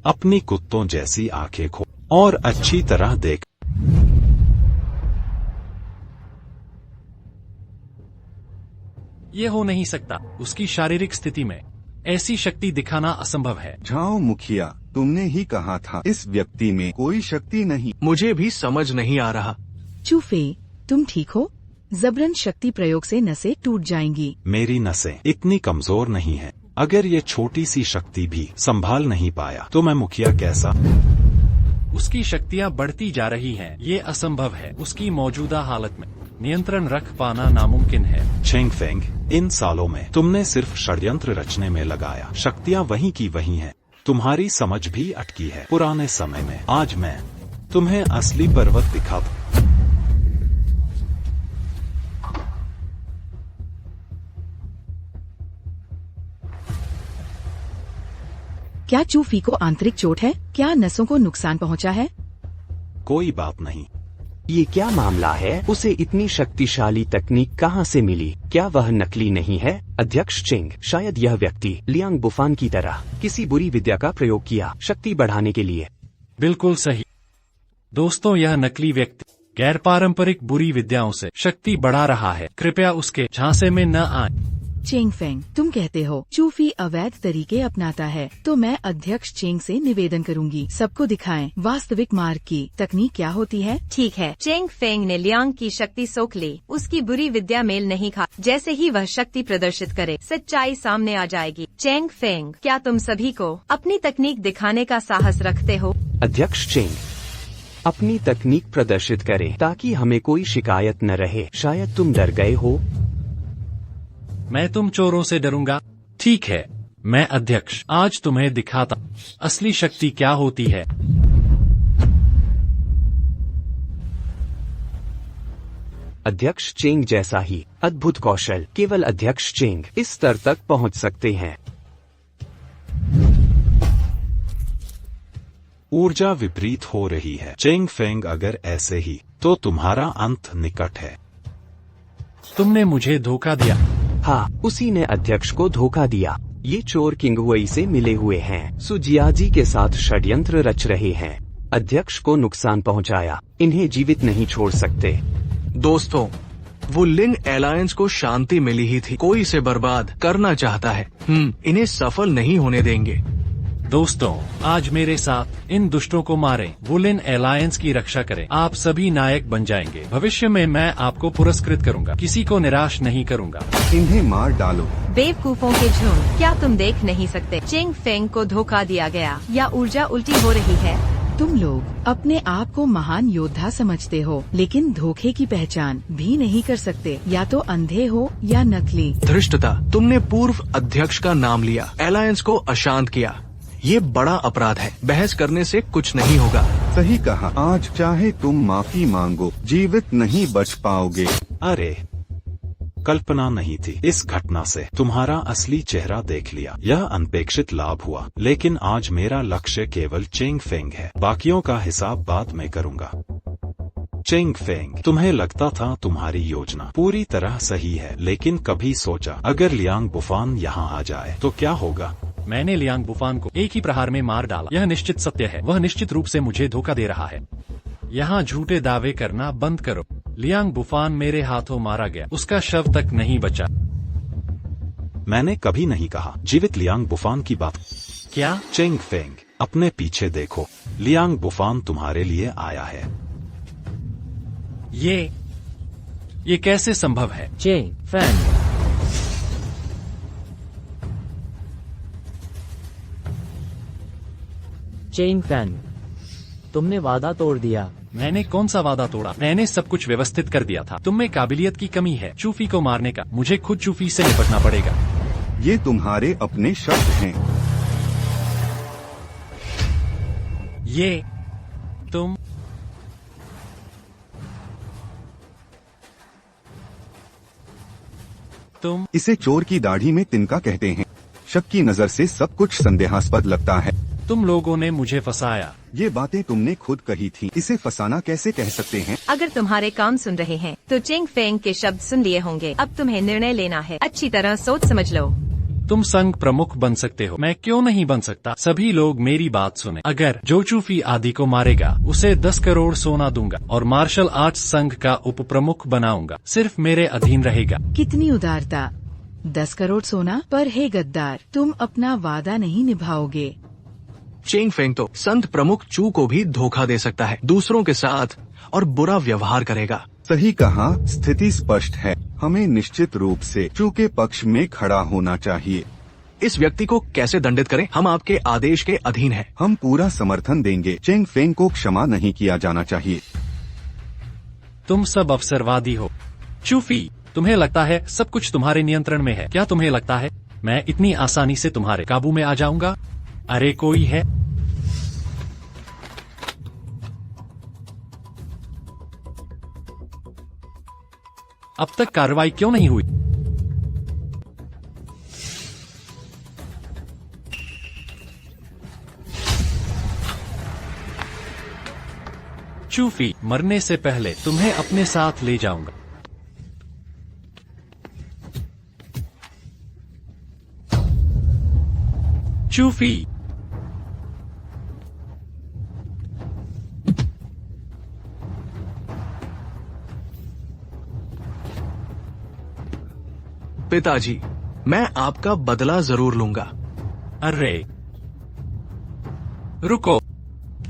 अपनी कुत्तों जैसी आंखें खोल और अच्छी तरह देख। ये हो नहीं सकता, उसकी शारीरिक स्थिति में ऐसी शक्ति दिखाना असंभव है। जाओ मुखिया, तुमने ही कहा था इस व्यक्ति में कोई शक्ति नहीं। मुझे भी समझ नहीं आ रहा। चू फेई, तुम ठीक हो? जबरन शक्ति प्रयोग से नसें टूट जाएंगी। मेरी नसें इतनी कमजोर नहीं है, अगर ये छोटी सी शक्ति भी संभाल नहीं पाया तो मैं मुखिया कैसा? उसकी शक्तियाँ बढ़ती जा रही हैं, ये असंभव है उसकी मौजूदा हालत में। नियंत्रण रख पाना नामुमकिन है। चेंग फेंग, इन सालों में तुमने सिर्फ षड्यंत्र रचने में लगाया। शक्तियाँ वहीं की वहीं हैं। तुम्हारी समझ भी अटकी है पुराने समय में। आज मैं तुम्हें असली पर्वत दिखा दूं। क्या चूफी को आंतरिक चोट है? क्या नसों को नुकसान पहुंचा है? कोई बात नहीं। ये क्या मामला है? उसे इतनी शक्तिशाली तकनीक कहाँ से मिली? क्या वह नकली नहीं है? अध्यक्ष चेंग, शायद यह व्यक्ति लियांग बुफान की तरह किसी बुरी विद्या का प्रयोग किया शक्ति बढ़ाने के लिए। बिल्कुल सही दोस्तों, यह नकली व्यक्ति गैर पारंपरिक बुरी विद्याओं से शक्ति बढ़ा रहा है। कृपया उसके झांसे में न आए। चेंग फेंग, तुम कहते हो चूफी अवैध तरीके अपनाता है, तो मैं अध्यक्ष चेंग से निवेदन करूंगी सबको दिखाएं वास्तविक मार्ग की तकनीक क्या होती है। ठीक है। चेंग फेंग ने लियांग की शक्ति सोख ली। उसकी बुरी विद्या मेल नहीं खा। जैसे ही वह शक्ति प्रदर्शित करे, सच्चाई सामने आ जाएगी। चेंग फेंग, क्या तुम सभी को अपनी तकनीक दिखाने का साहस रखते हो? अध्यक्ष चेंग, अपनी तकनीक प्रदर्शित करें ताकि हमें कोई शिकायत न रहे। शायद तुम डर गए हो। मैं तुम चोरों से डरूंगा? ठीक है, मैं अध्यक्ष आज तुम्हें दिखाता असली शक्ति क्या होती है। अध्यक्ष चेंग जैसा ही अद्भुत कौशल केवल अध्यक्ष चेंग इस स्तर तक पहुंच सकते हैं। ऊर्जा विपरीत हो रही है। चेंग फेंग, अगर ऐसे ही तो तुम्हारा अंत निकट है। तुमने मुझे धोखा दिया। हाँ, उसी ने अध्यक्ष को धोखा दिया। ये चोर किंगवई से मिले हुए हैं। सुजियाजी के साथ षड्यंत्र रच रहे हैं। अध्यक्ष को नुकसान पहुंचाया। इन्हें जीवित नहीं छोड़ सकते। दोस्तों, वो लिंग अलायंस को शांति मिली ही थी। कोई इसे बर्बाद करना चाहता है। इन्हें सफल नहीं होने देंगे। दोस्तों, आज मेरे साथ इन दुष्टों को मारें। वुलेन अलायंस की रक्षा करें। आप सभी नायक बन जाएंगे। भविष्य में मैं आपको पुरस्कृत करूंगा। किसी को निराश नहीं करूंगा। इन्हें मार डालो। बेवकूफों के झुंड, क्या तुम देख नहीं सकते? चेंग फेंग को धोखा दिया गया या ऊर्जा उल्टी हो रही है? तुम लोग अपने आप को महान योद्धा समझते हो, लेकिन धोखे की पहचान भी नहीं कर सकते। या तो अंधे हो या नकली। धृष्टता, तुमने पूर्व अध्यक्ष का नाम लिया, अलायंस को अशांत किया। ये बड़ा अपराध है। बहस करने से कुछ नहीं होगा। सही कहा। आज चाहे तुम माफी मांगो, जीवित नहीं बच पाओगे। अरे, कल्पना नहीं थी। इस घटना से तुम्हारा असली चेहरा देख लिया। यह अनपेक्षित लाभ हुआ, लेकिन आज मेरा लक्ष्य केवल चेंग फेंग है। बाकियों का हिसाब बाद में करूंगा। चेंग फेंग, तुम्हें लगता था तुम्हारी योजना पूरी तरह सही है, लेकिन कभी सोचा अगर लियांग बुफान यहाँ आ जाए तो क्या होगा? मैंने लियांग बुफान को एक ही प्रहार में मार डाला। यह निश्चित सत्य है। वह निश्चित रूप से मुझे धोखा दे रहा है। यहाँ झूठे दावे करना बंद करो। लियांग बुफान मेरे हाथों मारा गया। उसका शव तक नहीं बचा। मैंने कभी नहीं कहा जीवित लियांग बुफान की बात। क्या? चेंग फेंग, अपने पीछे देखो। लियांग बुफान तुम्हारे लिए आया है। ये कैसे संभव है? चेंग फेंग, चेंग फेंग, तुमने वादा तोड़ दिया। मैंने कौन सा वादा तोड़ा? मैंने सब कुछ व्यवस्थित कर दिया था। तुम में काबिलियत की कमी है चूफी को मारने का। मुझे खुद चूफी से निपटना पड़ेगा। ये तुम्हारे अपने शब्द हैं। ये तुम इसे चोर की दाढ़ी में तिनका कहते हैं। शक की नजर से सब कुछ संदेहास्पद लगता है। तुम लोगों ने मुझे फंसाया। ये बातें तुमने खुद कही थी। इसे फंसाना कैसे कह सकते हैं? अगर तुम्हारे काम सुन रहे हैं तो चेंग फेंग के शब्द सुन लिए होंगे। अब तुम्हें निर्णय लेना है। अच्छी तरह सोच समझ लो। तुम संघ प्रमुख बन सकते हो। मैं क्यों नहीं बन सकता? सभी लोग मेरी बात सुने। अगर जो चूफी आदि को मारेगा उसे 10 करोड़ सोना दूंगा और मार्शल आर्ट्स संघ का उप प्रमुख बनाऊंगा। सिर्फ मेरे अधीन रहेगा। कितनी उदारता! 10 करोड़ सोना पर हे गद्दार, तुम अपना वादा नहीं निभाओगे। चेंग फेंग तो संघ प्रमुख चू को भी धोखा दे सकता है, दूसरों के साथ और बुरा व्यवहार करेगा। सही कहा। स्थिति स्पष्ट है। हमें निश्चित रूप से चू के पक्ष में खड़ा होना चाहिए। इस व्यक्ति को कैसे दंडित करें? हम आपके आदेश के अधीन हैं। हम पूरा समर्थन देंगे। चेंग फेंग को क्षमा नहीं किया जाना चाहिए। तुम सब अवसरवादी हो। चूफी, तुम्हें लगता है सब कुछ तुम्हारे नियंत्रण में है? क्या तुम्हें लगता है मैं इतनी आसानी से तुम्हारे काबू में आ जाऊंगा? अरे कोई है? अब तक कार्रवाई क्यों नहीं हुई? चूफी, मरने से पहले तुम्हें अपने साथ ले जाऊंगा। चूफी, पिताजी, मैं आपका बदला जरूर लूंगा। अरे रुको,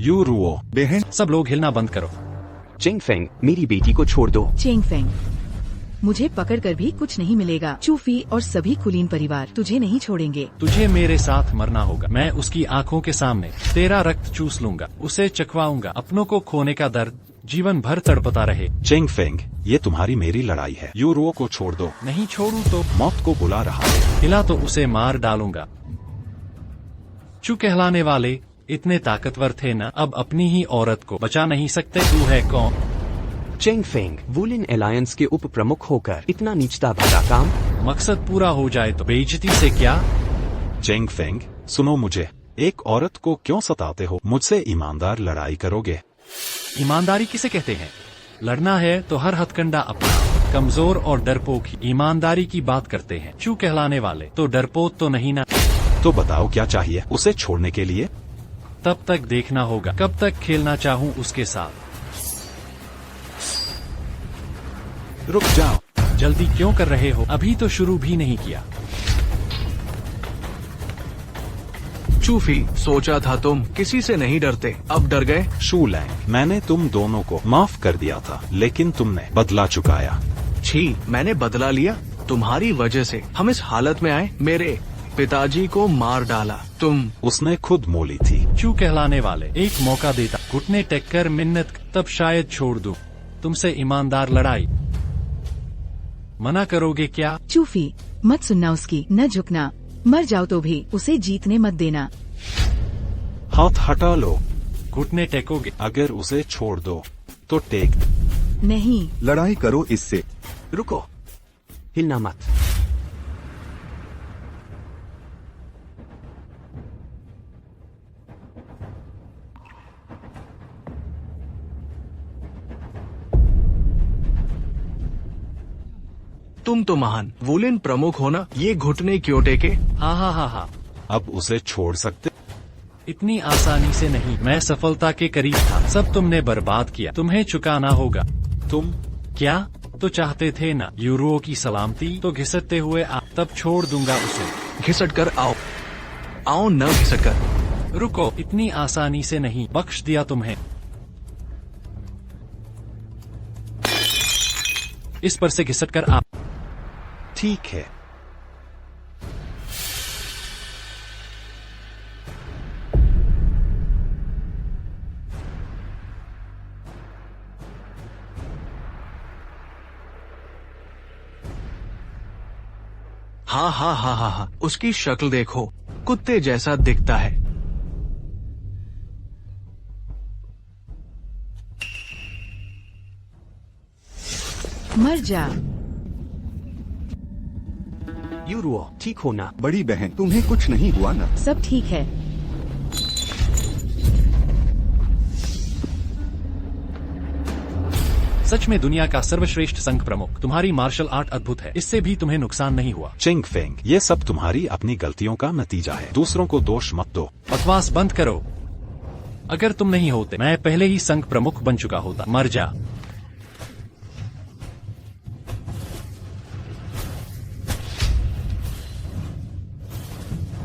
यू रुओ। बहन, सब लोग हिलना बंद करो। चेंग फेंग, मेरी बेटी को छोड़ दो। चेंग फेंग, मुझे पकड़कर भी कुछ नहीं मिलेगा। चूफी और सभी कुलीन परिवार तुझे नहीं छोड़ेंगे। तुझे मेरे साथ मरना होगा। मैं उसकी आंखों के सामने तेरा रक्त चूस लूंगा, उसे चखवाऊंगा। अपनों को खोने का दर्द जीवन भर तड़पता रहे। चेंग फेंग, ये तुम्हारी मेरी लड़ाई है। यू रुओ को छोड़ दो। नहीं छोड़ू तो मौत को बुला रहा है। हिला तो उसे मार डालूंगा। चू कहलाने वाले इतने ताकतवर थे न, अब अपनी ही औरत को बचा नहीं सकते। तू है कौन? चेंग फेंग, वुलिन एलायंस के उप प्रमुख होकर इतना नीचता भरा काम। मकसद पूरा हो जाए तो बेइज्जती से क्या? चेंग फेंग, सुनो मुझे। एक औरत को क्यों सताते हो? मुझसे ईमानदार लड़ाई करोगे? ईमानदारी किसे कहते हैं? लड़ना है तो हर हथकंडा अपना। कमजोर और डरपोक ही ईमानदारी की बात करते हैं। चू कहलाने वाले तो डरपोक तो नहीं ना। तो बताओ क्या चाहिए उसे छोड़ने के लिए? तब तक देखना होगा कब तक खेलना चाहूँ उसके साथ। रुक जाओ। जल्दी क्यों कर रहे हो? अभी तो शुरू भी नहीं किया। चूफी, सोचा था तुम किसी से नहीं डरते, अब डर गए। शू लैंग, मैंने तुम दोनों को माफ कर दिया था, लेकिन तुमने बदला चुकाया। छी, मैंने बदला लिया? तुम्हारी वजह से हम इस हालत में आए। मेरे पिताजी को मार डाला तुम। उसने खुद मोली थी। चू कहलाने वाले एक मौका देता, घुटने टेक कर मिन्नत, तब शायद छोड़ दूं। तुमसे ईमानदार लड़ाई मना करोगे क्या? चूफी, मत सुनना उसकी, न झुकना। मर जाओ तो भी उसे जीतने मत देना। हाथ हटा लो। घुटने टेकोगे? अगर उसे छोड़ दो तो टेक। नहीं, लड़ाई करो इससे। रुको, हिलना मत। तुम तो महान वुलिन प्रमुख हो ना, ये घुटने क्यों टेके? हाँ हाँ हाँ हाँ, अब उसे छोड़ सकते? इतनी आसानी से नहीं। मैं सफलता के करीब था, सब तुमने बर्बाद किया। तुम्हें चुकाना होगा। तुम क्या तो चाहते थे ना यूरो की सलामती? तो घिसटते हुए तब छोड़ दूंगा उसे। घिसट कर आओ, आओ न घिसट कर। रुको, इतनी आसानी से नहीं, बख्श दिया तुम्हें। इस पर से घिसट कर आप। ठीक है। हाँ हाँ हाँ हाँ हाँ, उसकी शक्ल देखो, कुत्ते जैसा दिखता है। मर जा। यूरुओ, ठीक हो ना? बड़ी बहन, तुम्हें कुछ नहीं हुआ ना? सब ठीक है। सच में दुनिया का सर्वश्रेष्ठ संघ प्रमुख। तुम्हारी मार्शल आर्ट अद्भुत है, इससे भी तुम्हें नुकसान नहीं हुआ। चेंग फेंग, ये सब तुम्हारी अपनी गलतियों का नतीजा है। दूसरों को दोष मत दो। बकवास बंद करो। अगर तुम नहीं होते मैं पहले ही संघ प्रमुख बन चुका होता। मर जा।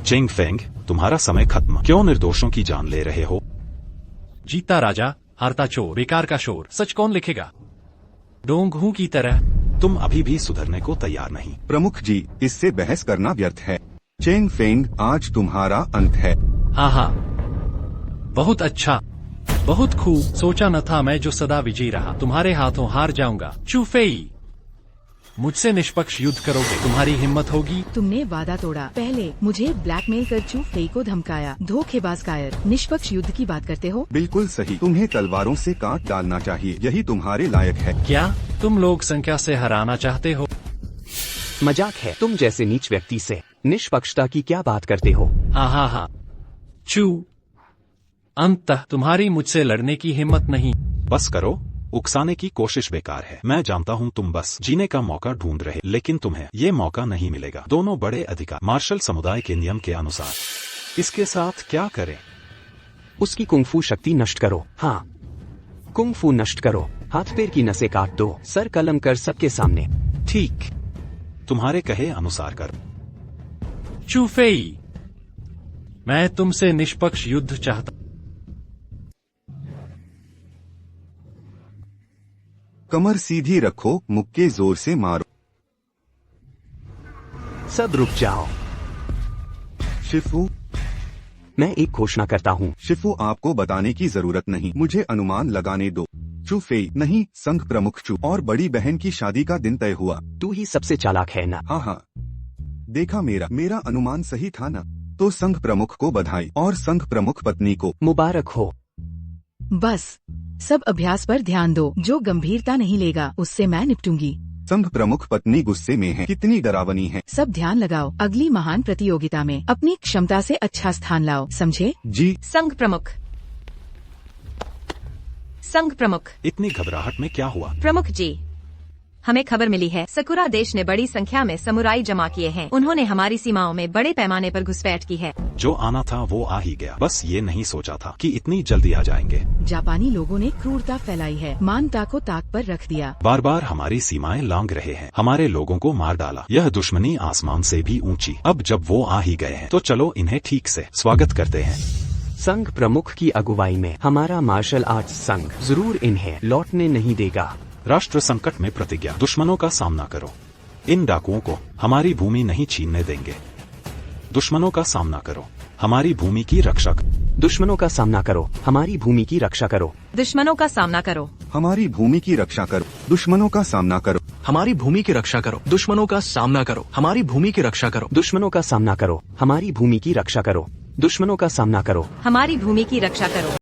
चेंग फेंग, तुम्हारा समय खत्म। क्यों निर्दोषों की जान ले रहे हो? जीता राजा, हारता चोर, बेकार का शोर। सच कौन लिखेगा? डोंगहू की तरह। तुम अभी भी सुधरने को तैयार नहीं। प्रमुख जी, इससे बहस करना व्यर्थ है। चेंग फेंग, आज तुम्हारा अंत है। हाँ हाँ, बहुत अच्छा। बहुत खूब, सोचा न था मैं जो सदा विजयी रहा तुम्हारे हाथों हार जाऊंगा। चू फेई, मुझसे निष्पक्ष युद्ध करोगे, तुम्हारी हिम्मत होगी। तुमने वादा तोड़ा, पहले मुझे ब्लैकमेल कर चू फेई को धमकाया, धोखेबाज कायर, निष्पक्ष युद्ध की बात करते हो। बिल्कुल सही, तुम्हें तलवारों से काट डालना चाहिए, यही तुम्हारे लायक है। क्या तुम लोग संख्या से हराना चाहते हो? मजाक है, तुम जैसे नीच व्यक्ति से निष्पक्षता की क्या बात करते हो? हा। चू, अंततः तुम्हारी मुझसे लड़ने की हिम्मत नहीं। बस करो, उकसाने की कोशिश बेकार है। मैं जानता हूँ तुम बस जीने का मौका ढूंढ रहे, लेकिन तुम्हें ये मौका नहीं मिलेगा। दोनों बड़े अधिकार मार्शल समुदाय के नियम के अनुसार। इसके साथ क्या करें? उसकी कुंफू शक्ति नष्ट करो। हाँ, कुंफू नष्ट करो, हाथ पैर की नसें काट दो, सर कलम कर सबके सामने। ठीक, तुम्हारे कहे अनुसार कर। चू फेई, मैं तुमसे निष्पक्ष युद्ध चाहता। कमर सीधी रखो, मुक्के जोर से मारो। सब रुक जाओ। शिफू, मैं एक घोषणा करता हूँ। शिफू, आपको बताने की जरूरत नहीं, मुझे अनुमान लगाने दो। चू फेई नहीं, संघ प्रमुख चू और बड़ी बहन की शादी का दिन तय हुआ। तू ही सबसे चालाक है ना? हाँ, देखा, मेरा अनुमान सही था ना? तो संघ प्रमुख को बधाई और संघ प्रमुख पत्नी को मुबारक हो। बस सब अभ्यास पर ध्यान दो, जो गंभीरता नहीं लेगा उससे मैं निपटूंगी। संघ प्रमुख पत्नी गुस्से में है, कितनी डरावनी है। सब ध्यान लगाओ, अगली महान प्रतियोगिता में अपनी क्षमता से अच्छा स्थान लाओ, समझे? जी। संघ प्रमुख, संघ प्रमुख। इतनी घबराहट में क्या हुआ? प्रमुख जी, हमें खबर मिली है सकुरा देश ने बड़ी संख्या में समुराई जमा किए हैं। उन्होंने हमारी सीमाओं में बड़े पैमाने पर घुसपैठ की है। जो आना था वो आ ही गया, बस ये नहीं सोचा था कि इतनी जल्दी आ जाएंगे। जापानी लोगों ने क्रूरता फैलाई है, मानता को ताक पर रख दिया। बार बार हमारी सीमाएं लांघ रहे हैं, हमारे लोगों को मार डाला। यह दुश्मनी आसमान से भी ऊंची। अब जब वो आ ही गए हैं तो चलो इन्हें ठीक से स्वागत करते हैं। संघ प्रमुख की अगुवाई में हमारा मार्शल आर्ट्स संघ जरूर इन्हें लौटने नहीं देगा। राष्ट्र संकट में प्रतिज्ञा, दुश्मनों का सामना करो। इन डाकुओं को हमारी भूमि नहीं छीनने देंगे। दुश्मनों का सामना करो, हमारी भूमि की रक्षा करो। दुश्मनों का सामना करो, हमारी भूमि की रक्षा करो। दुश्मनों का सामना करो, हमारी भूमि की रक्षा करो। दुश्मनों का सामना करो, हमारी भूमि की रक्षा करो। दुश्मनों का सामना करो, हमारी भूमि की रक्षा करो। दुश्मनों का सामना करो, हमारी भूमि की रक्षा करो। दुश्मनों का सामना करो, हमारी भूमि की रक्षा करो।